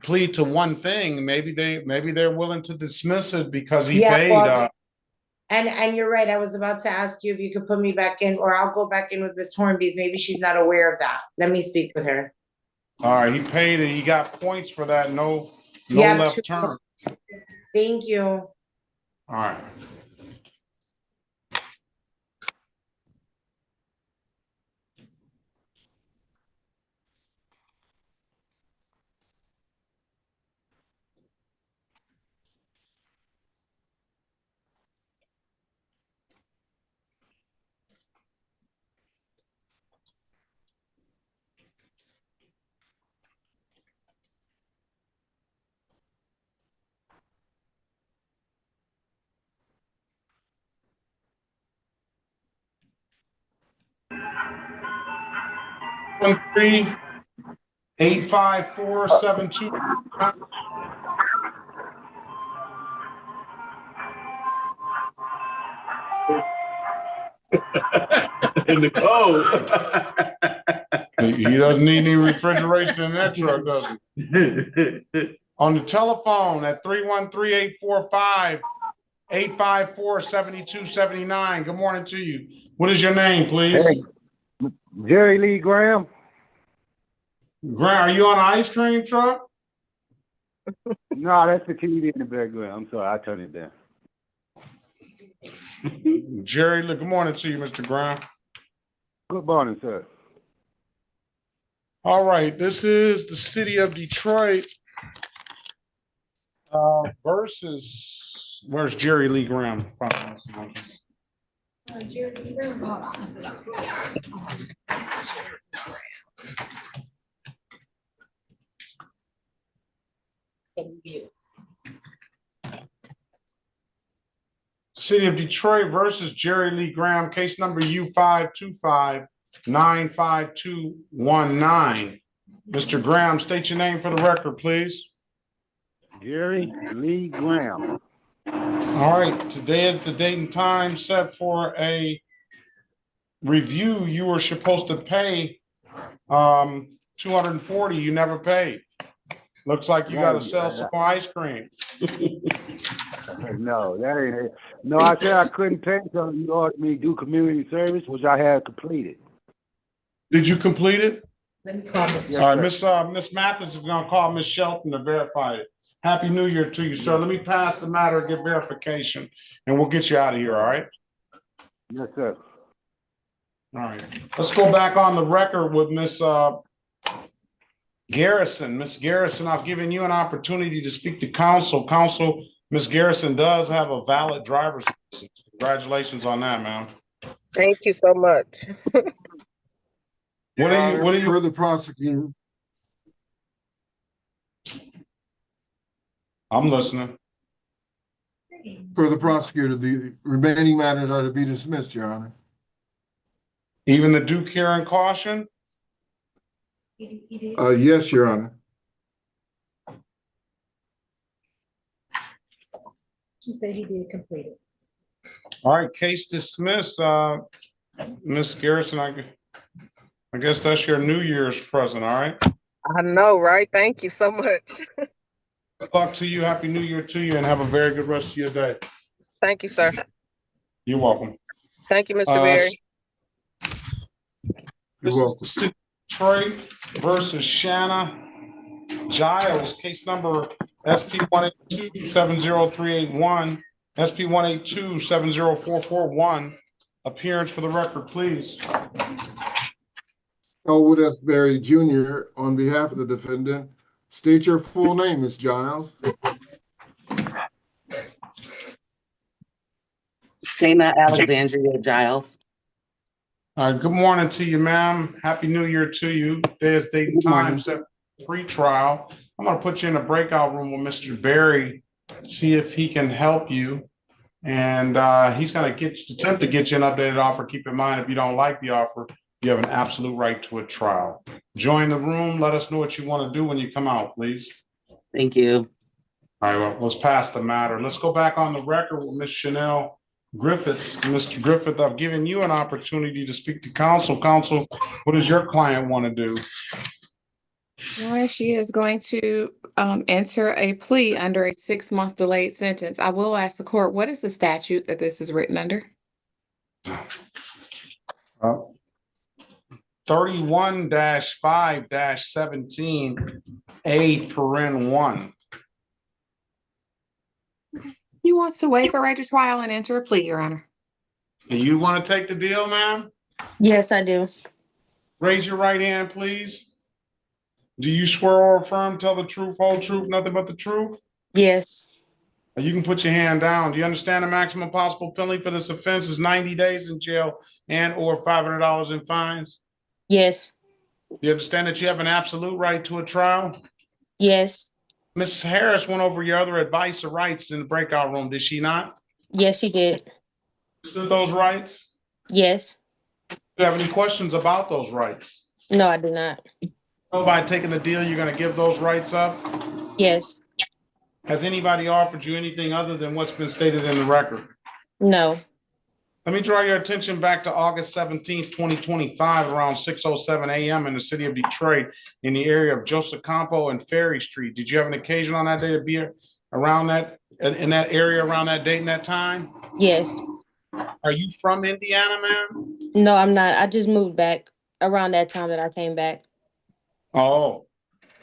plead to one thing. Maybe they're willing to dismiss it because he paid. Well, and you're right. I was about to ask you if you could put me back in, or I'll go back in with Ms. Hornby's. Maybe she's not aware of that. Let me speak with her. All right, he paid and he got points for that no left turn. Thank you. All right. One 3-854-72. In the cold. He doesn't need any refrigeration in that truck, does he? On the telephone at 313-845-854-7279. Good morning to you. What is your name, please? Hey, Jerry Lee Graham. Graham, are you on an ice cream truck? No, that's the TV in the background. I'm sorry, I turned it down. Jerry, good morning to you, Mr. Graham. Good morning, sir. All right, this is the City of Detroit versus, where's Jerry Lee Graham? Jerry Lee Graham, hold on. City of Detroit versus Jerry Lee Graham, case number U525-95219. Mr. Graham, state your name for the record, please. Jerry Lee Graham. All right, today is the date and time set for a review. You were supposed to pay $240. You never paid. Looks like you got to sell some ice cream. No, that ain't it. No, I said I couldn't pay, so you ordered me to do community service, which I had completed. Did you complete it? Let me call Miss. All right, Miss Mathis is going to call Miss Shelton to verify it. Happy New Year to you, sir. Let me pass the matter, get verification, and we'll get you out of here, all right? Yes, sir. All right. Let's go back on the record with Miss Garrison. Miss Garrison, I've given you an opportunity to speak to counsel. Counsel Ms. Garrison does have a valid driver's license. Congratulations on that, ma'am. Thank you so much. What are you, what are Per you, the prosecutor, I'm listening. the remaining matters are to be dismissed, Your Honor. Even the due care and caution? Yes, Your Honor. She said he did complete it. All right, case dismissed. Ms. Garrison, I guess that's your New Year's present, all right? I know, right? Thank you so much. Good luck to you. Happy New Year to you, and have a very good rest of your day. Thank you, sir. You're welcome. Thank you, Mr. Berry. This is the city of Detroit versus Shanna Giles, case number SP 182-70381, SP 182-70441. Appearance for the record, please. Elwood S. Berry Jr. on behalf of the defendant. State your full name, Ms. Giles. Shayna Alexandria Giles. Good morning to you, ma'am. Happy New Year to you. There's date and time set for pre-trial. I'm going to put you in a breakout room with Mr. Berry, see if he can help you. And he's going to attempt to get you an updated offer. Keep in mind, if you don't like the offer, you have an absolute right to a trial. Join the room. Let us know what you want to do when you come out, please. Thank you. All right, well, let's pass the matter. Let's go back on the record with Ms. Chanel Griffith. Mr. Griffith, I've given you an opportunity to speak to counsel. Counsel, what does your client want to do? She is going to enter a plea under a 6-month delayed sentence. I will ask the court, what is the statute that this is written under? 31-5-17A(1). He wants to waive a right to trial and enter a plea, Your Honor. Do you want to take the deal, ma'am? Yes, I do. Raise your right hand, please. Do you swear or affirm, tell the truth, whole truth, nothing but the truth? Yes. You can put your hand down. Do you understand the maximum possible penalty for this offense is 90 days in jail and or $500 in fines? Yes. Do you understand that you have an absolute right to a trial? Yes. Ms. Harris went over your other advice or rights in the breakout room, did she not? Yes, she did. Understood those rights? Yes. Do you have any questions about those rights? No, I do not. So by taking the deal, you're going to give those rights up? Yes. Has anybody offered you anything other than what's been stated in the record? No. Let me draw your attention back to August 17th, 2025, around 6:07 a.m. in the city of Detroit, in the area of Joseph Campo and Ferry Street. Did you have an occasion on that day to be around that, in that area around that date and that time? Yes. Are you from Indiana, ma'am? No, I'm not. I just moved back around that time that I came back. Oh,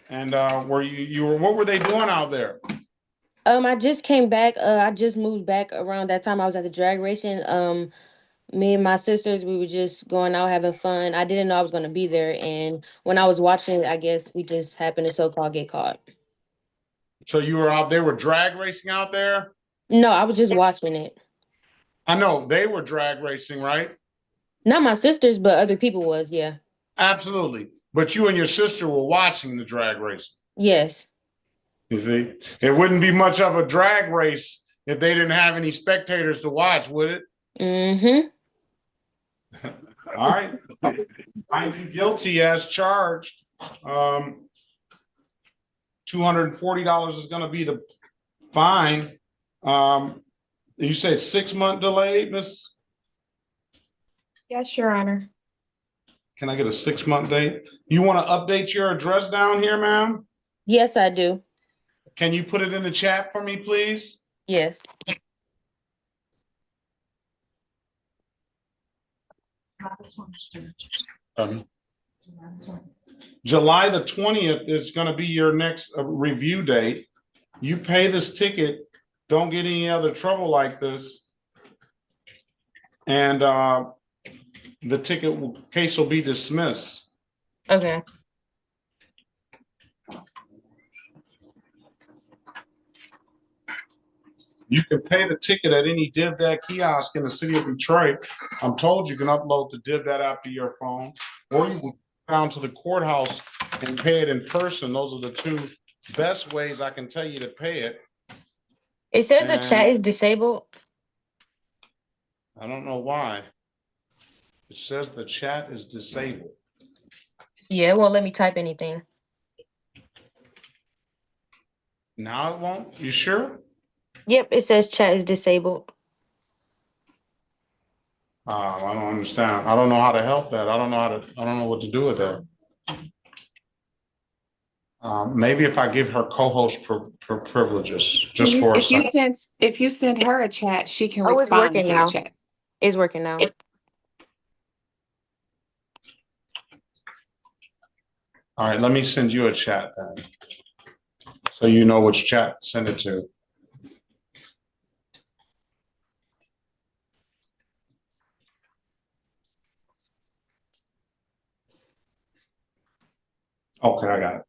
and what were they doing out there? I just came back. I just moved back around that time. I was at the drag racing. Me and my sisters, we were just going out having fun. I didn't know I was going to be there, and when I was watching it, I guess we just happened to so-called get caught. So you were out there, were drag racing out there? No, I was just watching it. I know they were drag racing, right? Not my sisters, but other people was, yeah. Absolutely. But you and your sister were watching the drag race. Yes. You see, it wouldn't be much of a drag race if they didn't have any spectators to watch, would it? Mm-hmm. All right. Find you guilty as charged. $240 is going to be the fine. You said 6-month delay, Miss? Yes, Your Honor. Can I get a 6-month date? You want to update your address down here, ma'am? Yes, I do. Can you put it in the chat for me, please? Yes. July the 20th is going to be your next review date. You pay this ticket, don't get any other trouble like this, and the case will be dismissed. Okay. You can pay the ticket at any DivDat kiosk in the city of Detroit. I'm told you can upload the DivDat app to your phone, or you can go down to the courthouse and pay it in person. Those are the two best ways I can tell you to pay it. It says the And chat is disabled. I don't know why. It says the chat is disabled. Yeah, it won't let me type anything. Now it won't? You sure? Yep, it says chat is disabled. I don't understand. I don't know how to help that. I don't know what to do with that. Maybe if I give her co-host privileges just for a second. If you send her a chat, she can Oh, it's respond working to the now. chat. It's working now. All right, let me send you a chat then. So you know which chat to send it to. Okay, I got it.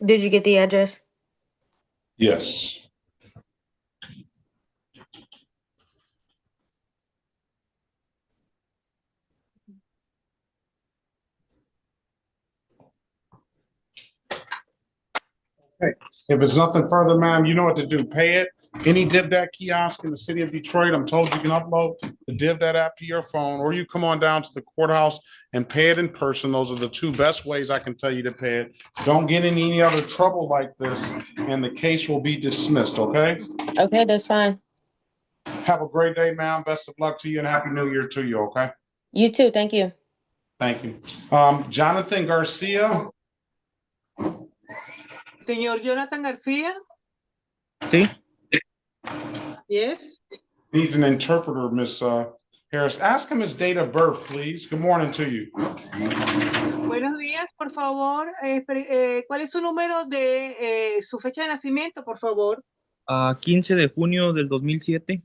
Did you get the address? Yes. Okay. If it's nothing further, ma'am, you know what to do. Pay it. Any DivDat kiosk in the city of Detroit, I'm told you can upload the DivDat app to your phone, or you come on down to the courthouse and pay it in person. Those are the two best ways I can tell you to pay it. Don't get in any other trouble like this, and the case will be dismissed, okay? Okay, that's fine. Have a great day, ma'am. Best of luck to you, and Happy New Year to you, okay? You too. Thank you. Thank you. Jonathan Garcia. Señor Jonathan García. Sí. Yes. He's an interpreter, Miss Harris. Ask him his date of birth, please. Good morning to you. Buenos días, por favor. ¿Cuál es su número de su fecha de nacimiento, por favor? 15 de junio del 2007.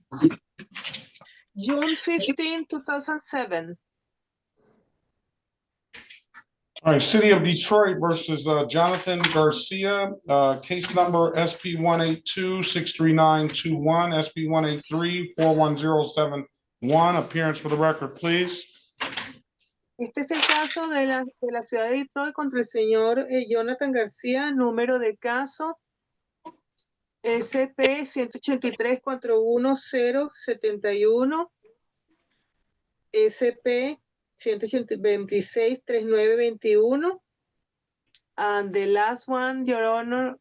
June 15, 2007. All right, City of Detroit versus Jonathan Garcia, case number SP 182-63921, SP 183-41071. Appearance for the record, please. Este es el caso de la ciudad de Detroit contra el señor Jonathan García, número de caso SP 183-41071, SP 126-3921. And the last one, Your Honor.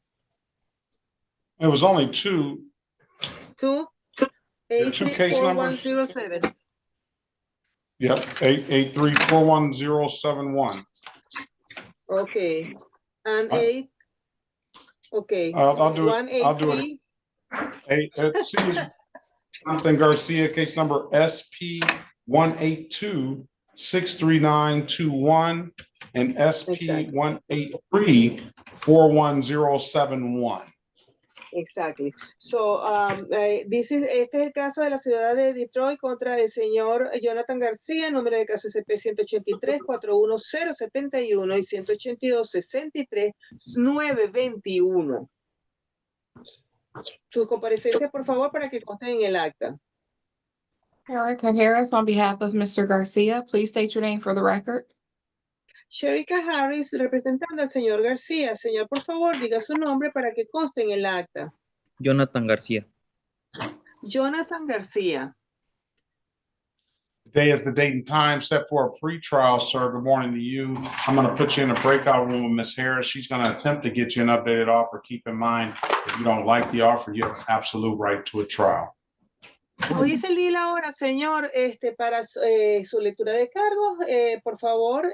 It was only two. Two case numbers. 4107. Yep, 883-41071. Okay. And okay. I'll do it. 183. Jonathan Garcia, case number SP 182-63921 and SP 183-41071. Exactly. So, este es el caso de la ciudad de Detroit contra el señor Jonathan García, número de caso SP 183-41071 y 182-63-921. Sus comparecencias, por favor, para que consten en el acta. Erica Harris, on behalf of Mr. Garcia, please state your name for the record. Sherika Harris, representando al señor García. Señor, por favor, diga su nombre para que conste en el acta. Jonathan García. Jonathan García. Today is the date and time set for a pre-trial, sir. Good morning to you. I'm going to put you in a breakout room with Ms. Harris. She's going to attempt to get you an updated offer. Keep in mind, if you don't like the offer, you have absolute right to a trial. Hoy es el día y la hora, señor, para su lectura de cargos. Por favor,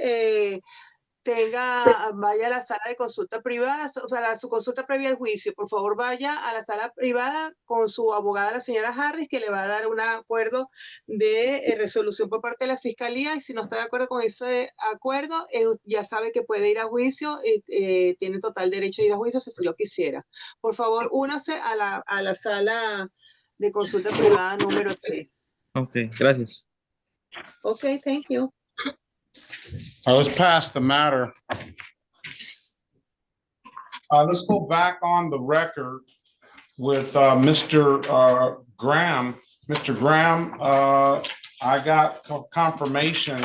vaya a la sala de consulta privada, para su consulta previa al juicio. Por favor, vaya a la sala privada con su abogada, la señora Harris, que le va a dar un acuerdo de resolución por parte de la fiscalía. Y si no está de acuerdo con ese acuerdo, ya sabe que puede ir a juicio, tiene total derecho a ir a juicio si lo quisiera. Por favor, únase a la sala de consulta privada número 3. Ok, gracias. Ok, thank you. All right, let's pass the matter. Let's go back on the record with Mr. Graham. Mr. Graham, I got confirmation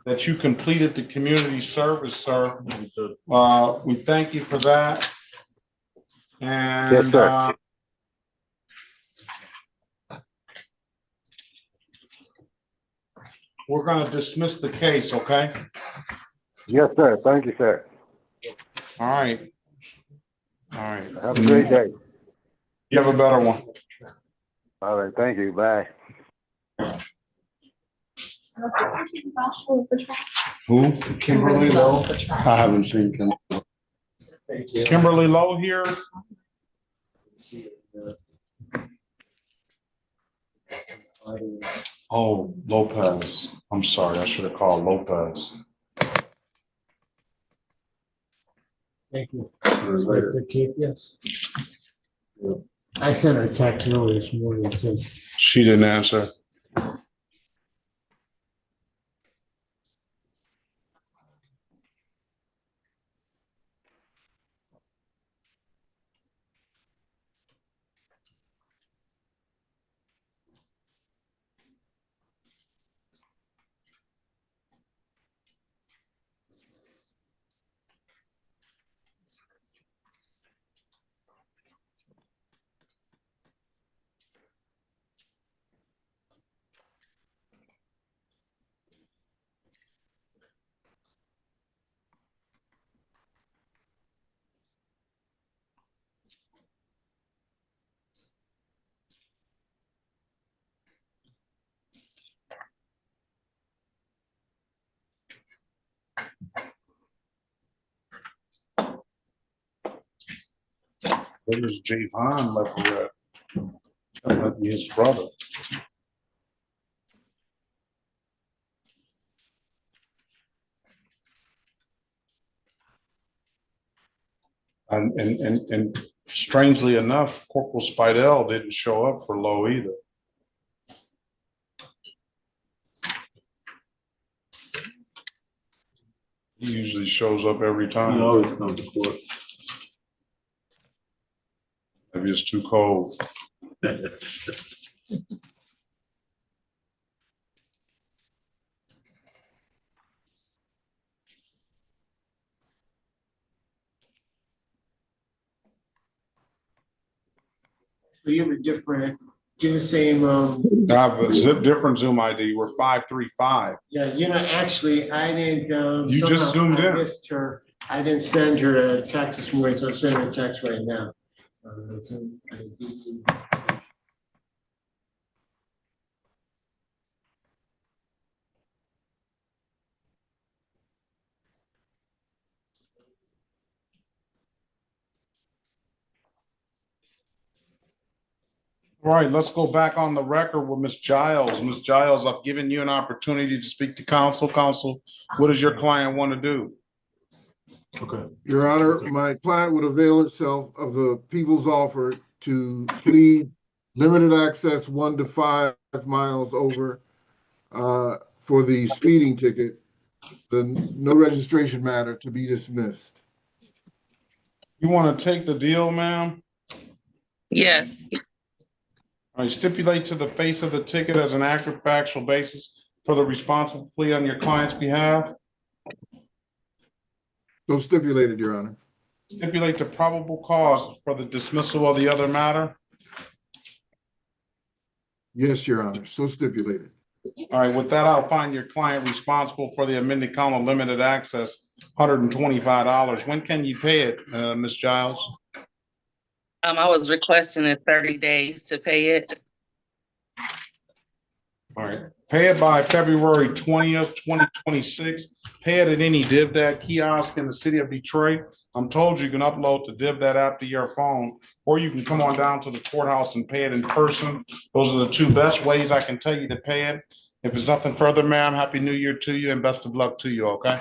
that you completed the community service, sir. We thank you for that. And Yes, sir. we're going to dismiss the case, okay? Yes, sir. Thank you, sir. All right. All right. Have a great day. You have a better one. All right. Thank you. Bye. Who? Kimberly Lowe? I haven't seen Kimberly. Kimberly Lowe here? Oh, Lopez. I'm sorry. I should have called Lopez. Thank you. Mr. Keith, yes. I sent her a text earlier this morning too. She didn't answer. Where's Javon Leverett? That might be his brother. And strangely enough, Corporal Spidell didn't show up for Lowe either. He usually shows up every time. He always comes to court. Maybe it's too cold. So you have a different, do the same, I have a different Zoom ID. We're 535. yeah, actually, I didn't, You just somehow zoomed I in. missed her. I didn't send her a text this morning, so I'm sending her a text right now. All right, let's go back on the record with Ms. Giles. Ms. Giles, I've given you an opportunity to speak to counsel. Counsel, what does your client want to do? Okay. Your Honor, my client would avail itself of the people's offer to plead limited access 1 to 5 miles over for the speeding ticket, the no registration matter to be dismissed. You want to take the deal, ma'am? Yes. All right, stipulate to the face of the ticket as an accurate factual basis for the responsible plea on your client's behalf. So stipulated, Your Honor. Stipulate the probable cause for the dismissal of the other matter. Yes, Your Honor. So stipulated. All right, with that, I'll find your client responsible for the amended count of limited access, $125. When can you pay it, Ms. Giles? I was requesting it 30 days to pay it. All right, pay it by February 20th, 2026. Pay it at any DivDat kiosk in the city of Detroit. I'm told you can upload the DivDat app to your phone, or you can come on down to the courthouse and pay it in person. Those are the two best ways I can tell you to pay it. If there's nothing further, ma'am, Happy New Year to you and best of luck to you, okay?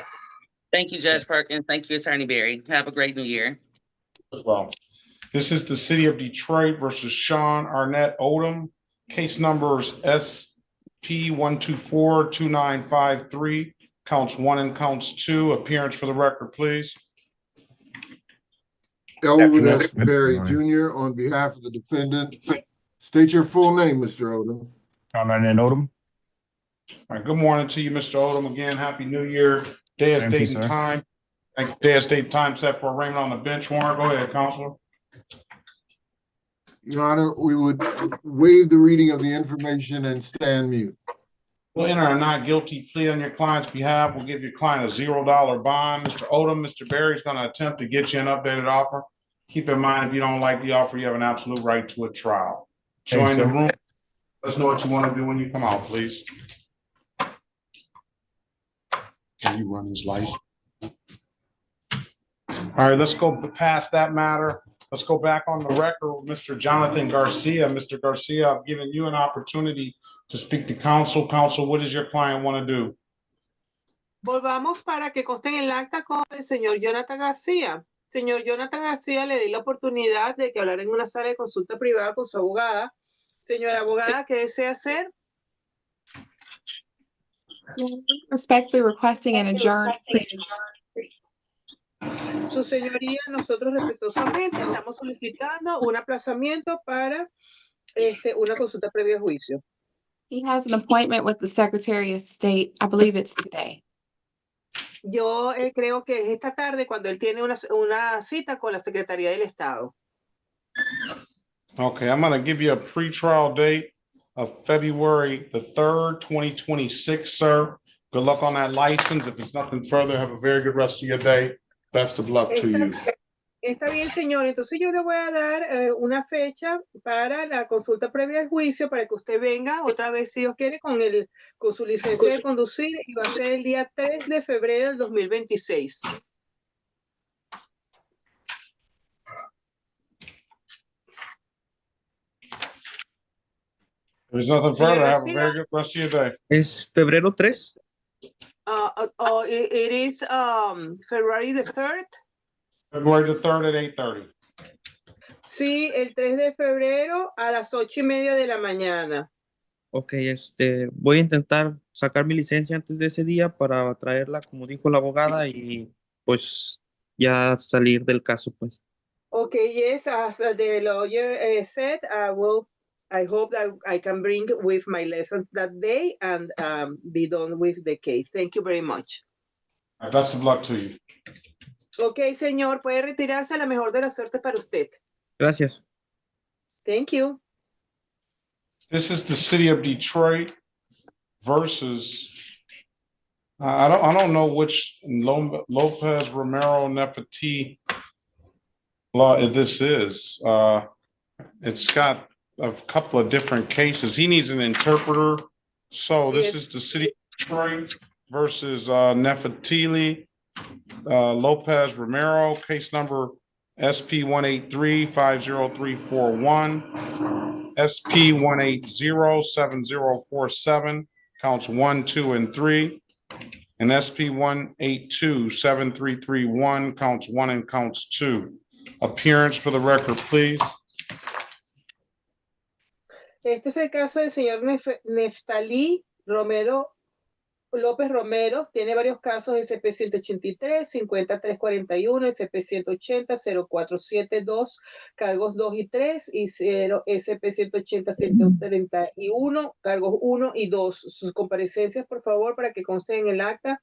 Thank you, Judge Perkins. Thank you, Attorney Berry. Have a great new year. Well, this is the city of Detroit versus Sean Arnett Odom. Case numbers SP 1242953 counts 1 and counts 2. Appearance for the record, please. Elwood Yep. S. Berry Jr. on behalf of the defendant. State your full name, Mr. Odom. Comment in Odom. All right, good morning to you, Mr. Odom. Again, Happy New Year. Day, Same to you, date, and sir. time. Day, date, time set for arraignment on the bench warrant. Go ahead, Counselor. Your Honor, we would waive the reading of the information and stand mute. We'll enter a not guilty plea on your client's behalf. We'll give your client a $0 bond. Mr. Odom, Mr. Berry is going to attempt to get you an updated offer. Keep in mind, if you don't like the offer, you have an absolute right to a trial. Join the room. Let us know what you want to do when you come out, please. Can you run his license? All right, let's go past that matter. Let's go back on the record with Mr. Jonathan Garcia. Mr. Garcia, I've given you an opportunity to speak to counsel. Counsel, what does your client want to do? Volvamos para que conste en el acta con el señor Jonathan García. Señor Jonathan García, le di la oportunidad de que hablara en una sala de consulta privada con su abogada. Señora abogada, ¿qué desea hacer? Respectfully requesting an adjourned plea. Su señoría, nosotros respetuosamente estamos solicitando un aplazamiento para una consulta previa a juicio. He has an appointment with the Secretary of State. I believe it's today. Yo creo que es esta tarde cuando él tiene una cita con la Secretaría del Estado. Okay, I'm going to give you a pretrial date of February the 3rd, 2026, sir. Good luck on that license. If it's nothing further, have a very good rest of your day. Best of luck to you. Está bien, señor. Entonces yo le voy a dar una fecha para la consulta previa al juicio para que usted venga otra vez, si Dios quiere, con su licencia de conducir, y va a ser el día 3 de febrero del 2026. There's nothing further. Have a very good rest of your day. ¿Es febrero 3? It is February the 3rd. February the 3rd at 8:30. Sí, el 3 de febrero a las 8:30 de la mañana. Ok, voy a intentar sacar mi licencia antes de ese día para traerla, como dijo la abogada, y pues ya salir del caso, pues. Okay, yes, as the lawyer said, I hope that I can bring with my lessons that day and be done with the case. Thank you very much. Best of luck to you. Okay, señor, puede retirarse. La mejor de las suertes para usted. Gracias. Thank you. This is the city of Detroit versus I don't know which Lopez Romero Nefati law this is. It's got a couple of different cases. He needs an interpreter. So this is the city of Detroit versus Nefertiti Lopez Romero, case number SP 183-50341, SP 180-7047, counts 1, 2, and 3, and SP 182-7331, counts 1 and counts 2. Appearance for the record, please. Este es el caso del señor Neftalí López Romero. Tiene varios casos: SP-183, 5341, SP-180, 0472, cargos 2 y 3, y SP-180, 131, cargos 1 y 2. Sus comparecencias, por favor, para que consten en el acta.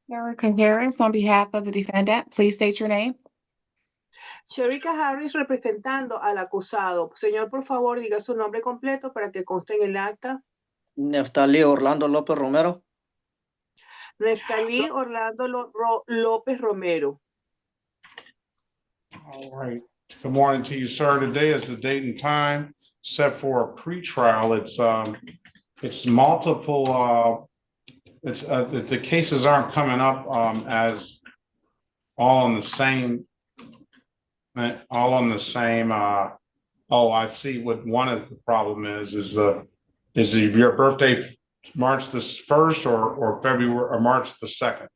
Erica Harris, on behalf of the defendant, please state your name. Sherika Harris, representando al acusado. Señor, por favor, diga su nombre completo para que conste en el acta. Neftalí Orlando López Romero. Neftalí Orlando López Romero. All right. Good morning to you, sir. Today is the date and time set for a pretrial. It's multiple. The cases aren't coming up as all on the same. Oh, I see what one of the problem is your birthday March the 1st or February or March the 2nd?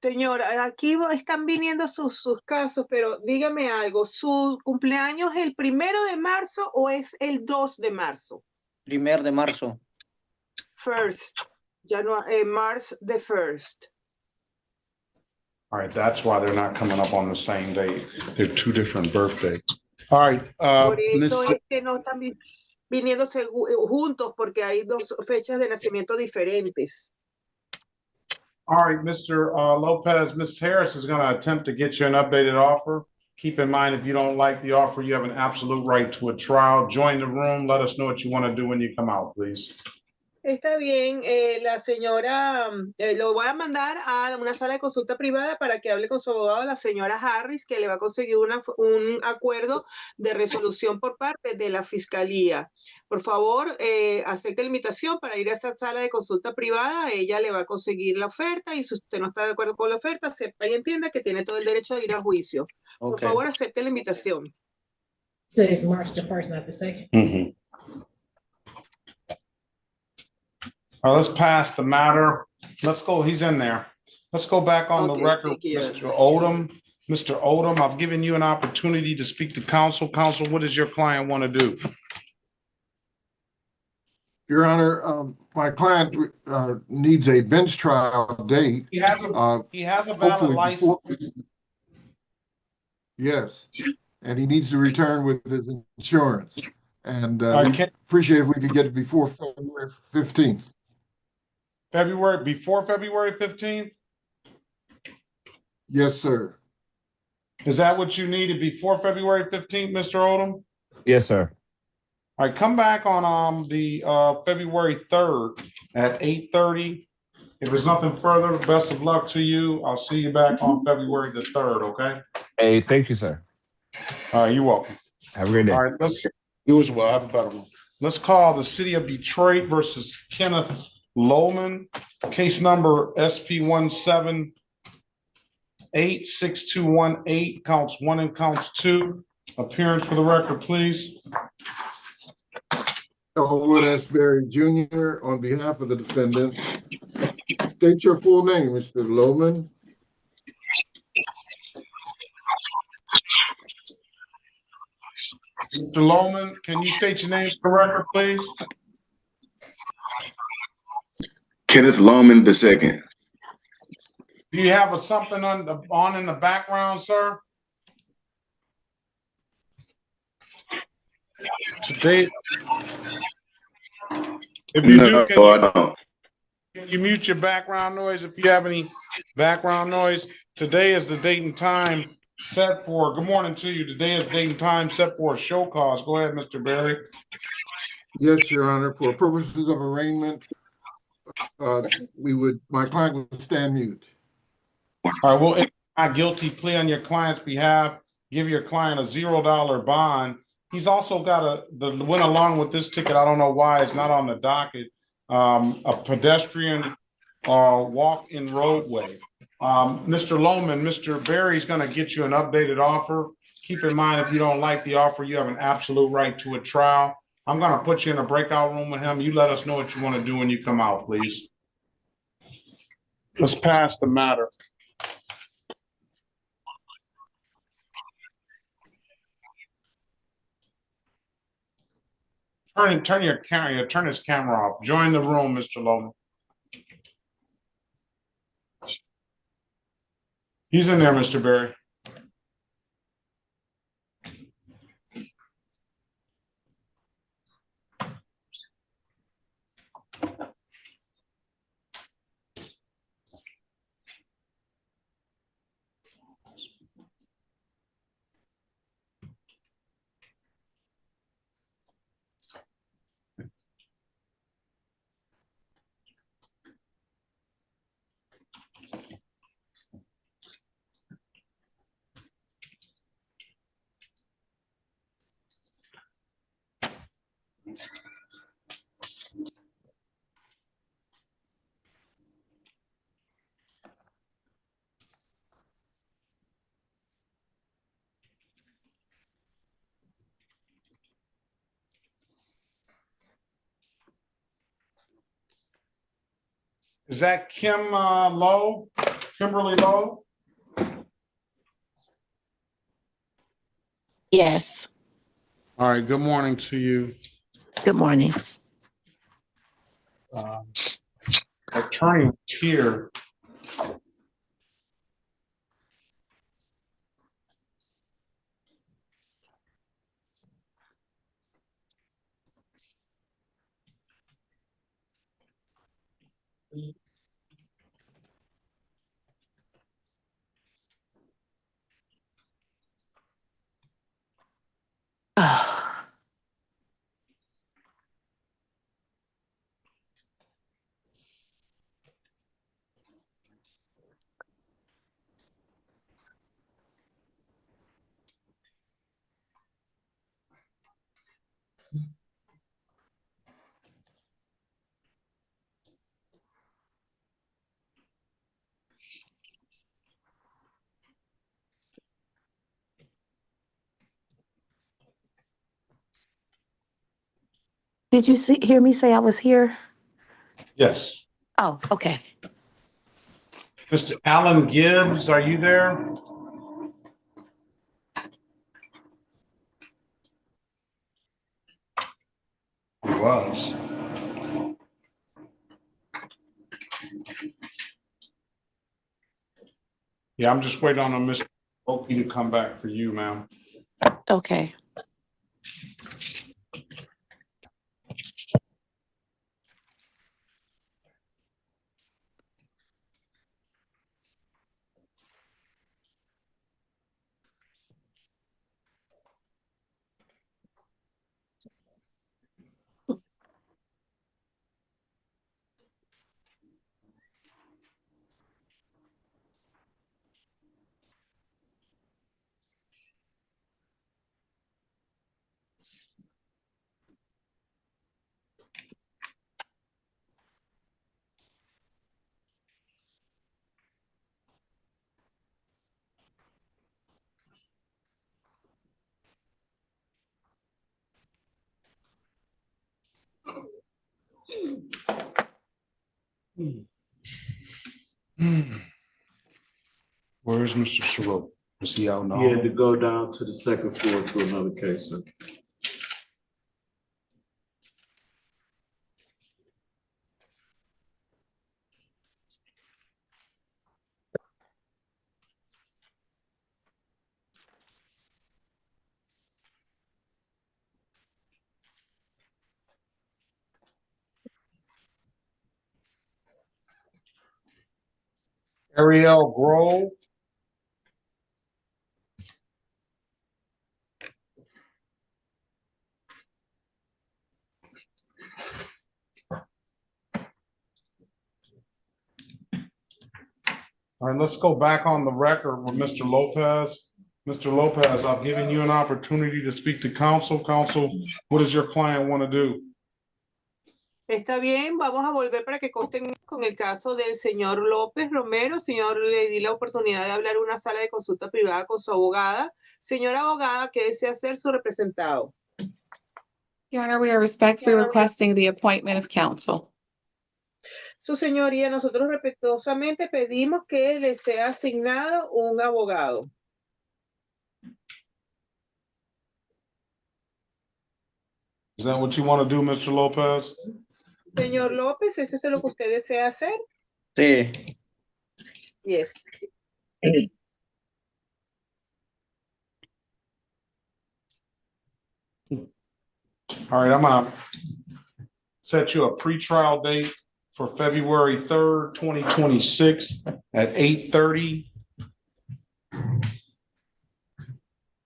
Señor, aquí están viniendo sus casos, pero dígame algo, ¿su cumpleaños es el 1 de marzo o es el 2 de marzo? 1 de marzo. First. March the 1st. All right, that's why they're not coming up on the same day. They're two different birthdays. All right, Por eso es que no están viniendo juntos porque hay dos fechas de nacimiento diferentes. All right, Mr. Lopez, Ms. Harris is going to attempt to get you an updated offer. Keep in mind, if you don't like the offer, you have an absolute right to a trial. Join the room. Let us know what you want to do when you come out, please. Está bien, la señora, lo voy a mandar a una sala de consulta privada para que hable con su abogado, la señora Harris, que le va a conseguir un acuerdo de resolución por parte de la fiscalía. Por favor, acepte la invitación para ir a esa sala de consulta privada. Ella le va a conseguir la oferta y si usted no está de acuerdo con la oferta, sepa y entienda que tiene todo el derecho de ir a juicio. Por favor, acepte la invitación. So it's March the 1st, not the 2nd. Mm-hmm. All right, let's pass the matter. Let's go. He's in there. Let's go back on the record, Mr. Odom. Mr. Odom, I've given you an opportunity to speak to counsel. Counsel, what does your client want to do? Your Honor, my client needs a bench trial date. He has a valid license. Yes, and he needs to return with his insurance. And appreciate if we could get it before February 15th. Before February 15th? Yes, sir. Is that what you needed before February 15th, Mr. Odom? Yes, sir. All right, come back on the February 3rd at 8:30. If there's nothing further, best of luck to you. I'll see you back on February the 3rd, okay? Hey, thank you, sir. All right, you're welcome. Have a great day. All right, you as well. Have a better one. Let's call the City of Detroit versus Kenneth Lohman, case number SP17-86218, counts 1 and counts 2. Appearance for the record, please. Elwood S. Berry Jr. on behalf of the defendant. State your full name, Mr. Lohman. Mr. Lohman, can you state your name for the record, please? Kenneth Lohman II. Do you have something on in the background, sir? Today, if you do, can you mute your background noise if you have any background noise? Today is the date and time set for, good morning to you. Today is date and time set for a show cause. Go ahead, Mr. Berry. Yes, Your Honor. For purposes of arraignment, my client would stand mute. All right, well, if not guilty plea on your client's behalf, give your client a $0 bond. He's also got went along with this ticket. I don't know why it's not on the docket. A pedestrian walk-in roadway. Mr. Lohman, Mr. Berry's going to get you an updated offer. Keep in mind, if you don't like the offer, you have an absolute right to a trial. I'm going to put you in a breakout room with him. You let us know what you want to do when you come out, please. Let's pass the matter. Turn your camera, turn his camera off. Join the room, Mr. Lohman. He's in there, Mr. Berry. Is that Kim Lowe? Kimberly Lowe? Yes. All right, good morning to you. Good morning. attorney was here. Did you hear me say I was here? Yes. Oh, okay. Mr. Alan Gibbs, are you there? He was. Yeah, I'm just waiting on a Mr. Oki to come back for you, ma'am. Okay. Where is Mr. Sherrill? Is he out now? He had to go down to the second floor to another case, sir. Ariel Grove. All right, let's go back on the record with Mr. Lopez. Mr. Lopez, I've given you an opportunity to speak to counsel. Counsel, what does your client want to do? Está bien, vamos a volver para que consten con el caso del señor López Romero. Señor, le di la oportunidad de hablar en una sala de consulta privada con su abogada. Señora abogada, ¿qué desea hacer su representado? Your Honor, we are respectfully requesting the appointment of counsel. Su señoría, nosotros respetuosamente pedimos que le sea asignado un abogado. Is that what you want to do, Mr. Lopez? Señor López, ¿eso es lo que usted desea hacer? Sí. Yes. All right, I'm gonna set you a pretrial date for February 3rd, 2026 at 8:30.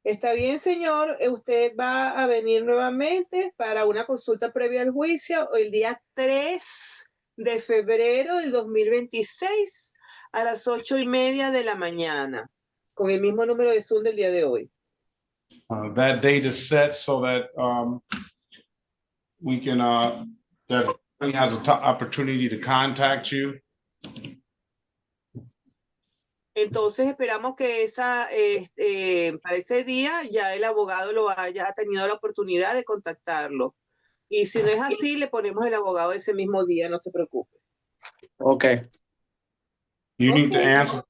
Está bien, señor. Usted va a venir nuevamente para una consulta previa al juicio el día 3 de febrero del 2026 a las 8:30 de la mañana, con el mismo número de Zoom del día de hoy. That date is set so that we can, that he has an opportunity to contact you. Entonces esperamos que para ese día ya el abogado lo haya tenido la oportunidad de contactarlo. Y si no es así, le ponemos el abogado ese mismo día, no se preocupe. Okay. You need to answer.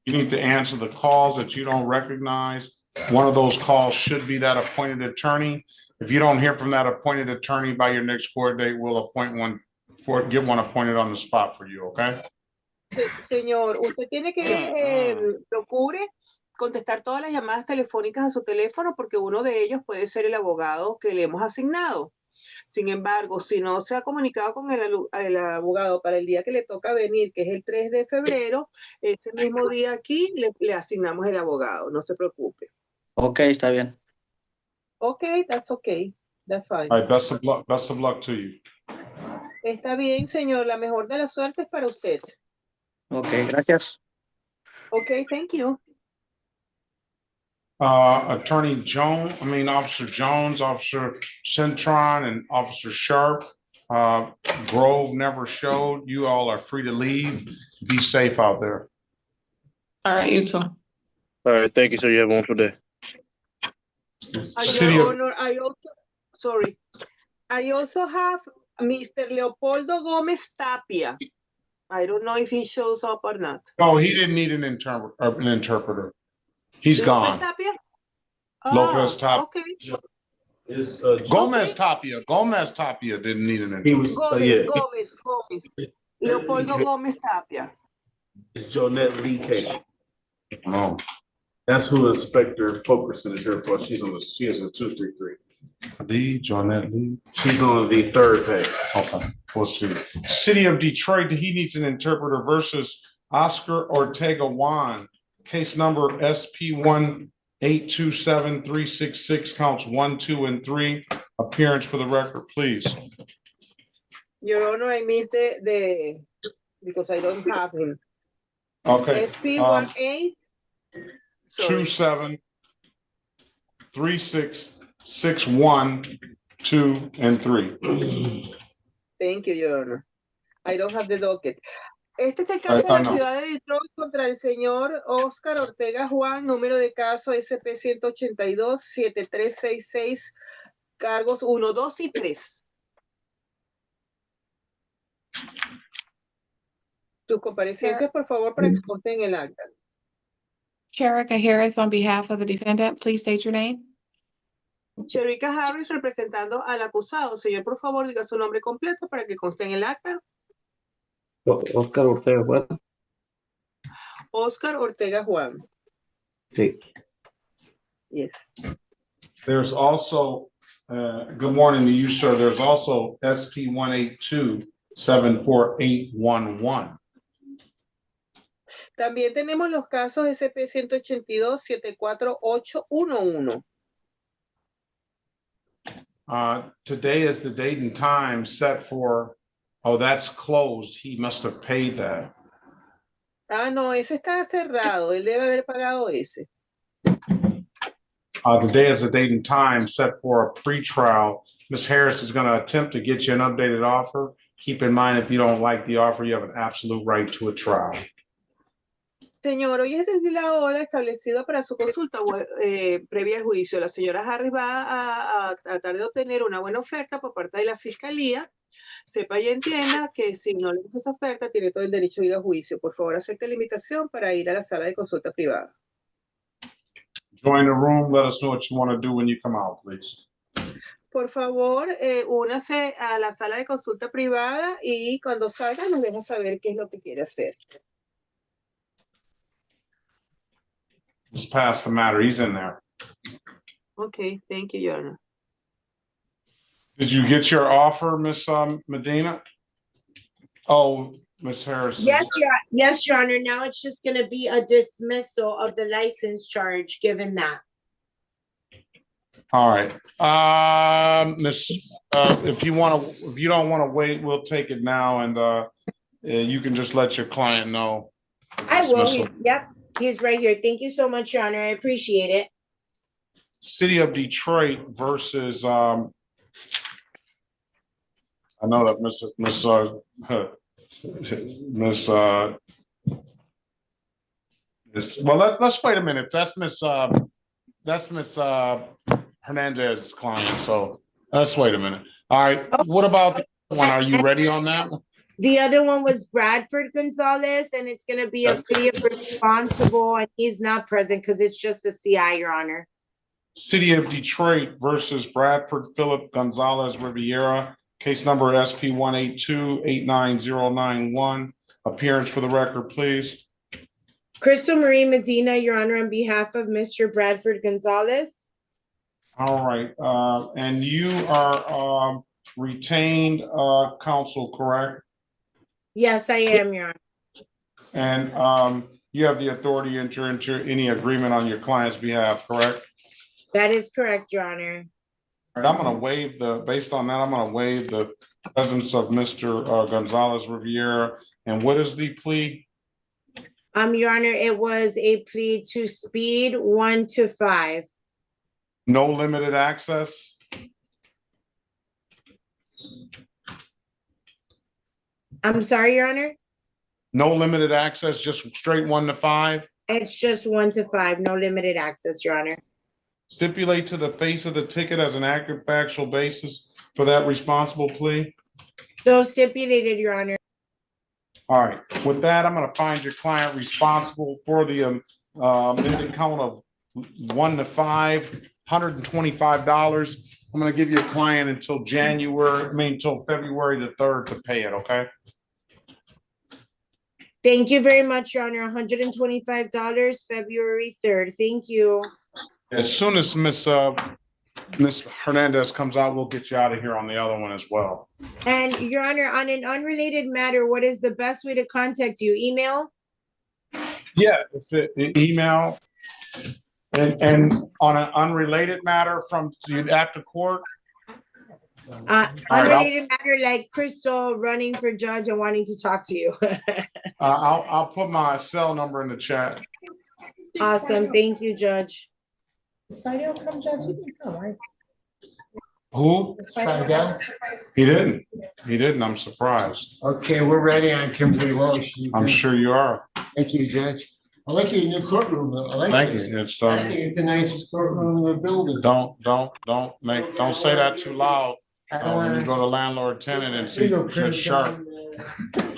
You need to answer the calls that you don't recognize. One of those calls should be that appointed attorney. If you don't hear from that appointed attorney by your next court date, we'll appoint one get one appointed on the spot for you, okay? Señor, usted tiene que procure contestar todas las llamadas telefónicas a su teléfono porque uno de ellos puede ser el abogado que le hemos asignado. Sin embargo, si no se ha comunicado con el abogado para el día que le toca venir, que es el 3 de febrero, ese mismo día aquí le asignamos el abogado, no se preocupe. Ok, está bien. Okay, that's okay. That's fine. All right, best of luck to you. Está bien, señor. La mejor de las suertes para usted. Ok, gracias. Okay, thank you. Officer Jones, Officer Centron, and Officer Sharp. Grove never showed. You all are free to leave. Be safe out there. All right, you too. All right, thank you, sir. You have a wonderful day. Your Honor, I also have Mr. Leopoldo Gomez Tapia. I don't know if he shows up or not. Oh, he didn't need an interpreter. He's Lopez gone. Tapia? Lopez Tapia. Okay. Gomez Tapia didn't need an interpreter. Gomez. Leopoldo Gomez Tapia. It's Jonette Lee case. Oh. That's who Inspector Fulkerson is here for. She is in 233. The Jonette Lee. She's on the third page. Okay, we'll see. City of Detroit, he needs an interpreter versus Oscar Ortega Juan. Case number SP1827366, counts 1, 2, and 3. Appearance for the record, please. Your Honor, I missed the because I don't have him. Okay. SP18. 273661, 2, and 3. Thank you, Your Honor. I don't have the docket. Este es el caso de la ciudad de Detroit contra el señor Oscar Ortega Juan, número de caso SP182-7366, cargos 1, 2 y 3. Sus comparecencias, por favor, para que consten el acta. Sherika Harris, on behalf of the defendant, please state your name. Sherika Harris, representando al acusado. Señor, por favor, diga su nombre completo para que conste en el acta. Oscar Ortega Juan. Oscar Ortega Juan. Sí. Yes. There's also, good morning to you, sir. There's also SP182-74811. También tenemos los casos SP182-74811. Today is the date and time set for, oh, that's closed. He must have paid that. Ah, no, ese está cerrado. Él debe haber pagado ese. Today is the date and time set for a pretrial. Ms. Harris is going to attempt to get you an updated offer. Keep in mind, if you don't like the offer, you have an absolute right to a trial. Señor, hoy es el día la hora establecida para su consulta previa al juicio. La señora Harris va a tratar de obtener una buena oferta por parte de la fiscalía. Sepa y entienda que si no le gusta esa oferta, tiene todo el derecho a ir a juicio. Por favor, acepte la invitación para ir a la sala de consulta privada. Join the room. Let us know what you want to do when you come out, please. Por favor, únase a la sala de consulta privada y cuando salga nos deja saber qué es lo que quiere hacer. Just pass the matter. He's in there. Okay, thank you, Your Honor. Did you get your offer, Miss Medina? Oh, Miss Harris. Yes, Your Honor. Now it's just going to be a dismissal of the license charge, given that. All right, Miss. If you don't want to wait, we'll take it now, and you can just let your client know. I will. He's right here. Thank you so much, Your Honor. I appreciate it. City of Detroit versus I know that Miss well, let's wait a minute. That's Miss Hernandez's client. So let's wait a minute. All right. What about the other one? Are you ready on that one? The other one was Bradford Gonzalez, and it's going to be a plea of responsible, and he's not present because it's just a CI, Your Honor. City of Detroit versus Bradford Philip Gonzalez Riviera, Case number SP182-89091. Appearance for the record, please. Crystal Marie Medina, Your Honor, on behalf of Mr. Bradford Gonzalez. All right, and you are retained counsel, correct? Yes, I am, Your Honor. And you have the authority to enter into any agreement on your client's behalf, correct? That is correct, Your Honor. All right, I'm going to waive based on that, I'm going to waive the presence of Mr. Gonzalez Riviera. And what is the plea? Your Honor, it was a plea to speed 1 to 5. No limited access? I'm sorry, Your Honor? No limited access, just straight 1 to 5? It's just 1 to 5, no limited access, Your Honor. Stipulate to the face of the ticket as an active factual basis for that responsible plea? So stipulated, Your Honor. All right, with that, I'm going to find your client responsible for the amended count of 1 to 5, $125. I'm going to give you a client until until February the 3rd to pay it, okay? Thank you very much, Your Honor. $125, February 3rd. Thank you. As soon as Miss Hernandez comes out, we'll get you out of here on the other one as well. And Your Honor, on an unrelated matter, what is the best way to contact you? Email? Yeah, it's email. And on an unrelated matter from after court? Unrelated matter like Crystal running for judge and wanting to talk to you. I'll put my cell number in the chat. Awesome. Thank you, Judge. Spidey come, Judge? He didn't come, right? Who? Spidey? He didn't. He didn't. I'm surprised. Okay, we're ready on Kimberly Walsh. I'm sure you are. Thank you, Judge. I like your new courtroom, though. I like Thank this. you. It's, I think it's the nicest courtroom in the building. Don't say that too loud. When you go to landlord tenant and see Judge Sharp.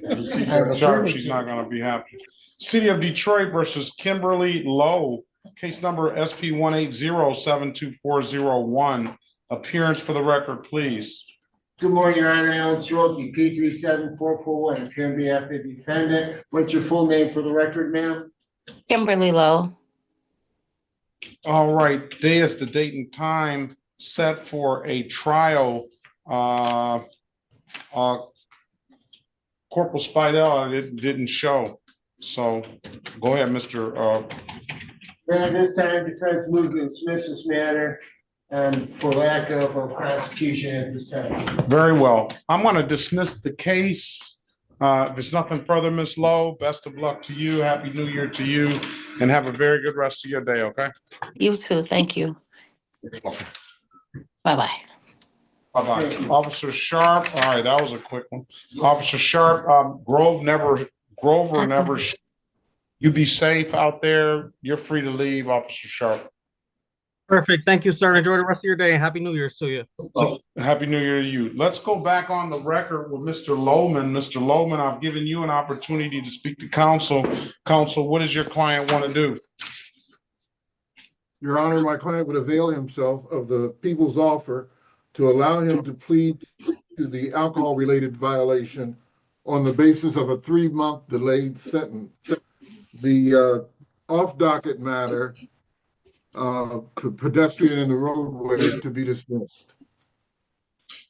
You see Judge Sharp, she's not going to be happy. City of Detroit versus Kimberly Lowe. Case number SP180-72401. Appearance for the record, please. Good morning, Your Honor. Alan Soroki, P37441, appearing on behalf of the defendant. What's your full name for the record, ma'am? Kimberly Lowe. All right, day is the date and time set for a trial. Corporal Spidell didn't show. So go ahead, Mr. At this time, defense moves to dismiss this matter for lack of a prosecution at this time. Very well. I'm going to dismiss the case. If there's nothing further, Ms. Lowe, best of luck to you. Happy New Year to you, and have a very good rest of your day, okay? You too. Thank you. Bye-bye. Bye-bye. Officer Sharp. All right, that was a quick one. Officer Sharp, Grover never. You be safe out there. You're free to leave, Officer Sharp. Perfect. Thank you, sir. Enjoy the rest of your day. Happy New Year's to you. Happy New Year to you. Let's go back on the record with Mr. Lohman. Mr. Lohman, I've given you an opportunity to speak to counsel. Counsel, what does your client want to do? Your Honor, my client would avail himself of the people's offer to allow him to plead to the alcohol-related violation on the basis of a 3-month delayed sentence. The off-docket matter, pedestrian in the roadway, to be dismissed.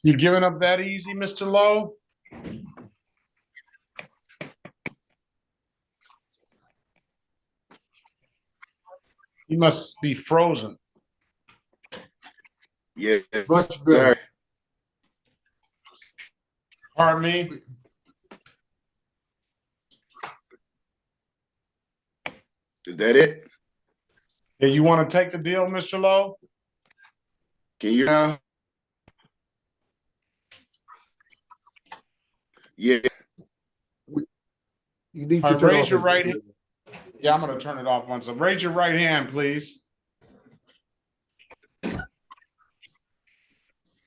You giving up that easy, Mr. Lowe? You must be frozen. Yeah. Much better. Pardon me? Is that it? Yeah, you want to take the deal, Mr. Lowe? Can you now? Yeah. You need All to right, turn raise off your his right video. hand. Yeah, I'm going to turn it off once. Raise your right hand, please. Do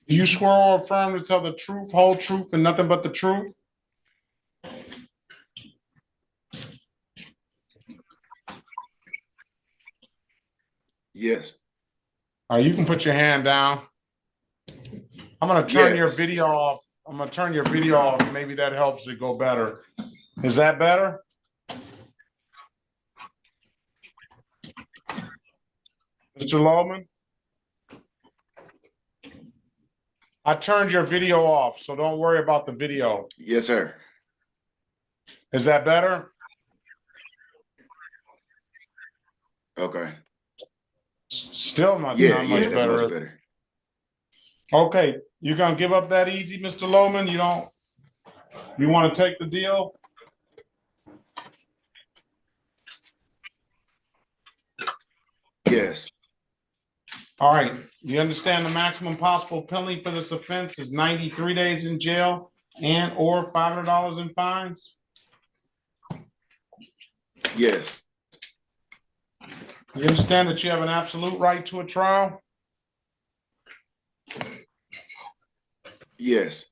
you swear or affirm to tell the truth, whole truth, and nothing but the truth? Yes. All right, you can put your hand down. I'm going to turn your Yes. video off, I'm gonna turn your video off. Maybe that helps it go better. Is that better? Mr. Loman? I turned your video off, so don't worry about the video. Yes, sir. Is that better? Okay. Still not Yeah, much that's better. much better. Okay, you're gonna give up that easy, Mr. Loman? You want to take the deal? Yes. All right. You understand the maximum possible penalty for this offense is 93 days in jail and or $500 in fines? Yes. You understand that you have an absolute right to a trial? Yes.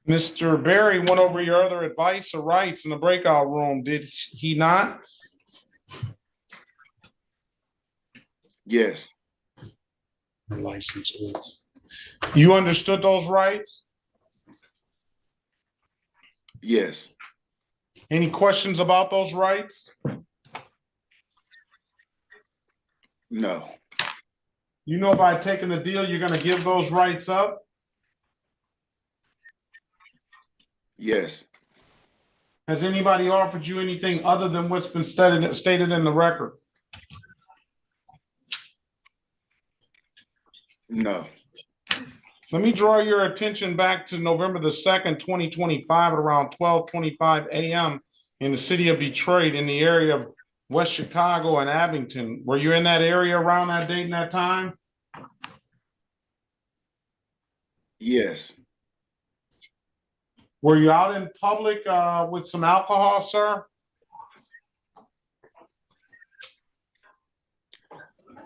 Mr. Berry went over your other advice or rights in the breakout room, did he not? Yes. License is. You understood those rights? Yes. Any questions about those rights? No. You know, by taking the deal, you're going to give those rights up? Yes. Has anybody offered you anything other than what's been stated in the record? No. Let me draw your attention back to November the 2nd, 2025 at around 12:25 a.m. in the city of Detroit in the area of West Chicago and Abington. Were you in that area around that date and that time? Yes. Were you out in public with some alcohol, sir?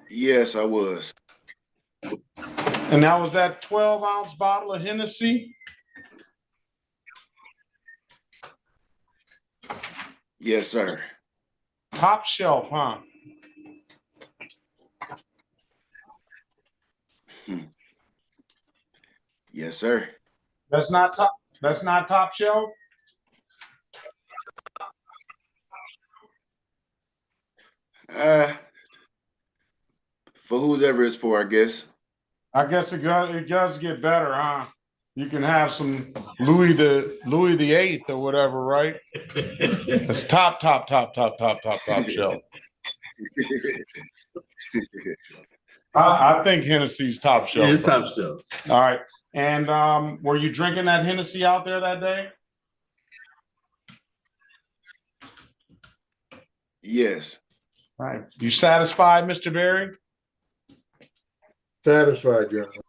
Yes, I was. And that was that 12-ounce bottle of Hennessy? Yes, sir. Top shelf, huh? Yes, sir. That's not top shelf? For whose ever it's for, I guess. I guess it does get better, huh? You can have some Louis the Eighth or whatever, right? It's top shelf. I think Hennessy's top shelf. Yeah, it's top shelf. All right. And were you drinking that Hennessy out there that day? Yes. All right. You satisfied, Mr. Berry? Satisfied, Your Honor.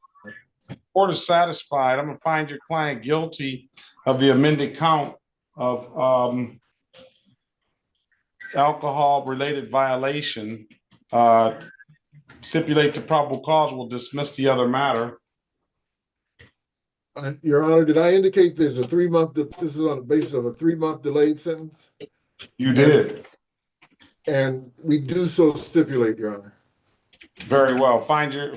Court is satisfied. I'm going to find your client guilty of the amended count of alcohol-related violation. Stipulate the probable cause will dismiss the other matter. Your Honor, did I indicate there's a 3-month, this is on the basis of a 3-month delayed sentence? You did. And we do so stipulate, Your Honor. Very well.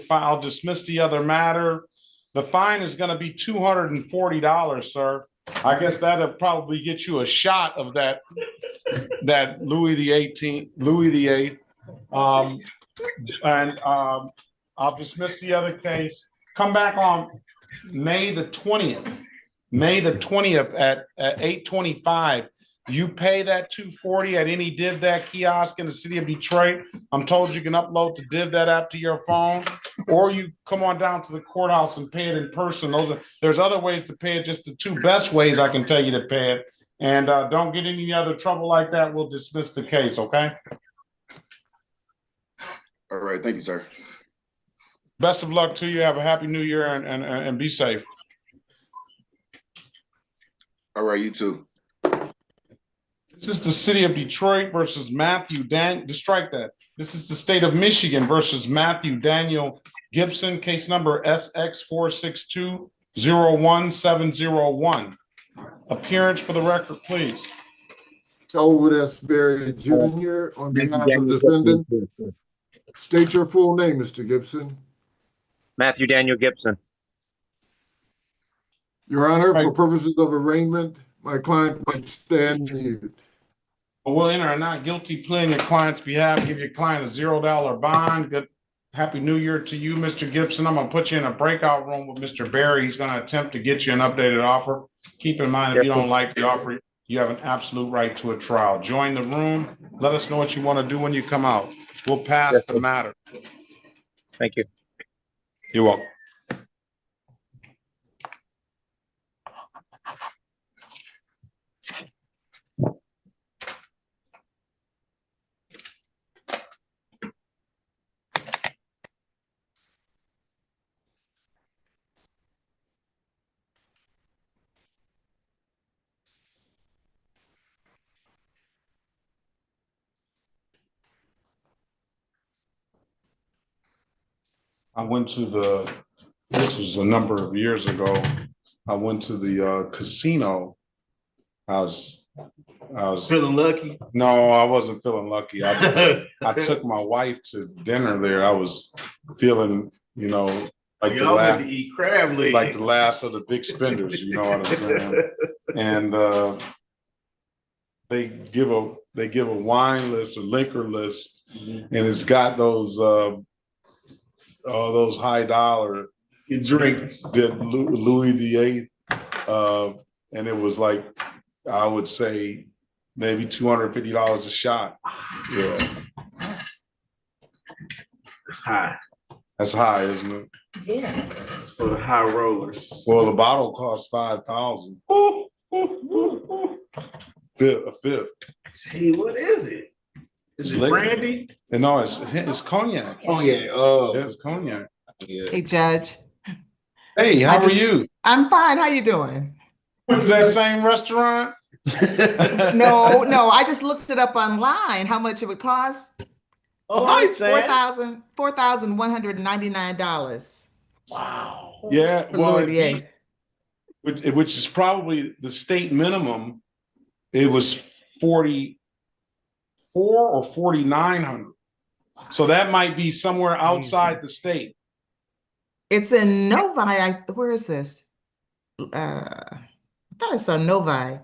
I'll dismiss the other matter. The fine is going to be $240, sir. I guess that'll probably get you a shot of that Louis the 8th. I'll dismiss the other case. Come back on May the 20th. May the 20th at 8:25. You pay that $240 at any DivDat kiosk in the city of Detroit. I'm told you can upload the DivDat app to your phone, or you come on down to the courthouse and pay it in person. There's other ways to pay it, just the two best ways I can tell you to pay it. And don't get any other trouble like that. We'll dismiss the case, okay? All right, thank you, sir. Best of luck to you. Have a happy new year and be safe. All right, you too. This is the city of Detroit versus Matthew strike that. This is the state of Michigan versus Matthew Daniel Gibson, case number SX462-01701. Appearance for the record, please. Elwood S. Berry Jr. on behalf of defendant. State your full name, Mr. Gibson. Matthew Daniel Gibson. Your Honor, Right. for purposes of arraignment, my client might stand mute. Will enter a not guilty plea in your client's behalf, give your client a $0 bond. Good, happy new year to you, Mr. Gibson. I'm gonna put you in a breakout room with Mr. Barry. He's gonna attempt to get you an updated offer. Keep in mind, if you don't like the offer, you have an absolute right to a trial. Join the room. Let us know what you want to do when you come out. We'll pass the matter. Thank you. You're welcome. I went to this was a number of years ago. I went to the casino. I was Feeling lucky? No, I wasn't feeling lucky. I took my wife to dinner there. I was feeling, like Y'all went to eat crab legs. like the last of the big spenders, you know what I'm saying? And they give a wine list or liquor list, and it's got those high dollar drinks. Did Louis VIII, and it was like, I would say maybe $250 a shot. Yeah. It's high. That's high, isn't it? Yeah. It's for the high rollers. Well, the bottle costs $5,000. A fifth. Gee, what is it? Is it liquor. brandy? No, it's cognac. Cognac. Oh, yeah, it's cognac. Yeah. Hey, Judge. Hey, how are you? I'm fine. How you doing? Went to that same restaurant? No, I just looked it up online, how much it would cost. Oh, hi, Sam. $4,199. Wow. Yeah, For well, Louis VIII. which is probably the state minimum. It was 44 or 4,900. So that might be somewhere outside the state. It's It's in Novi. Where is this? I thought I saw Novi.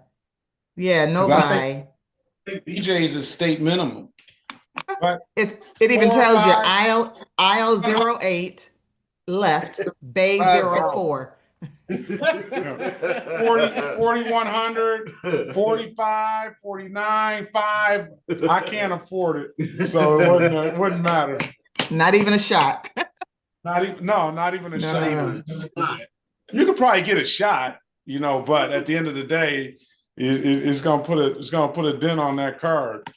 Yeah, 'Cause I Novi. think BJ's is state minimum. But It even 4 or tells you 5, aisle 08, left, bay 04. 4,100, 45, 49, 5. I can't afford it. So it wouldn't matter. Not even a shot. Not even a No, shot. no, You could probably get a shot, but at the end of the day, it's gonna put a dent on that card.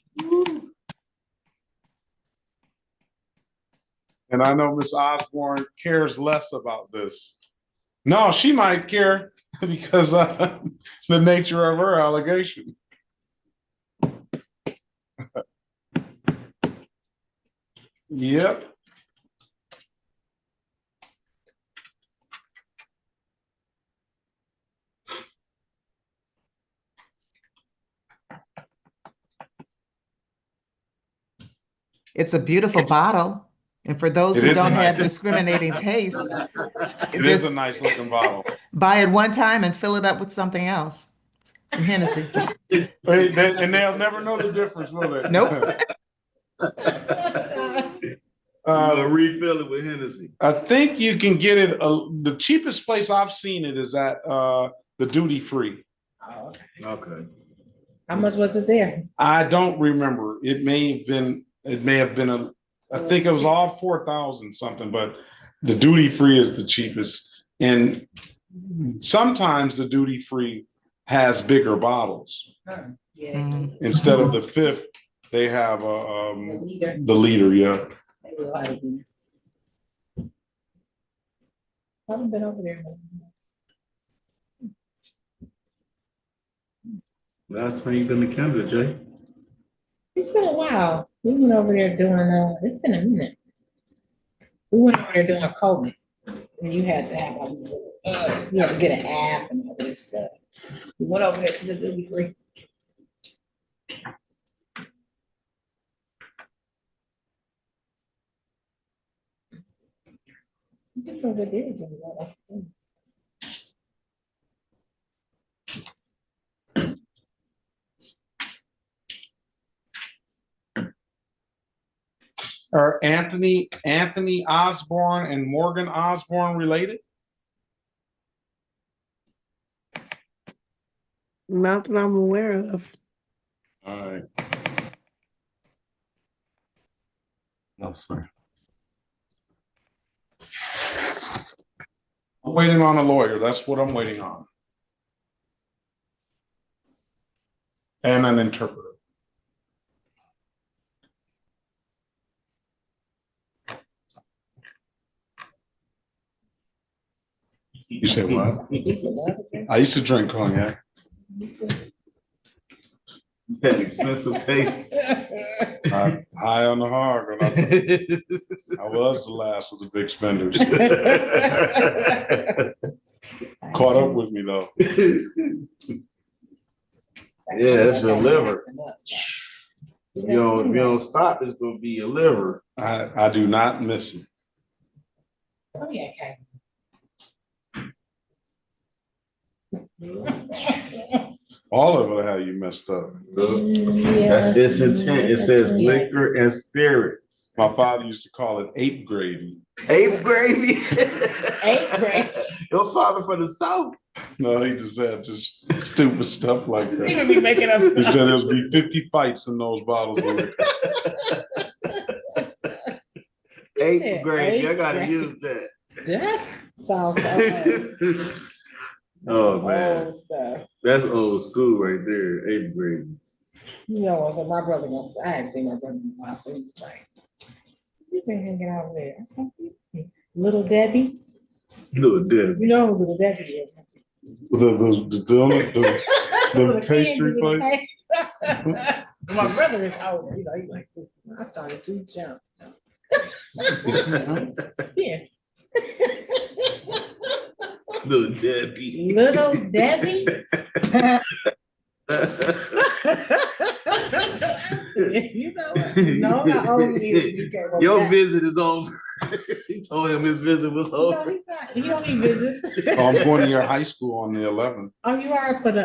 And I know Miss Osborne cares less about this. No, she might care because the nature of her allegation. Yep. It's a beautiful bottle. And for those It who is a don't have nice- discriminating taste, It is a nice looking bottle. buy it one time and fill it up with something else. Some Hennessy. And they'll never know the difference, will they? Nope. Refill it with Hennessy. I think you can get it. The cheapest place I've seen it is at the duty free. Okay. How much was it there? I don't remember. It may have been I think it was all 4,000 something, but the duty free is the cheapest. And sometimes the duty free has bigger bottles. Instead of the fifth, they have the liter, yeah. I haven't been over there. Last time you been to Canada, Jay? It's been a while. We went over there doing, it's been a minute. We went over there doing COVID. And you had to have, you had to get an app and all this stuff. We went over there to the duty free. It's some good deals over there. Are Anthony Osborne and Morgan Osborne related? Not that I'm aware of. All right. No, sir. I'm waiting on a lawyer. That's what I'm waiting on. And an interpreter. You said what? I used to drink cognac. That expensive taste. High on the hog. I was the last of the big spenders. Caught up with me though. Yeah, that's your liver. If you don't stop, it's gonna be your liver. I do not miss it. Oh, yeah, okay. All of it, how you messed up. That's its intent. It says liquor and spirits. My father used to call it ape gravy. Ape gravy. Ape gravy. Your father from the South. No, he just had just stupid stuff like that. He would be making up He said there'll be 50 fights in those bottles of liquor. Ape gravy. I gotta use that. That sounds so Oh man, old stuff. that's old school right there. Ape gravy. You know, so my brother wants to, I haven't seen my brother in a while, so he's like, you've been hanging out there. I said, Little Debbie. Little Debbie. You know who Little Debbie is. The donut, the pastry place. My brother is older, you know, he's like, I started too young. Yeah. Little Debbie. Little Debbie? You know what? No, how old he is. Your visit is over. He told him his visit was over. No, he's not. He only visits. Oh, I'm going to your high school on the 11th. Oh, you are for the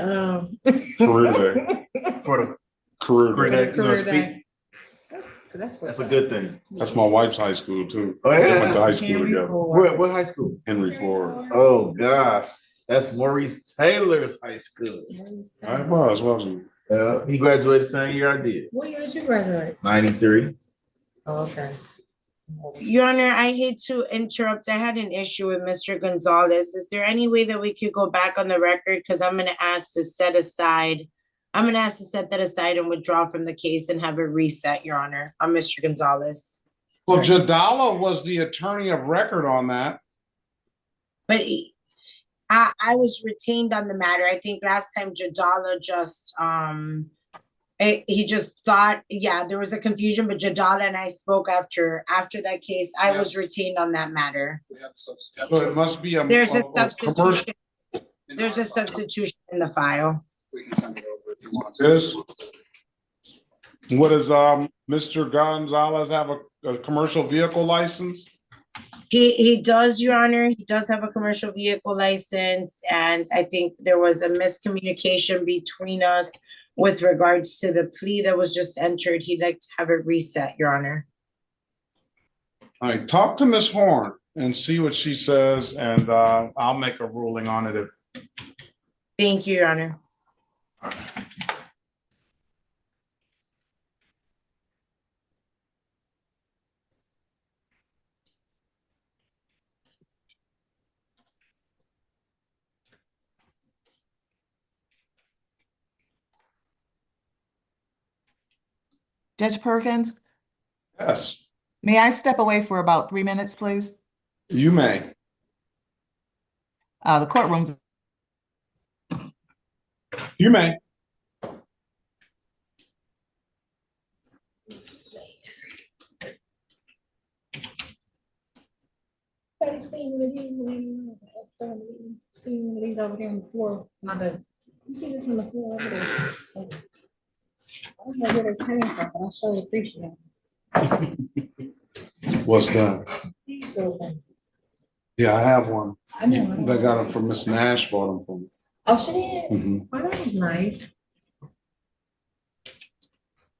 Career day. For the Career day. career day. That's a good thing. That's my wife's high school too. Oh, yeah? We went to high school together. What high school? Henry Ford. Oh gosh, that's Maurice Taylor's high school. I was, wasn't He graduated the same year I did. What year did you graduate? 93. Oh, okay. Your Honor, I hate to interrupt. I had an issue with Mr. Gonzalez. Is there any way that we could go back on the record? Because I'm going to ask to set that aside and withdraw from the case and have it reset, Your Honor, on Mr. Gonzalez. Well, Jadala was the attorney of record on that. But I was retained on the matter. I think last time Jadala just he just thought, yeah, there was a confusion, but Jadala and I spoke after that case. I was retained on that matter. So it must be There's a commercial. substitution. There's a substitution in the file. We can send it over if you want to. Yes. What does Mr. Gonzalez have a commercial vehicle license? He does, Your Honor. He does have a commercial vehicle license, and I think there was a miscommunication between us with regards to the plea that was just entered. He'd like to have it reset, Your Honor. All right, talk to Ms. Horn and see what she says, and I'll make a ruling on it. Thank you, Your Honor. Judge Perkins, Yes, may I step away for about 3 minutes, please? you may. The courtroom's. You may. You see this on the floor over there? I don't know where they came from, but I sure appreciate it. What's that? These little things. Yeah, I have one. I know. They got them from Miss Nash, bought them from me. Oh, she did? Mhm. Oh, that was nice.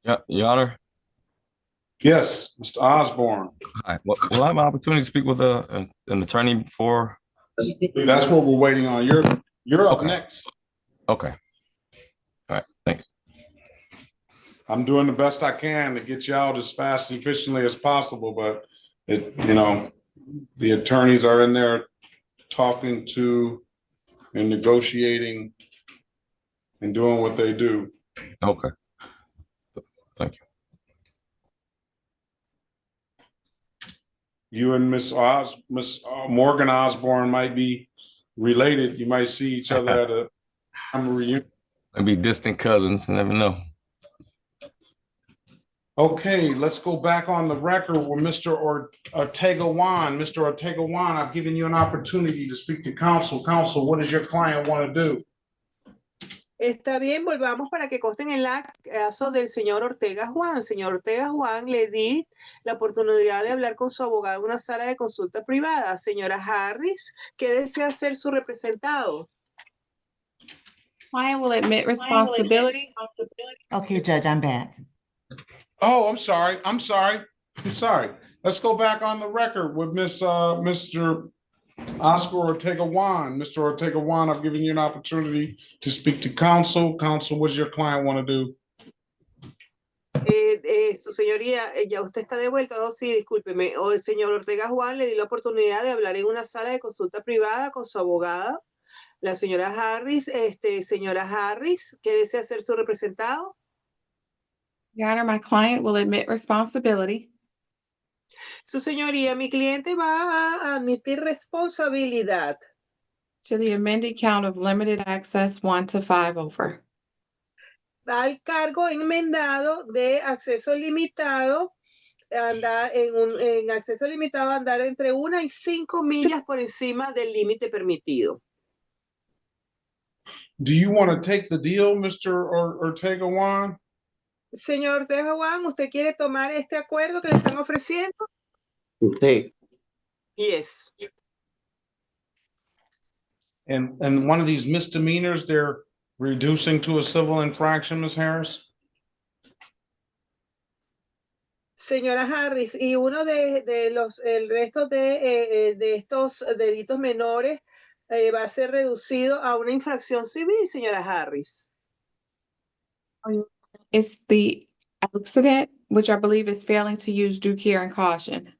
Yeah, Your Honor. Yes, Mr. Osborne. Hi. Will I have an opportunity to speak with an attorney before? That's what we're waiting on. You're up next. Okay. All right. Thanks. I'm doing the best I can to get you out as fast and efficiently as possible, but the attorneys are in there talking to and negotiating and doing what they do. Okay. Thank you. You and Miss Morgan Osborne might be related. You might see each other at a reunion. Maybe distant cousins. You never know. Okay, let's go back on the record with Mr. Ortega Juan. Mr. Ortega Juan, I've given you an opportunity to speak to counsel. Counsel, what does your client want to do? Está bien, volvamos para que conste en el caso del señor Ortega Juan. Señor Ortega Juan, le di la oportunidad de hablar con su abogado en una sala de consulta privada. Señora Harris, ¿qué desea ser su representado? Client will admit responsibility. Okay, Judge, I'm back. Oh, I'm sorry. Let's go back on the record with Mr. Oscar Ortega Juan. Mr. Ortega Juan, I've given you an opportunity to speak to counsel. Counsel, what does your client want to do? Su señoría, ya usted está de vuelta. Oh, sí, discúlpeme. El señor Ortega Juan le di la oportunidad de hablar en una sala de consulta privada con su abogada, la señora Harris. Señora Harris, ¿qué desea ser su representado? Your Honor, my client will admit responsibility Su señoría, mi cliente va a admitir responsabilidad to the amended count of limited access 1 to 5 over. al cargo enmendado de acceso limitado, andar en acceso limitado, andar entre 1 y 5 millas por encima del límite permitido. Do you want to take the deal, Mr. Ortega Juan? Señor Ortega Juan, ¿usted quiere tomar este acuerdo que le están ofreciendo? Sí. Yes. And one of these misdemeanors, they're reducing to a civil infraction, Ms. Harris? Señora Harris, y uno el resto de estos delitos menores va a ser reducido a una infracción civil, señora Harris. It's the accident, which I believe is failing to use due care and caution.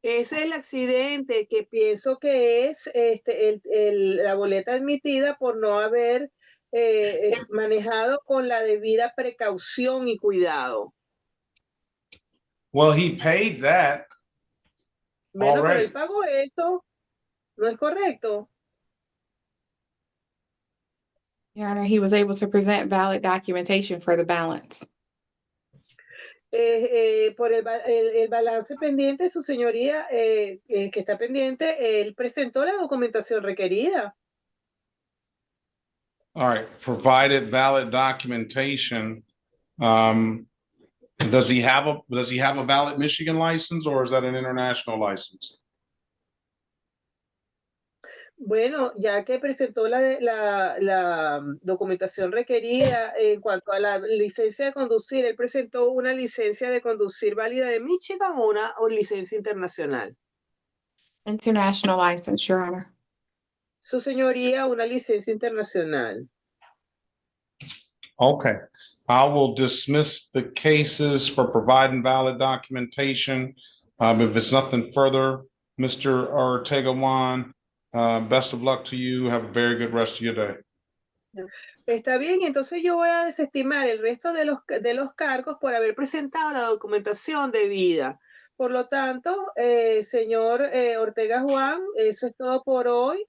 Es el accidente que pienso que es la boleta admitida por no haber manejado con la debida precaución y cuidado. Well, he paid that. Bueno, pero él pagó esto. ¿No es correcto? Your Honor, he was able to present valid documentation for the balance. Por el balance pendiente, su señoría, que está pendiente, él presentó la documentación requerida. All right, provided valid documentation. Does he have a valid Michigan license, or is that an international license? Bueno, ya que presentó la documentación requerida en cuanto a la licencia de conducir, él presentó una licencia de conducir válida de Michigan o licencia internacional. International license, Your Honor. Su señoría, una licencia internacional. Okay, I will dismiss the cases for providing valid documentation. If it's nothing further, Mr. Ortega Juan, best of luck to you. Have a very good rest of your day. Está bien, entonces yo voy a desestimar el resto de los cargos por haber presentado la documentación debida. Por lo tanto, señor Ortega Juan, eso es todo por hoy.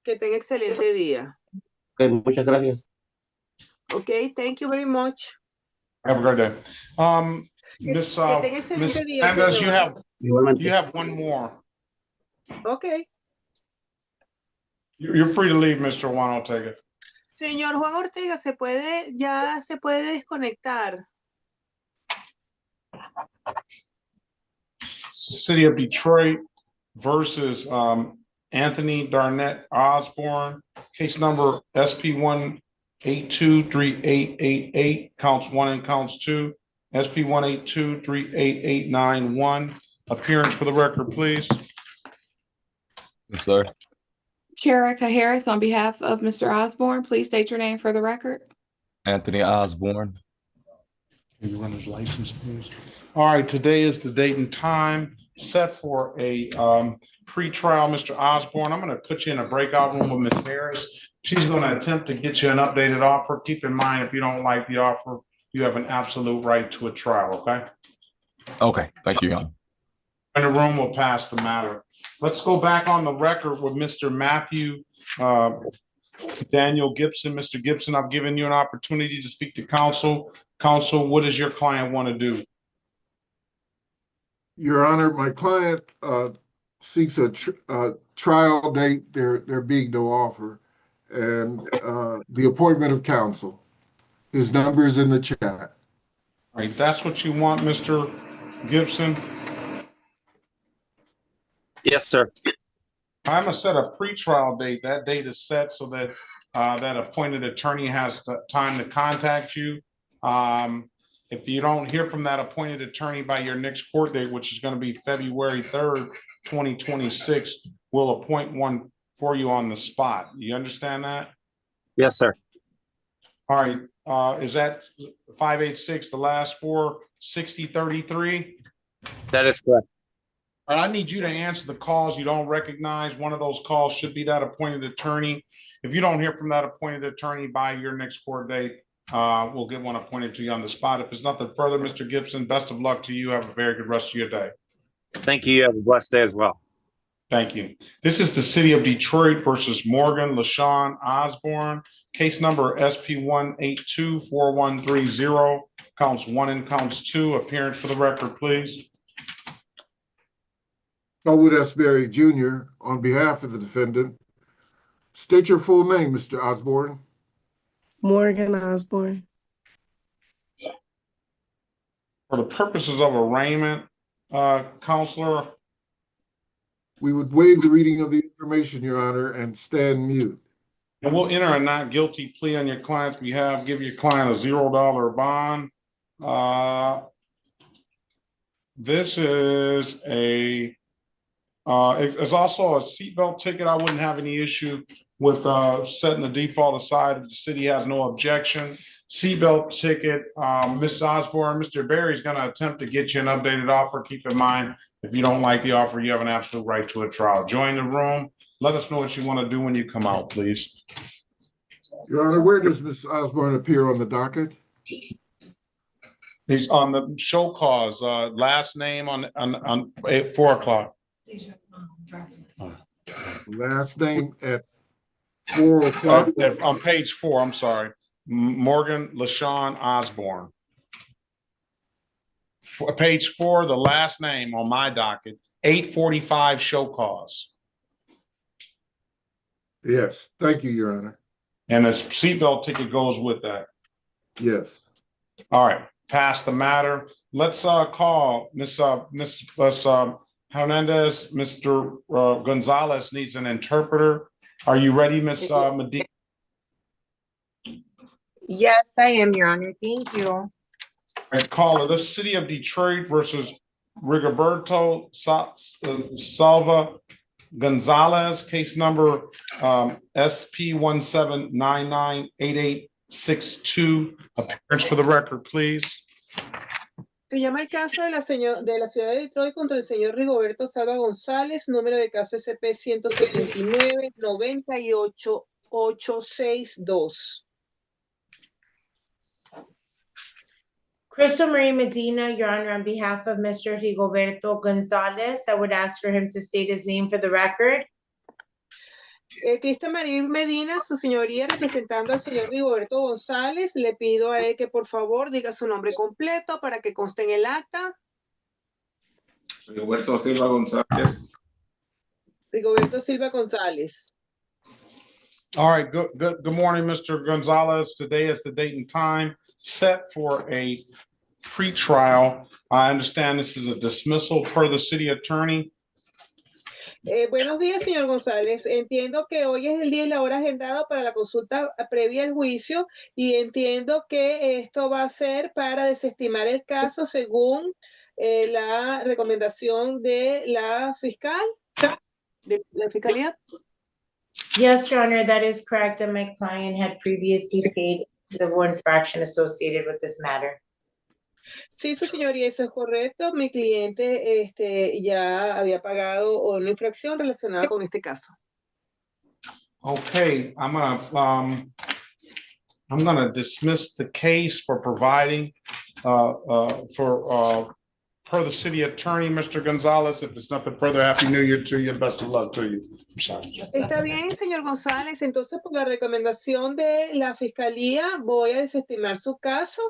Que tenga excelente día. Okay, muchas gracias. Okay, thank you very much. Have a great day. Miss Sanders, you have one more. Okay. You're free to leave, Mr. Juan Ortega. Señor Juan Ortega, ya se puede desconectar. City of Detroit versus Anthony Darnett Osborne, case number SP 1823888, counts 1 and counts 2. SP 182-38891. Appearance for the record, please. Yes, sir. Kara Harris, on behalf of Mr. Osborne, please state your name for the record. Anthony Osborne. Can you run his license, please? All right, today is the date and time set for a pre-trial, Mr. Osborne. I'm going to put you in a breakout room with Ms. Harris. She's going to attempt to get you an updated offer. Keep in mind, if you don't like the offer, you have an absolute right to a trial, okay? Okay, thank you, Your Honor. In the room, will pass the matter. Let's go back on the record with Mr. Matthew Daniel Gibson. Mr. Gibson, I've given you an opportunity to speak to counsel. Counsel, what does your client want to do? Your Honor, my client seeks a trial date. There being no offer, and the appointment of counsel. His number is in the chat. All right, that's what you want, Mr. Gibson? Yes, sir. I'm gonna set a pre-trial date. That date is set so that that appointed attorney has time to contact you. If you don't hear from that appointed attorney by your next court date, which is going to be February 3rd, 2026, we'll appoint one for you on the spot. You understand that? Yes, sir. All right. Is that 586, the last four, 6033? That is correct. All right, I need you to answer the calls you don't recognize. One of those calls should be that appointed attorney. If you don't hear from that appointed attorney by your next court date, we'll get one appointed to you on the spot. If there's nothing further, Mr. Gibson, best of luck to you. Have a very good rest of your day. Thank you. You have a blessed day as well. Thank you. This is the City of Detroit versus Morgan LaShawn Osborne. Case number SP 1824130. Counts 1 and counts 2. Appearance for the record, please. Elwood S. Berry Jr., on behalf of the defendant. State your full name, Mr. Osborne. Morgan Osborne. For the purposes of arraignment, Counselor. We would waive the reading of the information, Your Honor, and stand mute. And we'll enter a not guilty plea on your client's behalf, give your client a $0 bond. This is it's also a seatbelt ticket. I wouldn't have any issue with setting the default aside if the city has no objection. Seatbelt ticket, Ms. Osborne, Mr. Berry is going to attempt to get you an updated offer. Keep in mind, if you don't like the offer, you have an absolute right to a trial. Join the room. Let us know what you want to do when you come out, please. Your Honor, where does Ms. Osborne appear on the docket? He's on the show cause, last name on 4 o'clock. Last name at 4 o'clock. On page 4, I'm sorry. Morgan LaShawn Osborne. Page 4, the last name on my docket, 845 show cause. Yes, thank you, Your Honor. And a seatbelt ticket goes with that. Yes. All right, pass the matter. Let's call Miss Hernandez. Mr. Gonzalez needs an interpreter. Are you ready, Miss Medina? Yes, I am, Your Honor. Thank you. And caller, the City of Detroit versus Rigoberto Salva Gonzalez, case number SP 17998862. Appearance for the record, please. Se llama el caso de la ciudad de Detroit contra el señor Rigoberto Salva González, número de caso SP 179-98862. Crystal Marie Medina, Your Honor, on behalf of Mr. Rigoberto Gonzalez, I would ask for him to state his name for the record. Crystal Marie Medina, su señoría, representando al señor Rigoberto González, le pido a él que por favor diga su nombre completo para que conste en el acta. Rigoberto Silva González. Rigoberto Silva González. All right, good morning, Mr. Gonzalez. Today is the date and time set for a pre-trial. I understand this is a dismissal per the city attorney. Buenos días, señor González. Entiendo que hoy es el día y la hora agendado para la consulta previa al juicio y entiendo que esto va a ser para desestimar el caso según la recomendación de la fiscal, de la fiscalía. Yes, Your Honor, that is correct, and my client had previously paid the infraction associated with this matter. Sí, su señoría, eso es correcto. Mi cliente ya había pagado una infracción relacionada con este caso. Okay, I'm gonna dismiss the case for providing per the city attorney, Mr. Gonzalez. If there's nothing further, Happy New Year to you and best of luck to you. I'm sorry. Está bien, señor González. Entonces, por la recomendación de la fiscalía, voy a desestimar su caso.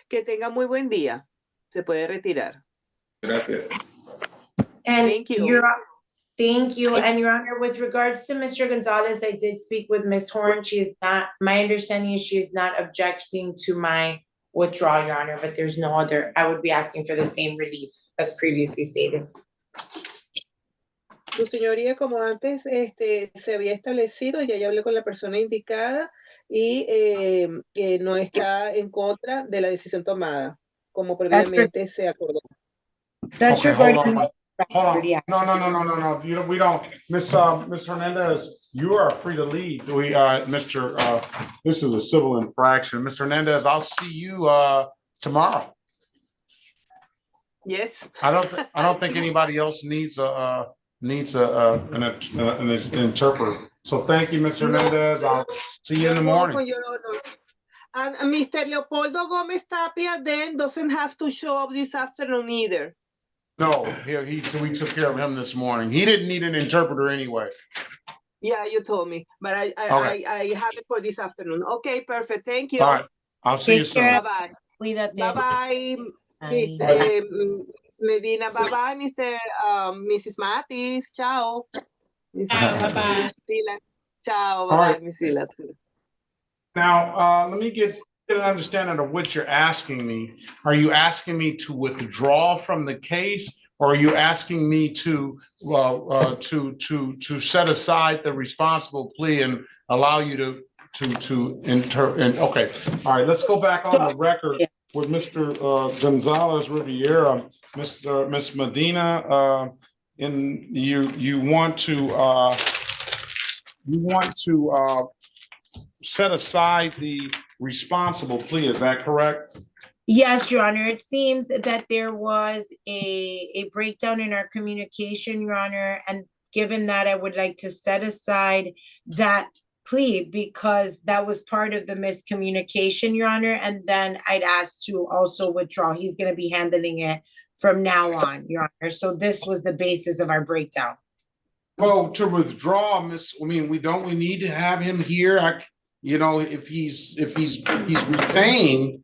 Que tenga muy buen día. Se puede retirar. Gracias. And Thank you. Thank you. And Your Honor, with regards to Mr. Gonzalez, I did speak with Ms. Horn. She is not, my understanding is she is not objecting to my withdrawal, Your Honor, but there's no other, I would be asking for the same relief as previously stated. Su señoría, como antes se había establecido, ya hablé con la persona indicada y que no está en contra de la decisión tomada, como previamente se acordó. That's Okay, hold regarding. on. Hold on. No. We don't. Ms. Hernandez, you are free to leave. This is a civil infraction. Mr. Hernandez, I'll see you tomorrow. Yes. I don't think anybody else needs an interpreter. So thank you, Mr. Hernandez. I'll see you in the morning. Your Honor. And Mr. Leopoldo Gomez Tapia then doesn't have to show up this afternoon either. No, we took care of him this morning. He didn't need an interpreter anyway. Yeah, you told me, but I have it for this afternoon. Okay, perfect. Thank you. All right. I'll see you soon. Bye-bye. Bye-bye, Mr. Medina. Bye-bye, Mrs. Matis. Ciao. Bye-bye. Ciao. All right. Bye-bye, Miss Sila. Now, let me get an understanding of what you're asking me. Are you asking me to withdraw from the case, or are you asking me to set aside the responsible plea and allow you to okay. All right, let's go back on the record with Mr. Gonzalez Riviera, Miss Medina, you want to set aside the responsible plea, is that correct? Yes, Your Honor. It seems that there was a breakdown in our communication, Your Honor, and given that, I would like to set aside that plea because that was part of the miscommunication, Your Honor, and then I'd ask to also withdraw. He's going to be handling it from now on, Your Honor. So this was the basis of our breakdown. Well, to withdraw, we need to have him here. If he's retained,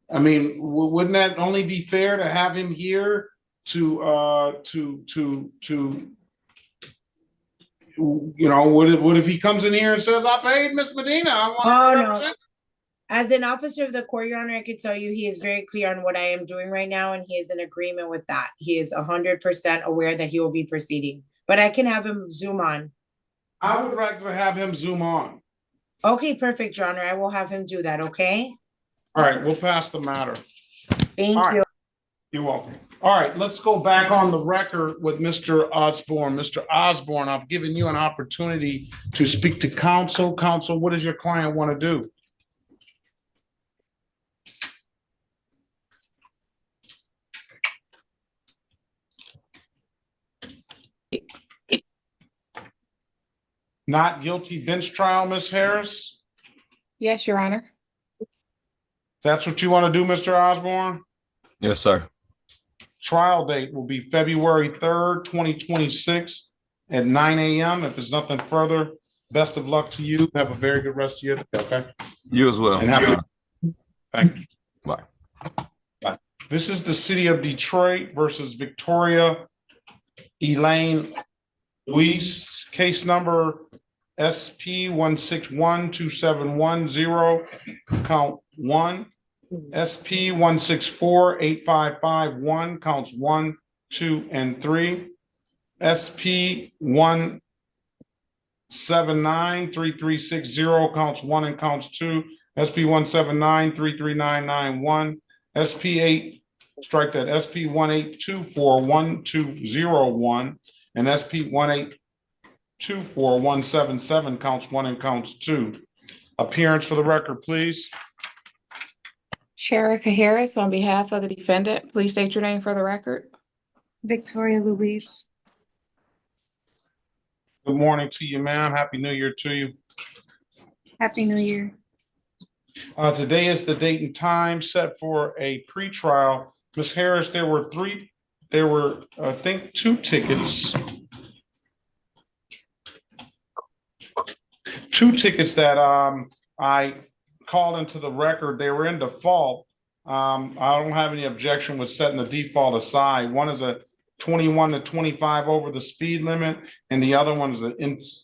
wouldn't that only be fair to have him here what if he comes in here and says, I paid Miss Medina, I want to represent. As an officer of the court, Your Honor, I can tell you he is very clear on what I am doing right now, and he is in agreement with that. He is 100% aware that he will be proceeding, but I can have him Zoom on. I would like to have him Zoom on. Okay, perfect, Your Honor. I will have him do that, okay? All right, we'll pass the matter. Thank you. You're welcome. All right, let's go back on the record with Mr. Osborne. Mr. Osborne, I've given you an opportunity to speak to counsel. Counsel, what does your client want to do? Not guilty bench trial, Ms. Harris? Yes, Your Honor. That's what you want to do, Mr. Osborne? Yes, sir. Trial date will be February 3rd, 2026 at 9 a.m. If there's nothing further, best of luck to you. Have a very good rest of your day, okay? You as well. Thank you. Bye. Bye. This is the city of Detroit versus Victoria Elaine Luis, case number SP 1612710, count 1. SP 1648551, counts 1, 2, and 3. SP 179-3360, counts 1 and counts 2. SP 179-33991. SP 8, strike that. SP 1824-1201 and SP 1824-177, counts 1 and counts 2. Appearance for the record, please. Sheriff Harris, on behalf of the defendant, please state your name for the record. Victoria Luis. Good morning to you, ma'am. Happy New Year to you. Happy New Year. Today is the date and time set for a pretrial. Ms. Harris, there were, I think, 2 tickets. 2 tickets that I called into the record. They were in default. I don't have any objection with setting the default aside. One is a 21 to 25 over the speed limit, and the other one is an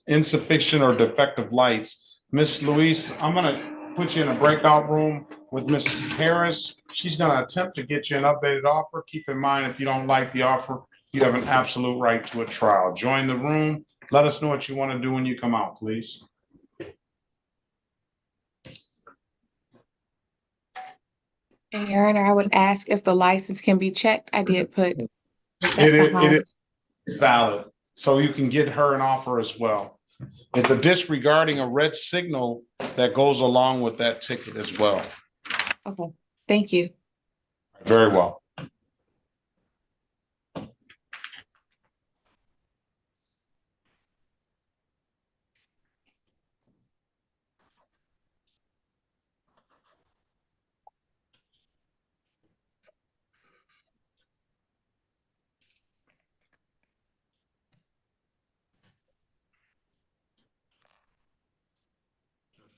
insufficient or defective lights. Miss Luis, I'm gonna put you in a breakout room with Miss Harris. She's gonna attempt to get you an updated offer. Keep in mind, if you don't like the offer, you have an absolute right to a trial. Join the room. Let us know what you want to do when you come out, please. And Your Honor, I would ask if the license can be checked. I did put that It behind. is valid, so you can get her an offer as well. It's a disregarding a red signal that goes along with that ticket as well. Okay, thank you. Very well.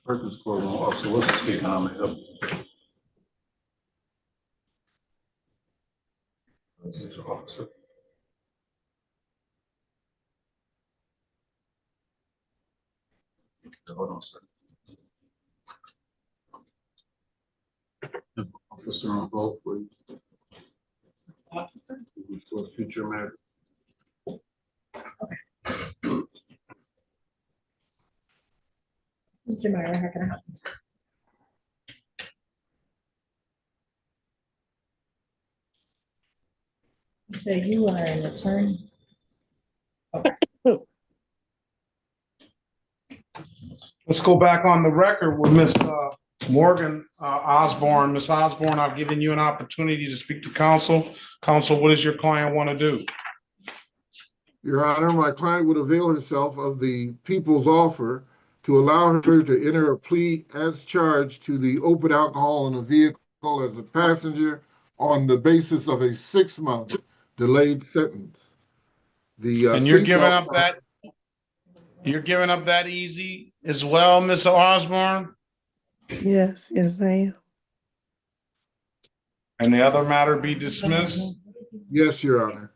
Perkins courtroom officer, what's the speaking on it? Officer. Hold on a second. Officer on hold, please. Officer. For future matter. Mr. Myra, how can I help you? You say you are an attorney? Okay. Let's go back on the record with Miss Morgan Osborne. Miss Osborne, I've given you an opportunity to speak to counsel. Counsel, what does your client want to do? Your Honor, my client would avail herself of the people's offer to allow her to enter a plea as charged to the open alcohol in a vehicle as a passenger on the basis of a 6-month delayed sentence. And you're giving up that? You're giving up that easy as well, Miss Osborne? Yes, yes, I am. And the other matter be dismissed? Yes, Your Honor.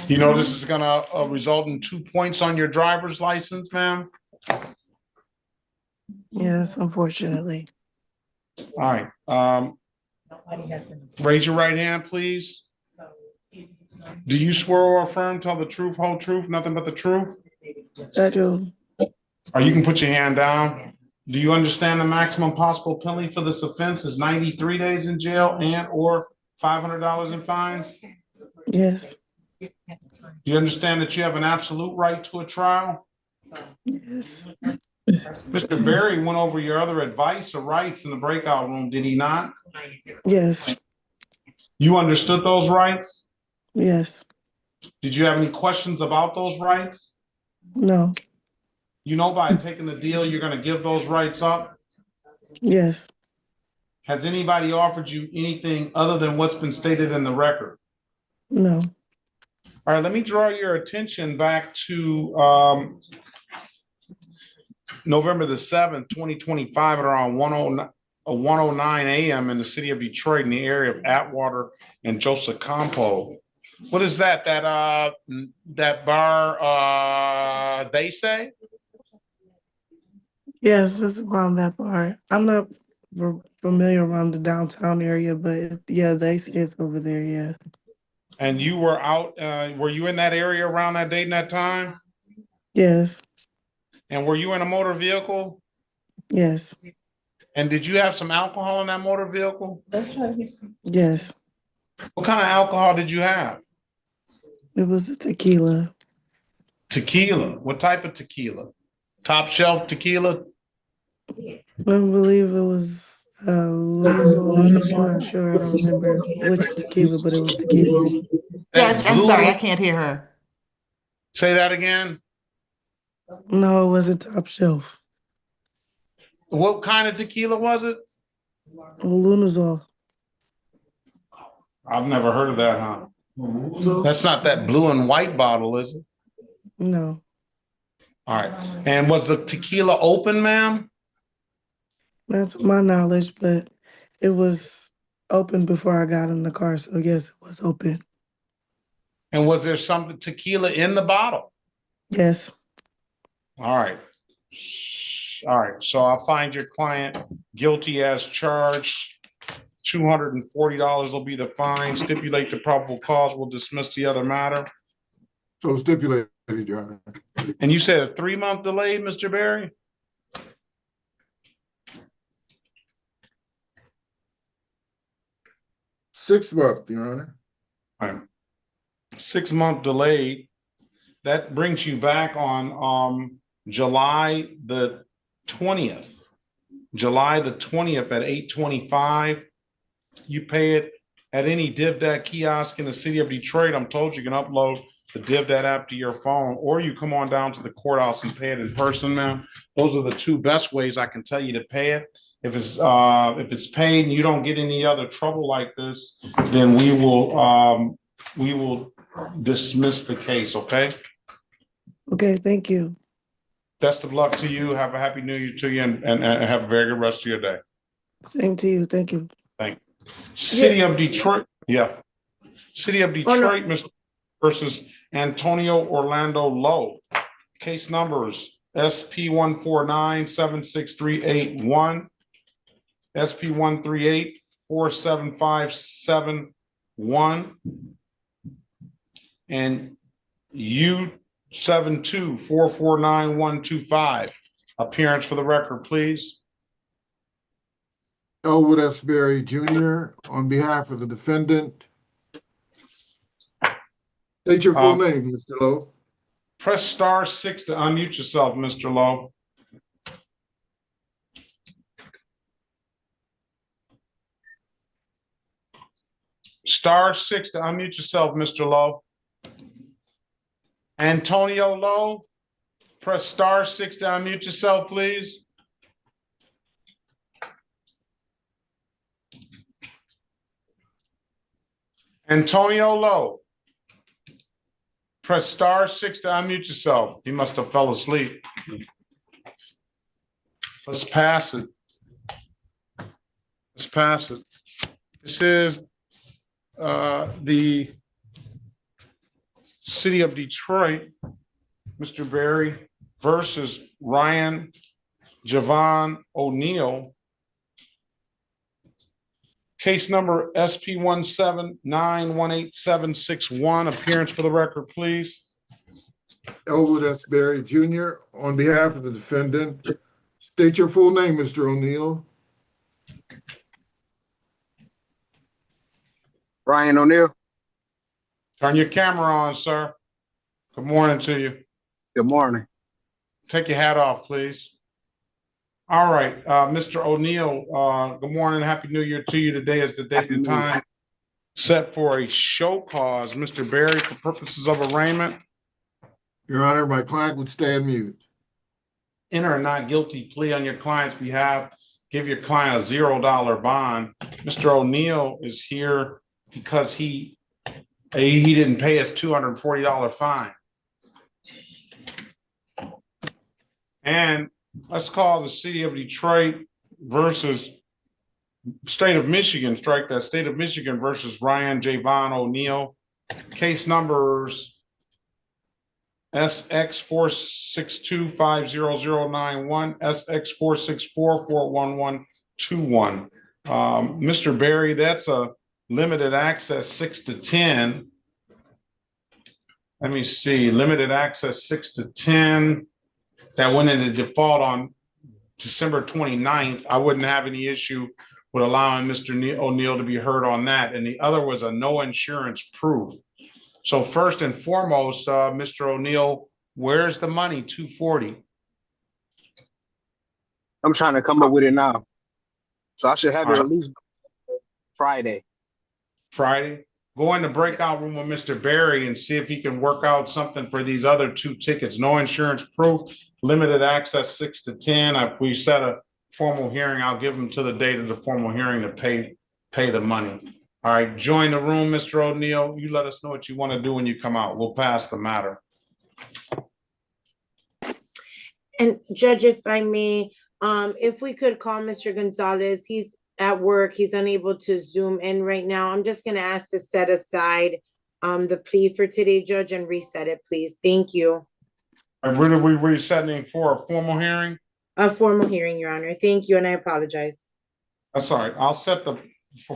You know this is gonna result in 2 points on your driver's license, ma'am? Yes, unfortunately. All right. Raise your right hand, please. Do you swear or affirm, tell the truth, whole truth, nothing but the truth? I do. Or you can put your hand down. Do you understand the maximum possible penalty for this offense is 93 days in jail and or $500 in fines? Yes. Do you understand that you have an absolute right to a trial? Yes. Mr. Berry went over your other advice or rights in the breakout room, did he not? Yes. You understood those rights? Yes. Did you have any questions about those rights? No. You know by taking the deal, you're going to give those rights up? Yes. Has anybody offered you anything other than what's been stated in the record? No. All right, let me draw your attention back to November the 7th, 2025 at around 1:09 a.m. in the city of Detroit in the area of Atwater and Joseph Campo. What is that? That bar they say? Yes, it's around that part. I'm not familiar around the downtown area, but yeah, it's over there, yeah. And you were out, were you in that area around that date and that time? Yes. And were you in a motor vehicle? Yes. And did you have some alcohol in that motor vehicle? Yes. What kind of alcohol did you have? It was a tequila. Tequila. What type of tequila? Top shelf tequila? I believe it was Lunazol. I'm not sure. I don't remember which tequila, but it was tequila. Judge, I'm sorry, I can't hear her. Say that again. No, it wasn't top shelf. What kind of tequila was it? Lunazol. I've never heard of that, huh? That's not that blue and white bottle, is it? No. All right. And was the tequila open, ma'am? Not to my knowledge, but it was open before I got in the car. So yes, it was open. And was there some tequila in the bottle? Yes. All right. All right. So I'll find your client guilty as charged. $240 will be the fine. Stipulate the probable cause. We'll dismiss the other matter. So stipulated, Your Honor. And you said a 3-month delay, Mr. Berry? Six months, Your Honor. All right. 6-month delay. That brings you back on July the 20th. July the 20th at 8:25. You pay it at any DivDat kiosk in the city of Detroit. I'm told you can upload the DivDat app to your phone, or you come on down to the courthouse and pay it in person, ma'am. Those are the two best ways I can tell you to pay it. If it's paid and you don't get any other trouble like this, then we will dismiss the case, okay? Okay, thank you. Best of luck to you. Have a happy new year to you, and have a very good rest of your day. Same to you. Thank you. Thank you. City of Detroit, yeah. City of Detroit, Mr. versus Antonio Orlando Lowe. Case numbers SP 149-76381, SP 138-47571, and U 72449125. Appearance for the record, please. Elwood S. Berry Jr. on behalf of the defendant. State your full name, Mr. Lowe. Press *6 to unmute yourself, Mr. Lowe. *6 to unmute yourself, Mr. Lowe. Antonio Lowe, press *6 to unmute yourself, please. Antonio Lowe, press *6 to unmute yourself. He must have fell asleep. Let's pass it. Let's pass it. This is the City of Detroit, Mr. Berry, versus Ryan Javon O'Neill. Case number SP 179-18761. Appearance for the record, please. Elwood S. Berry Jr. on behalf of the defendant. State your full name, Mr. O'Neill. Ryan O'Neill. Turn your camera on, sir. Good morning to you. Good morning. Take your hat off, please. All right, Mr. O'Neill, good morning. Happy New Year to you. Today is the date and time set for a show cause. Mr. Berry, for purposes of arraignment. Your Honor, my client would stand mute. Enter a not guilty plea on your client's behalf. Give your client a $0 bond. Mr. O'Neill is here because he didn't pay his $240 fine. And let's call the City of Detroit versus State of Michigan. Strike that. State of Michigan versus Ryan Javon O'Neill. Case numbers SX 462-50091, SX 464-41121. Mr. Berry, that's a limited access 6 to 10. Let me see, limited access 6 to 10. That went into default on December 29th. I wouldn't have any issue with allowing Mr. O'Neill to be heard on that. And the other was a no insurance proof. So first and foremost, Mr. O'Neill, where's the money, 240? I'm trying to come up with it now. So I should have it at least Friday. Friday? Go in the breakout room with Mr. Barry and see if he can work out something for these other 2 tickets. No insurance proof, limited access 6 to 10. If we set a formal hearing, I'll give them to the date of the formal hearing to pay the money. All right, join the room, Mr. O'Neill. You let us know what you want to do when you come out. We'll pass the matter. And Judge, if I may, if we could call Mr. Gonzalez, he's at work, he's unable to Zoom in right now. I'm just gonna ask to set aside the plea for today, Judge, and reset it, please. Thank you. And what are we resetting for, a formal hearing? A formal hearing, Your Honor. Thank you, and I apologize. That's all right. I'll set the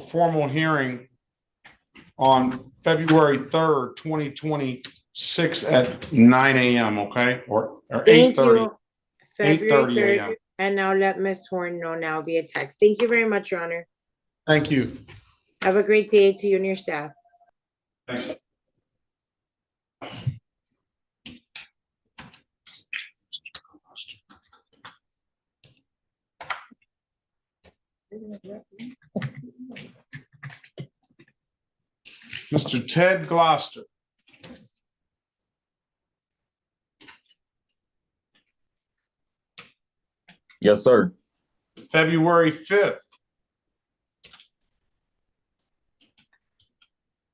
formal hearing on February 3rd, 2026 at 9 a.m., okay? Or Thank 8:30. you. February 8:30 3rd, a.m. and now let Ms. Horn know now via text. Thank you very much, Your Honor. Thank you. Have a great day to you and your staff. Thanks. Mr. Ted Gloucester. Yes, sir. February 5th.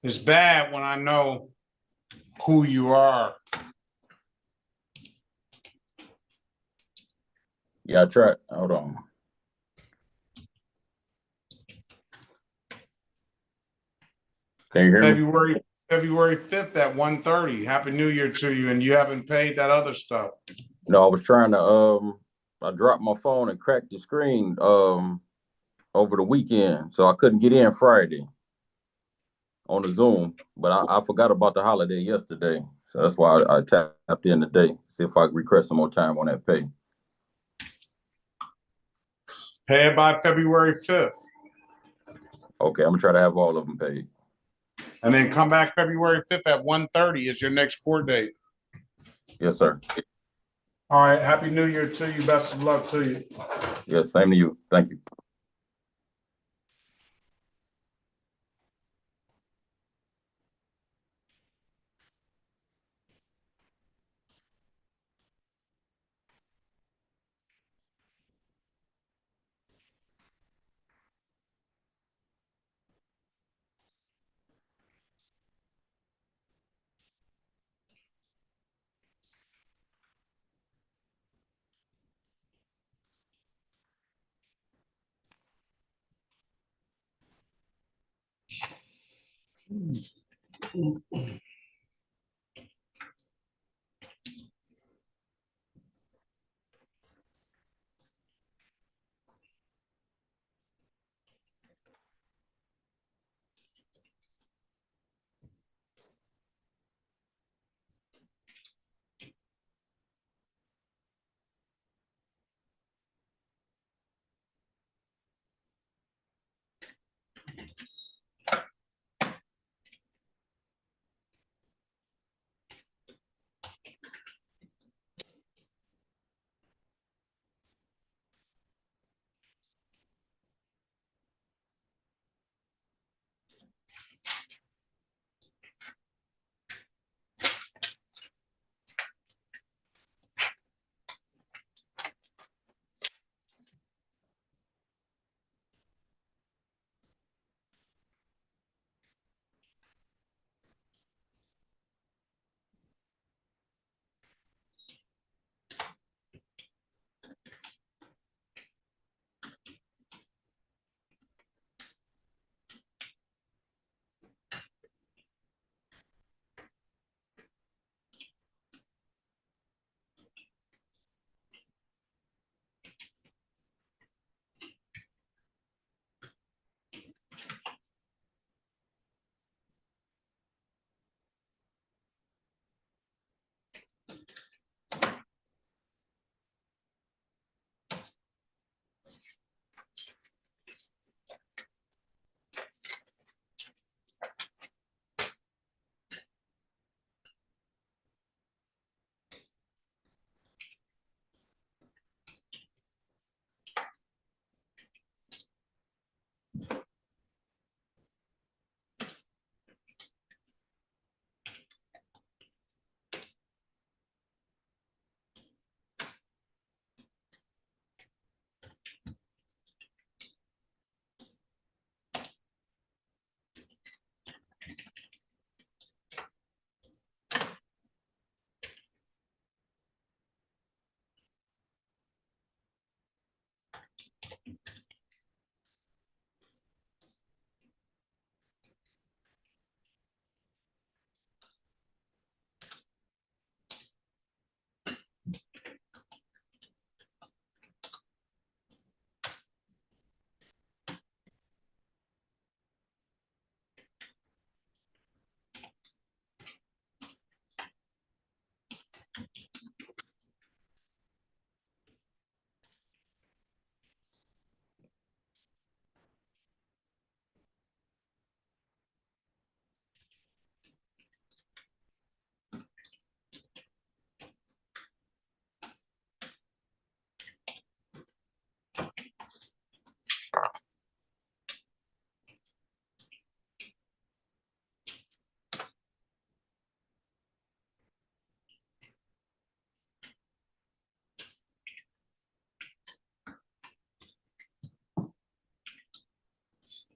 It's bad when I know who you are. Yeah, I tried. Hold on. Can you hear me? February 5th at 1:30. Happy New Year to you, and you haven't paid that other stuff. No, I was trying to I dropped my phone and cracked the screen over the weekend, so I couldn't get in Friday on the Zoom. But I forgot about the holiday yesterday, so that's why I tapped in today, see if I could request some more time on that pay. Pay it by February 5th. Okay, I'm gonna try to have all of them paid. And then come back February 5th at 1:30 is your next court date. Yes, sir. All right. Happy New Year to you. Best of luck to you. Yes, same to you. Thank you.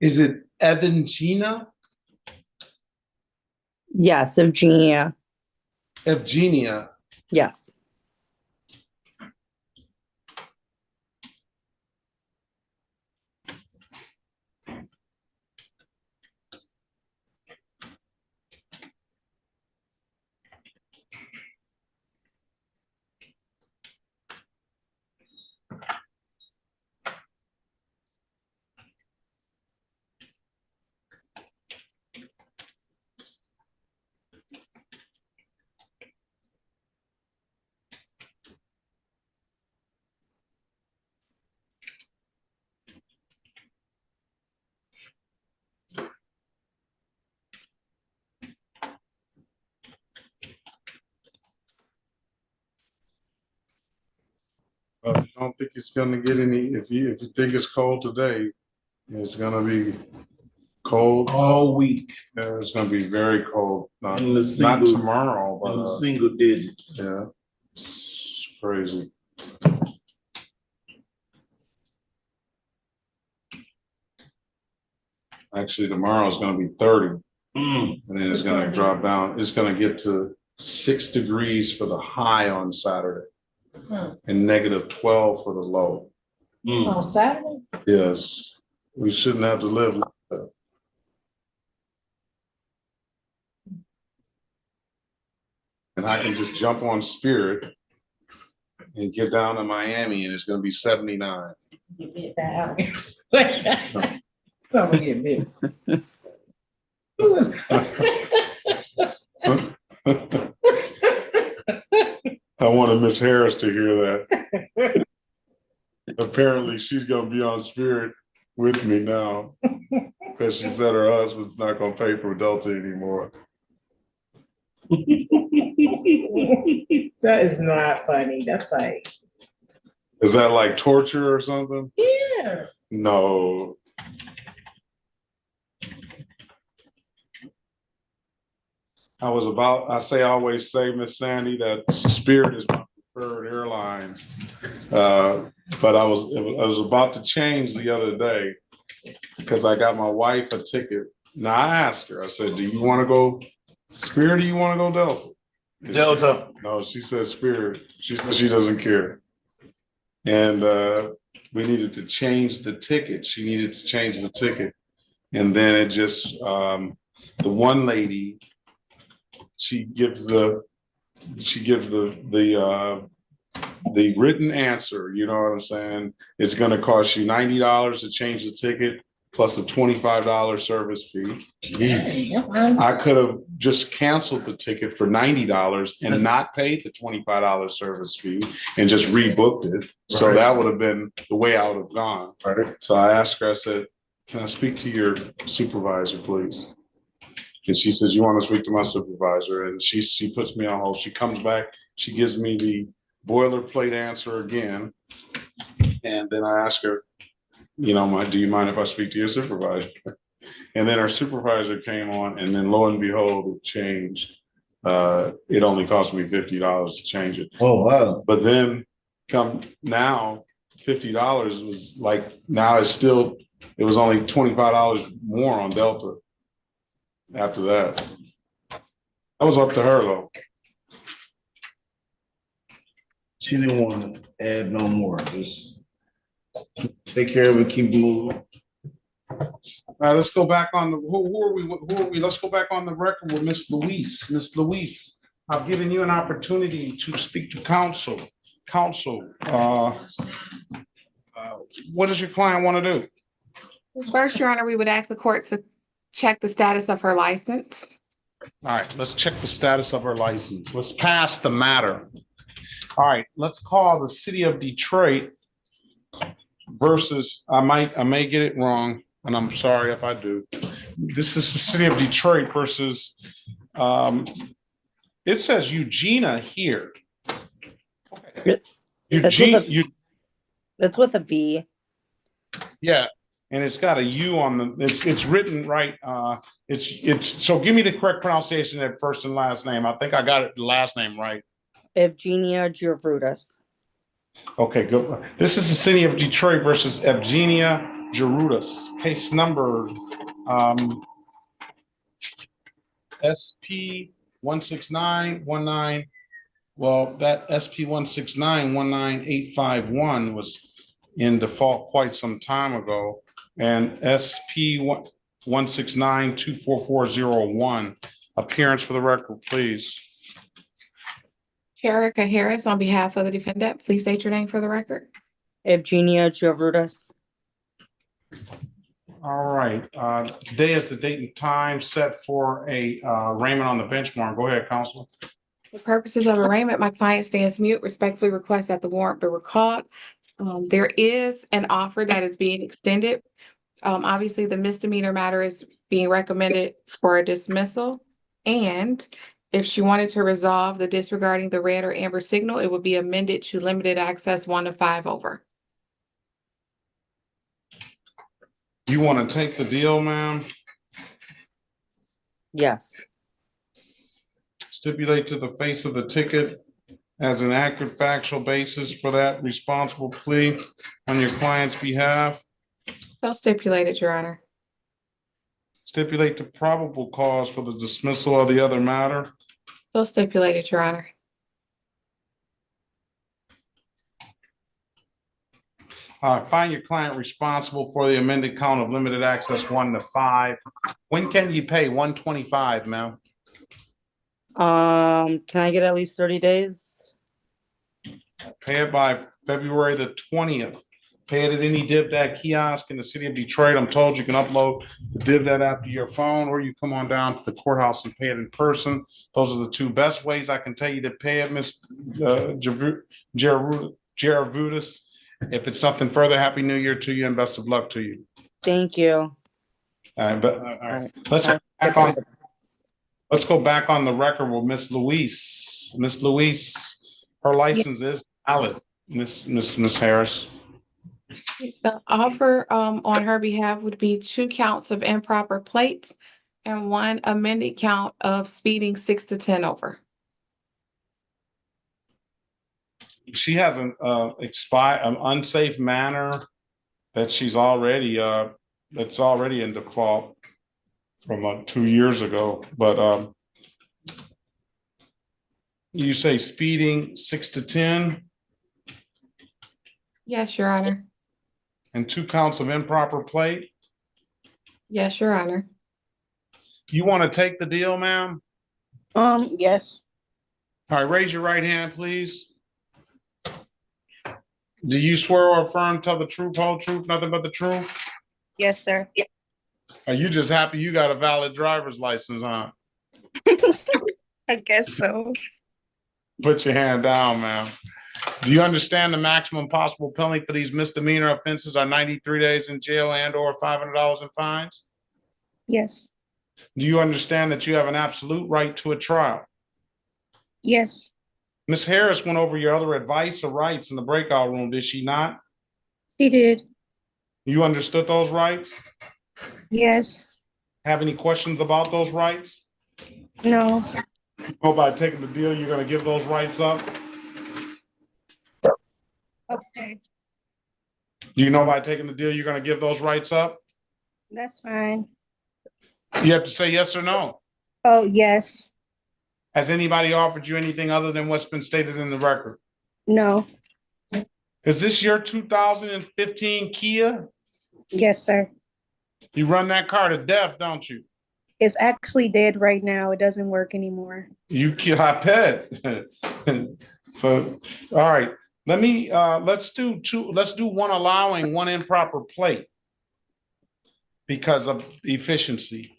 Is it Evgenia? Yes, Evgenia. Evgenia. Yes. I don't think it's gonna get any, if you think it's cold today, it's gonna be cold. All week. Yeah, it's gonna be very cold. Not, In the not single- tomorrow, in the but single digits. yeah, it's crazy. Actually, tomorrow is gonna be 30. And then it's gonna drop down. It's gonna get to 6 degrees for the high on Saturday and -12 for the low. On Saturday? Yes, we shouldn't have to live like that. And I can just jump on Spirit and get down to Miami and it's gonna be 79. Get bit down. I'm gonna get bit. I wanted Miss Harris to hear that. Apparently, she's gonna be on Spirit with me now because she said her husband's not gonna pay for Delta anymore. That is not funny. That's like, Is that like torture or something? yeah. No. I always say, Miss Sandy, that Spirit is my preferred airlines. But I was about to change the other day because I got my wife a ticket. Now I asked her, I said, do you want to go Spirit or do you want to go Delta? Delta. No, she said Spirit. She said she doesn't care. And we needed to change the ticket. She needed to change the ticket. And then it just, the one lady, she gives the written answer, you know what I'm saying? It's gonna cost you $90 to change the ticket plus a $25 service fee. I could have just canceled the ticket for $90 and not paid the $25 service fee and just rebooked it. So that would have been the way I would have gone. So I asked her, I said, can I speak to your supervisor, please? And she says, you want to speak to my supervisor? And she puts me on hold. She comes back, she gives me the boilerplate answer again. And then I ask her, you know, do you mind if I speak to your supervisor? And then our supervisor came on, and then lo and behold, it changed. It only cost me $50 to change it. Oh, wow. But then come now, $50 was like, now it's still, it was only $25 more on Delta after that. That was up to her though. She didn't want to add no more. Just take care of it, keep moving. All right, let's go back on the, who are we? Let's go back on the record with Miss Louise. Miss Louise, I've given you an opportunity to speak to counsel. What does your client want to do? First, Your Honor, we would ask the court to check the status of her license. All right, let's check the status of her license. Let's pass the matter. All right, let's call the city of Detroit versus, I may get it wrong, and I'm sorry if I do. This is the city of Detroit versus, it says Eugenia here. Okay. It's with a V. Yeah, and it's got a U on the, it's written right. So give me the correct pronunciation of that first and last name. I think I got it, the last name right. Evgenia Gervudis. Okay, good. This is the city of Detroit versus Evgenia Jarudas, case number SP 16919. Well, that SP 169-19851 was in default quite some time ago, and SP 169-24401. Appearance for the record, please. Erica Harris, on behalf of the defendant, please state your name for the record. Evgenia Jarudas. All right. Today is the date and time set for a arraignment on the bench warrant. Go ahead, Counselor. For purposes of arraignment, my client stands mute. Respectfully request that the warrant be recalled. There is an offer that is being extended. Obviously, the misdemeanor matter is being recommended for a dismissal. And if she wanted to resolve the disregarding the red or amber signal, it would be amended to limited access 1 to 5 over. You want to take the deal, ma'am? Yes. Stipulate to the face of the ticket as an accurate factual basis for that responsible plea on your client's behalf. So stipulated, Your Honor. Stipulate the probable cause for the dismissal of the other matter. So stipulated, Your Honor. Find your client responsible for the amended count of limited access 1 to 5. When can you pay? 125, ma'am. Can I get at least 30 days? Pay it by February the 20th. Pay it at any DivDat kiosk in the city of Detroit. I'm told you can upload the DivDat app to your phone, or you come on down to the courthouse and pay it in person. Those are the two best ways I can tell you to pay it, Ms. Jarudas. If it's something further, Happy New Year to you and best of luck to you. Thank you. All right. Let's go back on the record with Miss Louise. Miss Louise, her license is valid, Miss Harris. The offer on her behalf would be 2 counts of improper plates and 1 amended count of speeding 6 to 10 over. She has an unsafe manner that she's already that's already in default from 2 years ago. But you say speeding 6 to 10? Yes, Your Honor. And 2 counts of improper plate? Yes, Your Honor. You want to take the deal, ma'am? Yes. All right, raise your right hand, please. Do you swear or affirm, tell the truth, whole truth, nothing but the truth? Yes, sir. Are you just happy you got a valid driver's license, huh? I guess so. Put your hand down, ma'am. Do you understand the maximum possible penalty for these misdemeanor offenses are 93 days in jail and or $500 in fines? Yes. Do you understand that you have an absolute right to a trial? Yes. Ms. Harris went over your other advice or rights in the breakout room, did she not? She did. You understood those rights? Yes. Have any questions about those rights? No. Oh, by taking the deal, you're going to give those rights up? Okay. Do you know by taking the deal, you're going to give those rights up? That's fine. You have to say yes or no. Oh, yes. Has anybody offered you anything other than what's been stated in the record? No. Is this your 2015 Kia? Yes, sir. You run that car to death, don't you? It's actually dead right now. It doesn't work anymore. You kill I bet. So, all right. Let's do 1 allowing, 1 improper plate because of efficiency.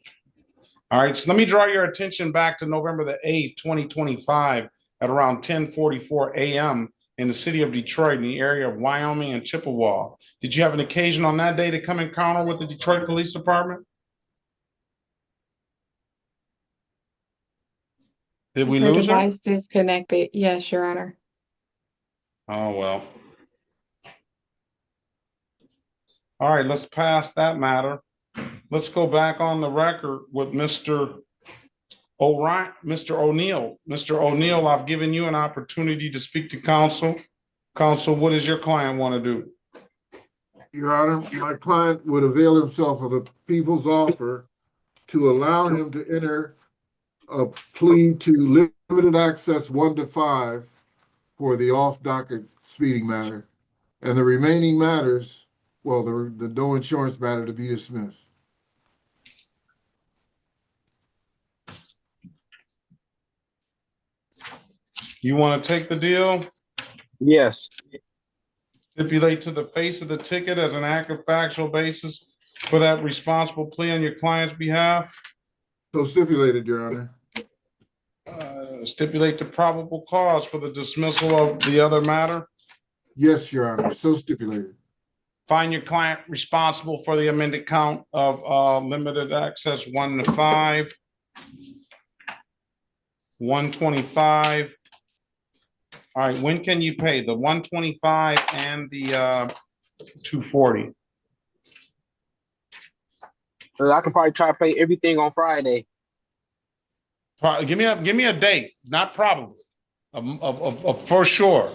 All right, so let me draw your attention back to November the 8th, 2025 at around 10:44 a.m. in the city of Detroit in the area of Wyoming and Chippewa. Did you have an occasion on that day to come encounter with the Detroit Police Department? Did we Her lose her? device disconnected. Yes, Your Honor. Oh, well. All right, let's pass that matter. Let's go back on the record with Mr. O'Neill. Mr. O'Neill, I've given you an opportunity to speak to counsel. Counsel, what does your client want to do? Your Honor, my client would avail himself of the people's offer to allow him to enter a plea to limited access 1 to 5 for the off-docket speeding matter, and the remaining matters, well, the no insurance matter, to be dismissed. You want to take the deal? Yes. Stipulate to the face of the ticket as an act of factual basis for that responsible plea on your client's behalf. So stipulated, Your Honor. Stipulate the probable cause for the dismissal of the other matter. Yes, Your Honor. So stipulated. Find your client responsible for the amended count of limited access 1 to 5, 125. All right, when can you pay the 125 and the 240? I can probably try to pay everything on Friday. Give me a date, not probably, for sure.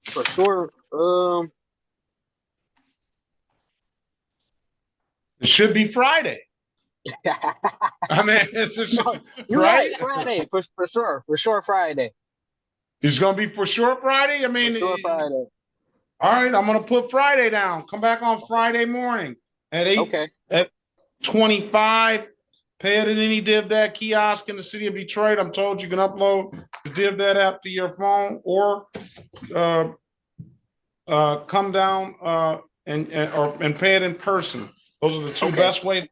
For sure. It should be Friday. I mean, it's just No, you're right. Friday, for sure, Friday. It's gonna be for sure Friday. I mean, for sure Friday. All right, I'm gonna put Friday down. Come back on Friday morning at 8. Okay. At 25. Pay it at any DivDad kiosk in the city of Detroit. I'm told you can upload the DivDad app to your phone, or come down and pay it in person. Those are the two best ways to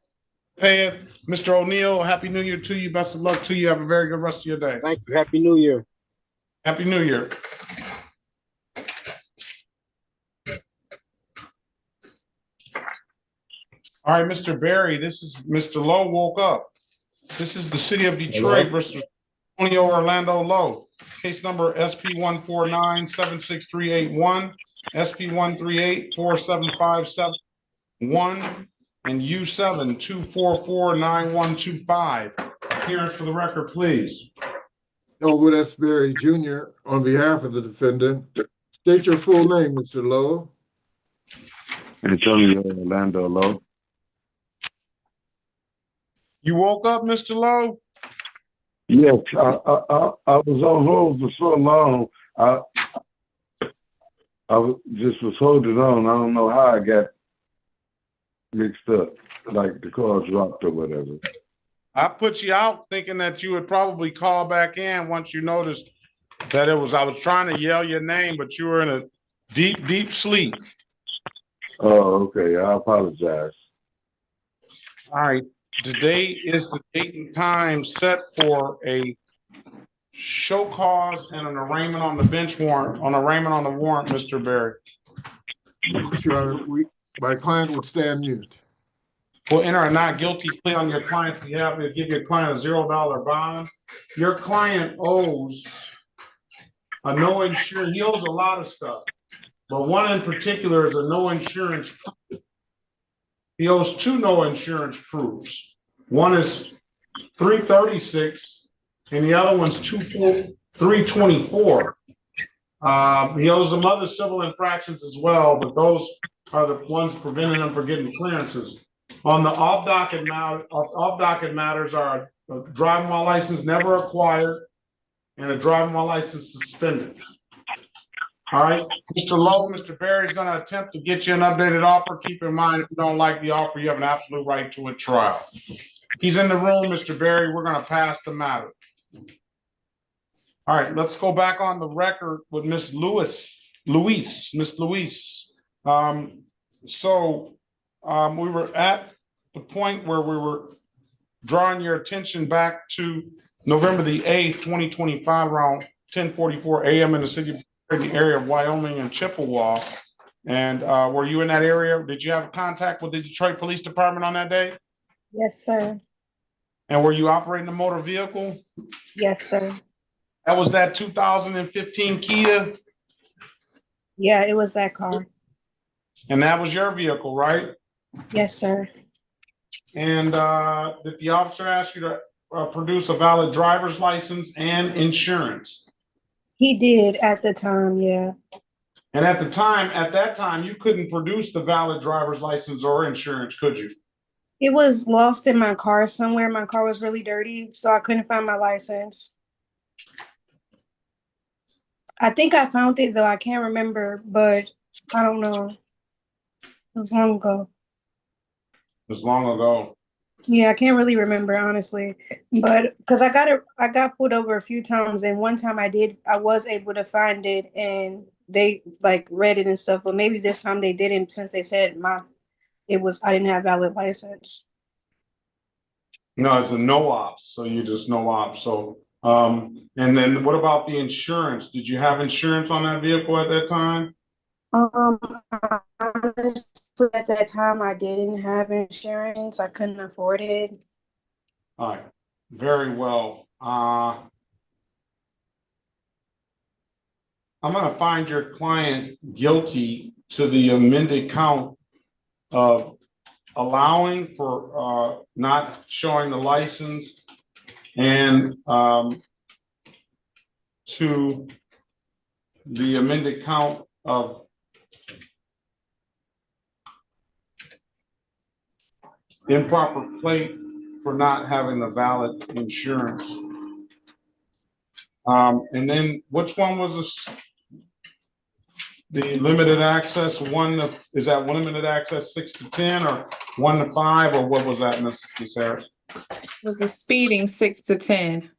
pay it. Mr. O'Neill, Happy New Year to you. Best of luck to you. Have a very good rest of your day. Thank you. Happy New Year. Happy New Year. All right, Mr. Barry, this is Mr. Lowe woke up. This is the city of Detroit versus Antonio Orlando Lowe. Case number SP149-76381, SP138-47571, and U7-244-9125. Appearance for the record, please. Elwood S. Berry Jr. on behalf of the defendant. State your full name, Mr. Lowe. Antonio Orlando Lowe. You woke up, Mr. Lowe? Yes, I was on hold for so long. Just was holding on. I don't know how I got mixed up, like the call dropped or whatever. I put you out thinking that you would probably call back in once you noticed that I was trying to yell your name, but you were in a deep, deep sleep. Oh, okay. I apologize. All right. Today is the date and time set for a show cause and an arraignment on the bench warrant, Mr. Barry. Sure, my client would stand mute. Will enter a not guilty plea on your client's behalf. We'll give your client a $0 bond. Your client owes a no insurance. He owes a lot of stuff, but one in particular is a no insurance. He owes 2 no insurance proofs. One is 336, and the other one's 324. He owes some other civil infractions as well, but those are the ones preventing him from getting clearances. On the off-docket matters are a driving while license never acquired and a driving while license suspended. All right, Mr. Lowe, Mr. Barry is going to attempt to get you an updated offer. Keep in mind, if you don't like the offer, you have an absolute right to a trial. He's in the room, Mr. Barry. We're going to pass the matter. All right, let's go back on the record with Miss Louise. Miss Louise. We were at the point where we were drawing your attention back to November the 8th, 2025, around 10:44 a.m. in the city, in the area of Wyoming and Chippewa. And were you in that area? Did you have contact with the Detroit Police Department on that day? Yes, sir. And were you operating a motor vehicle? Yes, sir. That was that 2015 Kia? Yeah, it was that car. And that was your vehicle, right? Yes, sir. And did the officer ask you to produce a valid driver's license and insurance? He did at the time, yeah. And at that time, you couldn't produce the valid driver's license or insurance, could you? It was lost in my car somewhere. My car was really dirty, so I couldn't find my license. I think I found it though. I can't remember, but I don't know. It was long ago. It was long ago. Yeah, I can't really remember honestly, but because I got pulled over a few times, and one time I was able to find it, and they like read it and stuff. But maybe this time they didn't, since they said I didn't have valid license. No, it's a no ops, so you just no ops. So, and then what about the insurance? Did you have insurance on that vehicle at that time? Honestly, at that time, I didn't have insurance. I couldn't afford it. All right, very well. I'm gonna find your client guilty to the amended count of allowing for not showing the license and to the amended count of improper plate for not having the valid insurance. And then which one was this? The limited access is that one limited access 6 to 10 or 1 to 5, or what was that, Ms. Harris? Was the speeding 6 to 10?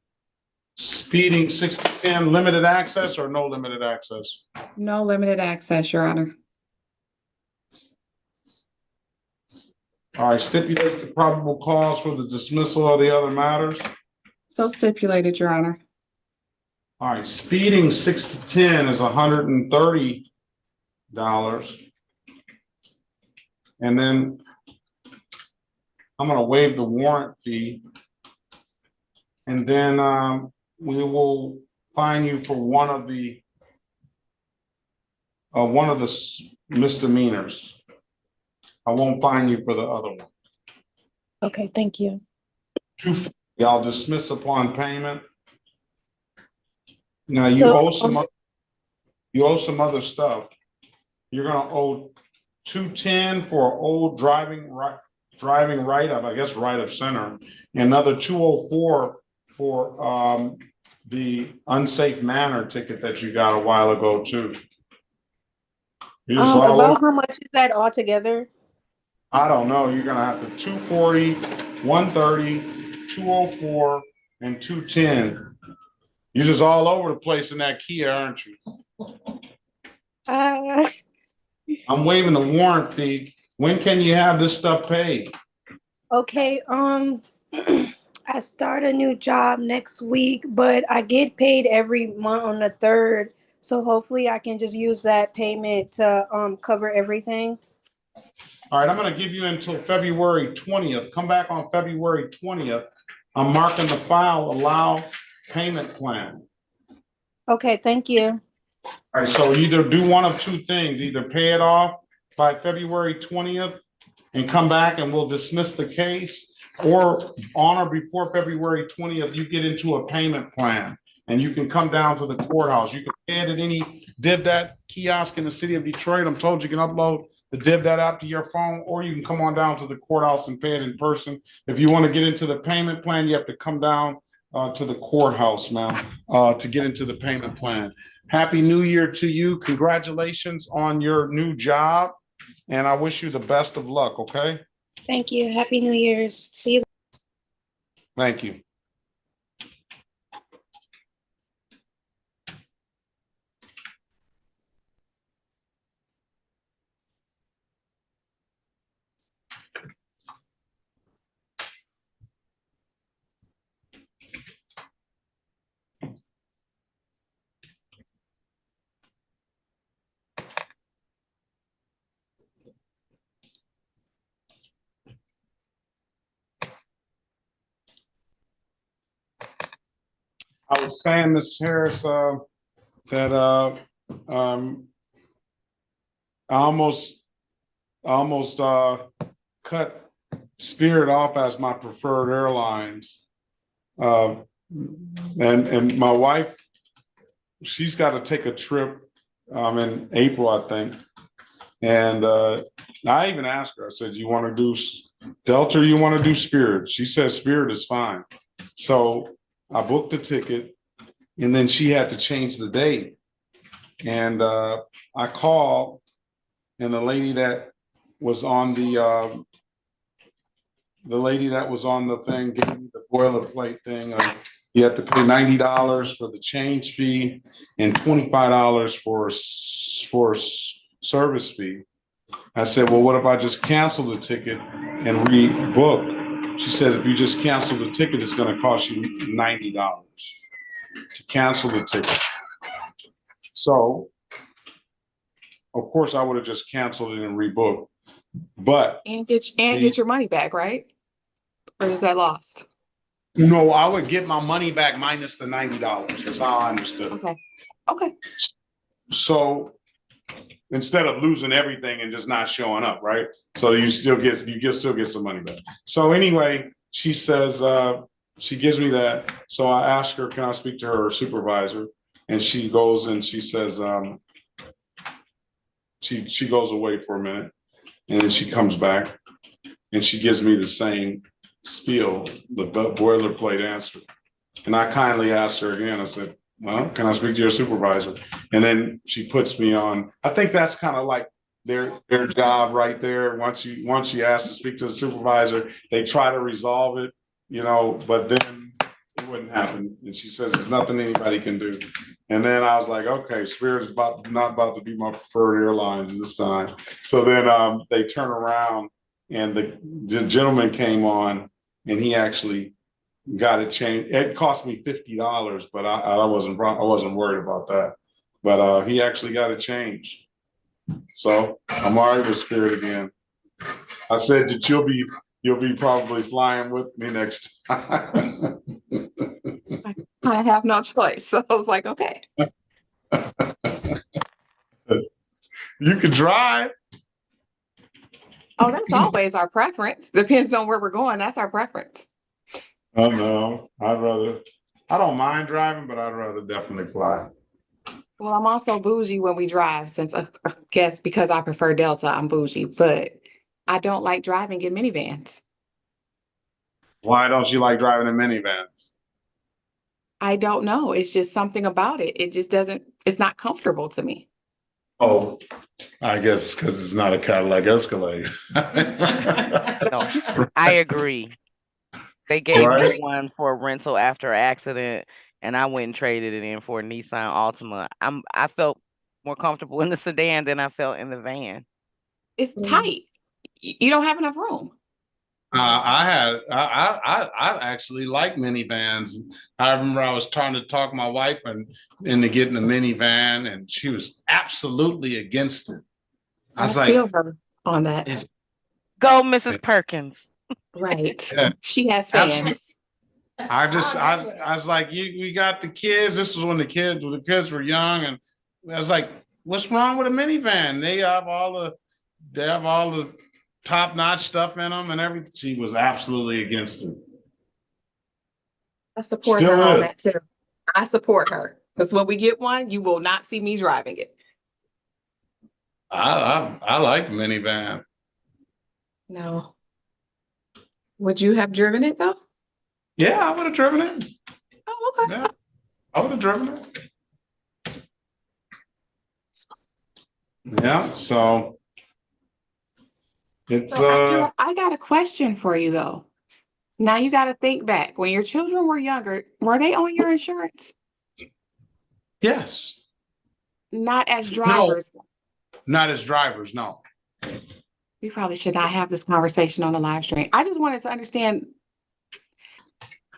Speeding 6 to 10, limited access or no limited access? No limited access, Your Honor. All right, stipulate the probable cause for the dismissal of the other matters. So stipulated, Your Honor. All right, speeding 6 to 10 is $130. And then I'm gonna waive the warrant fee. And then we will fine you for one of the misdemeanors. I won't fine you for the other one. Okay, thank you. I'll dismiss upon payment. Now you So- owe some other stuff. You're gonna owe $210 for old driving right of, I guess, right of center, and another $204 for the unsafe manner ticket that you got a while ago too. About how much is that altogether? I don't know. You're gonna have to 240, 130, 204, and 210. You're just all over the place in that Kia, aren't you? I'm waiving the warrant fee. When can you have this stuff paid? Okay, I start a new job next week, but I get paid every month on the 3rd. So hopefully I can just use that payment to cover everything. All right, I'm gonna give you until February 20th. Come back on February 20th. I'm marking the file allow payment plan. Okay, thank you. All right, so either do one of two things, either pay it off by February 20th and come back and we'll dismiss the case, or on or before February 20th, you get into a payment plan and you can come down to the courthouse. You can pay it at any DivDat kiosk in the city of Detroit. I'm told you can upload the DivDat app to your phone, or you can come on down to the courthouse and pay it in person. If you want to get into the payment plan, you have to come down to the courthouse, ma'am, to get into the payment plan. Happy New Year to you. Congratulations on your new job. And I wish you the best of luck, okay? Thank you. Happy New Year's. See you. Thank you. I was saying, Ms. Harris, that I almost cut Spirit off as my preferred airlines. And my wife, she's got to take a trip in April, I think. And I even asked her, I said, you want to do Delta or you want to do Spirit? She said Spirit is fine. So I booked the ticket and then she had to change the date. And I called and the lady that was on the thing gave me the boilerplate thing. You have to pay $90 for the change fee and $25 for service fee. I said, well, what if I just cancel the ticket and rebook? She said, if you just cancel the ticket, it's going to cost you $90 to cancel the ticket. So, of course, I would have just canceled it and rebooked. But get your money back, right? Or is that lost? No, I would get my money back minus the $90. That's how I understood it. Okay. So instead of losing everything and just not showing up, right? So you still get some money back. So anyway, she says she gives me that. So I ask her, can I speak to her supervisor? And she goes and she says she goes away for a minute and then she comes back and she gives me the same spiel, the boilerplate answer. And I kindly asked her again, I said, well, can I speak to your supervisor? And then she puts me on. I think that's kind of like their job right there. Once you ask to speak to the supervisor, they try to resolve it, but then it wouldn't happen. And she says there's nothing anybody can do. And then I was like, okay, Spirit is not about to be my preferred airlines this time. So then they turn around and the gentleman came on and he actually got it changed. It cost me $50, but I wasn't worried about that. But he actually got it changed. So I'm all right with Spirit again. I said that you'll be probably flying with me next time. I have no choice. So I was like, okay. You can drive. Oh, that's always our preference. Depends on where we're going. That's our preference. Oh no, I don't mind driving, but I'd rather definitely fly. Well, I'm also bougie when we drive, since I guess because I prefer Delta, I'm bougie, but I don't like driving in minivans. Why don't you like driving in minivans? I don't know. It's just something about it. It just it's not comfortable to me. Oh, I guess because it's not a Cadillac Escalade. No, I agree. They gave me one for a rental after an accident, and I went and traded it in for a Nissan Altima. I felt more comfortable in the sedan than I felt in the van. It's tight. You don't have enough room. I actually like minivans. I remember I was trying to talk my wife into getting a minivan, and she was absolutely against it. I feel her on that. Go, Mrs. Perkins. Right. Yeah. She has fans. I was like, we got the kids. This was when the kids were young, and I was like, what's wrong with a minivan? They have all the top-notch stuff in them and everything. She was absolutely against it. I support her on that too. I support her because when we get one, you will not see me driving it. I like the minivan. No. Would you have driven it though? Yeah, I would have driven it. Oh, okay. Yeah, I would have driven it. Yeah, so it's I got a question for you though. Now you got to think back. When your children were younger, were they on your insurance? Yes. Not as drivers. No, not as drivers, no. We probably should not have this conversation on the live stream. I just wanted to understand,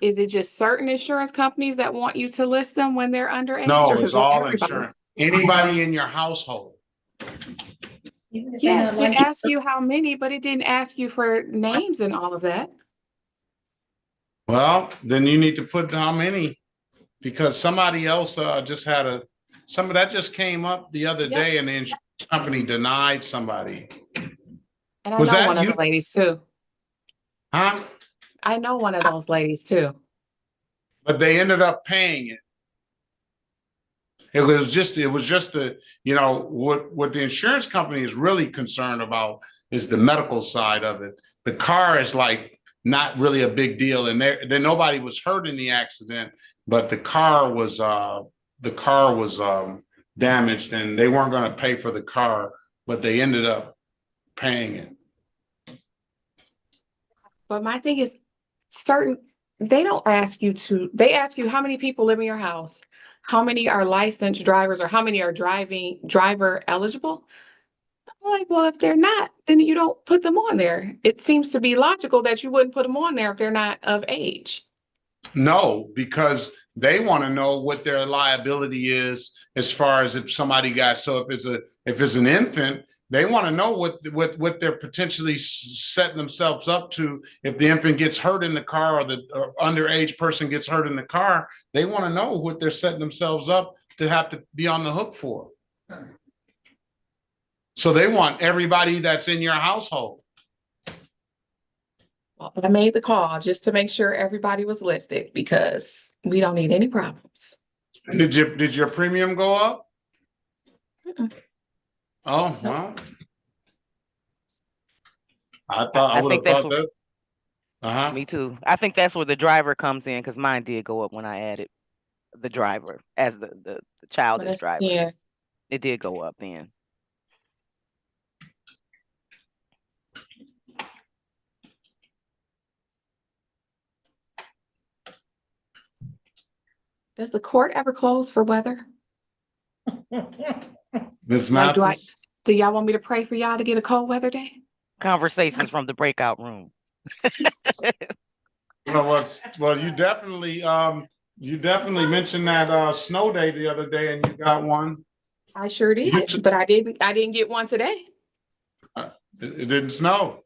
is it just certain insurance companies that want you to list them when they're underage? No, or it's all insurance. Anybody in your household. Yes, it asked you how many, but it didn't ask you for names and all of that. Well, then you need to put how many, because somebody else just had some of that just came up the other day, and the insurance company denied somebody. And I know one of the ladies too. Huh? I know one of those ladies too. But they ended up paying it. It was just the, what the insurance company is really concerned about is the medical side of it. The car is like not really a big deal, and there nobody was hurt in the accident, but the car was damaged, and they weren't going to pay for the car, but they ended up paying it. But my thing is they don't ask you they ask you how many people live in your house, how many are licensed drivers, or how many are driver eligible. I'm like, well, if they're not, then you don't put them on there. It seems to be logical that you wouldn't put them on there if they're not of age. No, because they want to know what their liability is as far as if somebody so if it's an infant, they want to know what they're potentially setting themselves up to. If the infant gets hurt in the car, or the underage person gets hurt in the car, they want to know what they're setting themselves up to have to be on the hook for. So they want everybody that's in your household. Well, I made the call just to make sure everybody was listed because we don't need any problems. Did your premium go up? Mm-mm. Oh, well. I would have thought that. Uh-huh. Me too. I think that's where the driver comes in, because mine did go up when I added the driver as the childish driver. Yeah. It did go up then. Does the court ever close for weather? Ms. Mathis? Do y'all want me to pray for y'all to get a cold weather day? Conversations from the breakout room. Well, you definitely mentioned that snow day the other day, and you got one. I sure did, but I didn't get one today. It didn't snow.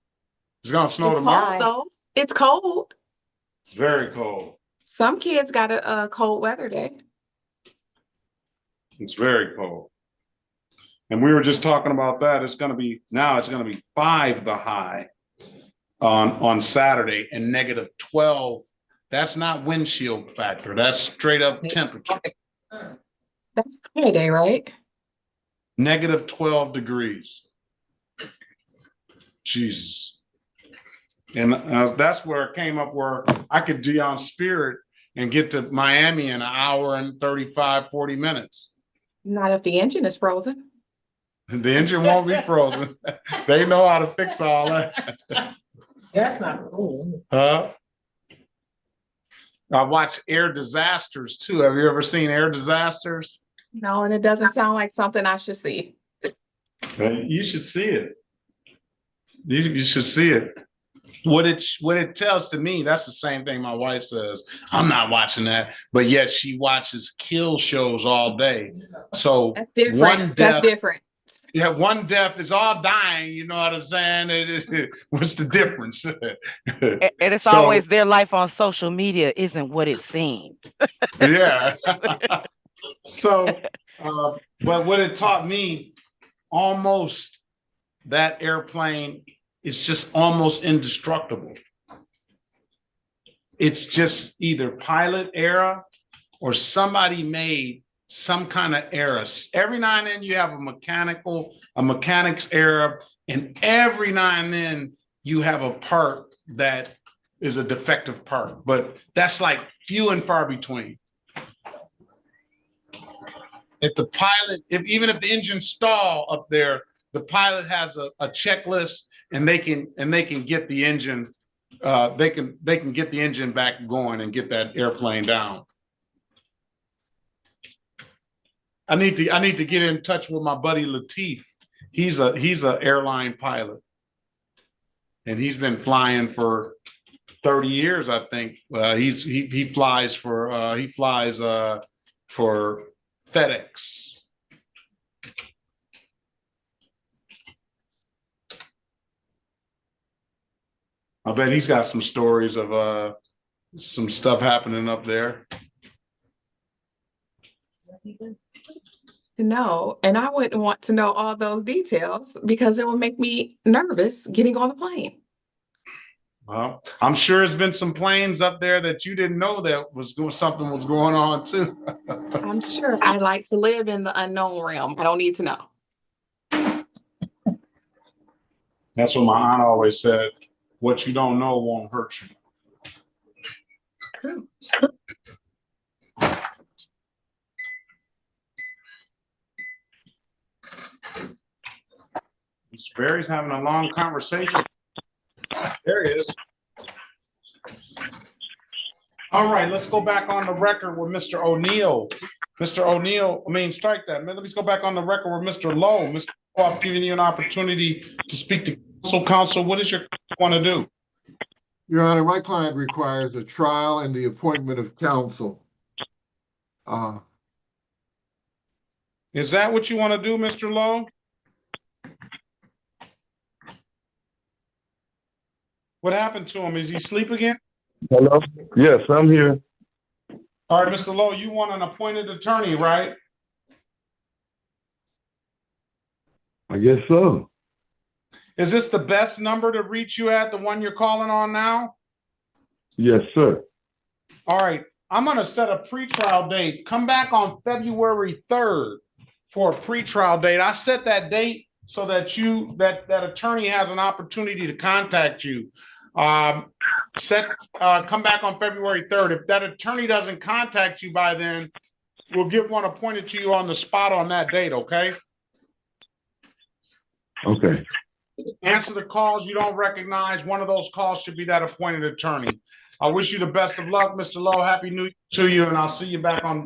It's gonna snow tomorrow. Cold, though. It's cold. It's very cold. Some kids got a cold weather day. It's very cold. And we were just talking about that. It's gonna be 5 the high on Saturday, and -12. That's not windshield factor. That's straight up temperature. That's Friday, right? -12 degrees. Jesus. And that's where it came up, where I could be on Spirit and get to Miami in an hour and 35, 40 minutes. Not if the engine is frozen. The engine won't be frozen. They know how to fix all that. That's not cool. Huh? I watch Air Disasters too. Have you ever seen Air Disasters? No, and it doesn't sound like something I should see. You should see it. You should see it. What it tells to me, that's the same thing my wife says. I'm not watching that, but yet she watches kill shows all day. So that's different. That's different. Yeah, one death is all dying. You know what I'm saying? What's the difference? And it's always their life on social media isn't what it seems. Yeah. So, but what it taught me, almost that airplane is just almost indestructible. It's just either pilot error or somebody made some kind of error. Every now and then you have a mechanic's error, and every now and then you have a part that is a defective part, but that's like few and far between. If the pilot, even if the engine stall up there, the pilot has a checklist, and they can get the engine, they can get the engine back going and get that airplane down. I need to get in touch with my buddy Latif. He's a airline pilot, and he's been flying for 30 years, I think. He flies for FedEx. I bet he's got some stories of some stuff happening up there. No, and I wouldn't want to know all those details because it would make me nervous getting on the plane. Well, I'm sure there's been some planes up there that you didn't know that something was going on too. I'm sure. I like to live in the unknown realm. I don't need to know. That's what my aunt always said. What you don't know won't hurt you. True. Mr. Barry's having a long conversation. There he is. All right, let's go back on the record with Mr. O'Neill. Mr. O'Neill, strike that. Let me go back on the record with Mr. Lowe. Mr. Lowe, I'm giving you an opportunity to speak to counsel. What does your want to do? Your Honor, my client requires a trial and the appointment of counsel. Is that what you want to do, Mr. Lowe? What happened to him? Is he asleep again? Hello? Yes, I'm here. All right, Mr. Lowe, you want an appointed attorney, right? I guess so. Is this the best number to reach you at, the one you're calling on now? Yes, sir. All right, I'm going to set a pretrial date. Come back on February 3rd for a pretrial date. I set that date so that that attorney has an opportunity to contact you. Come back on February 3rd. If that attorney doesn't contact you by then, we'll get one appointed to you on the spot on that date, okay? Okay. Answer the calls you don't recognize. One of those calls should be that appointed attorney. I wish you the best of luck, Mr. Lowe. Happy New Year to you, and I'll see you back on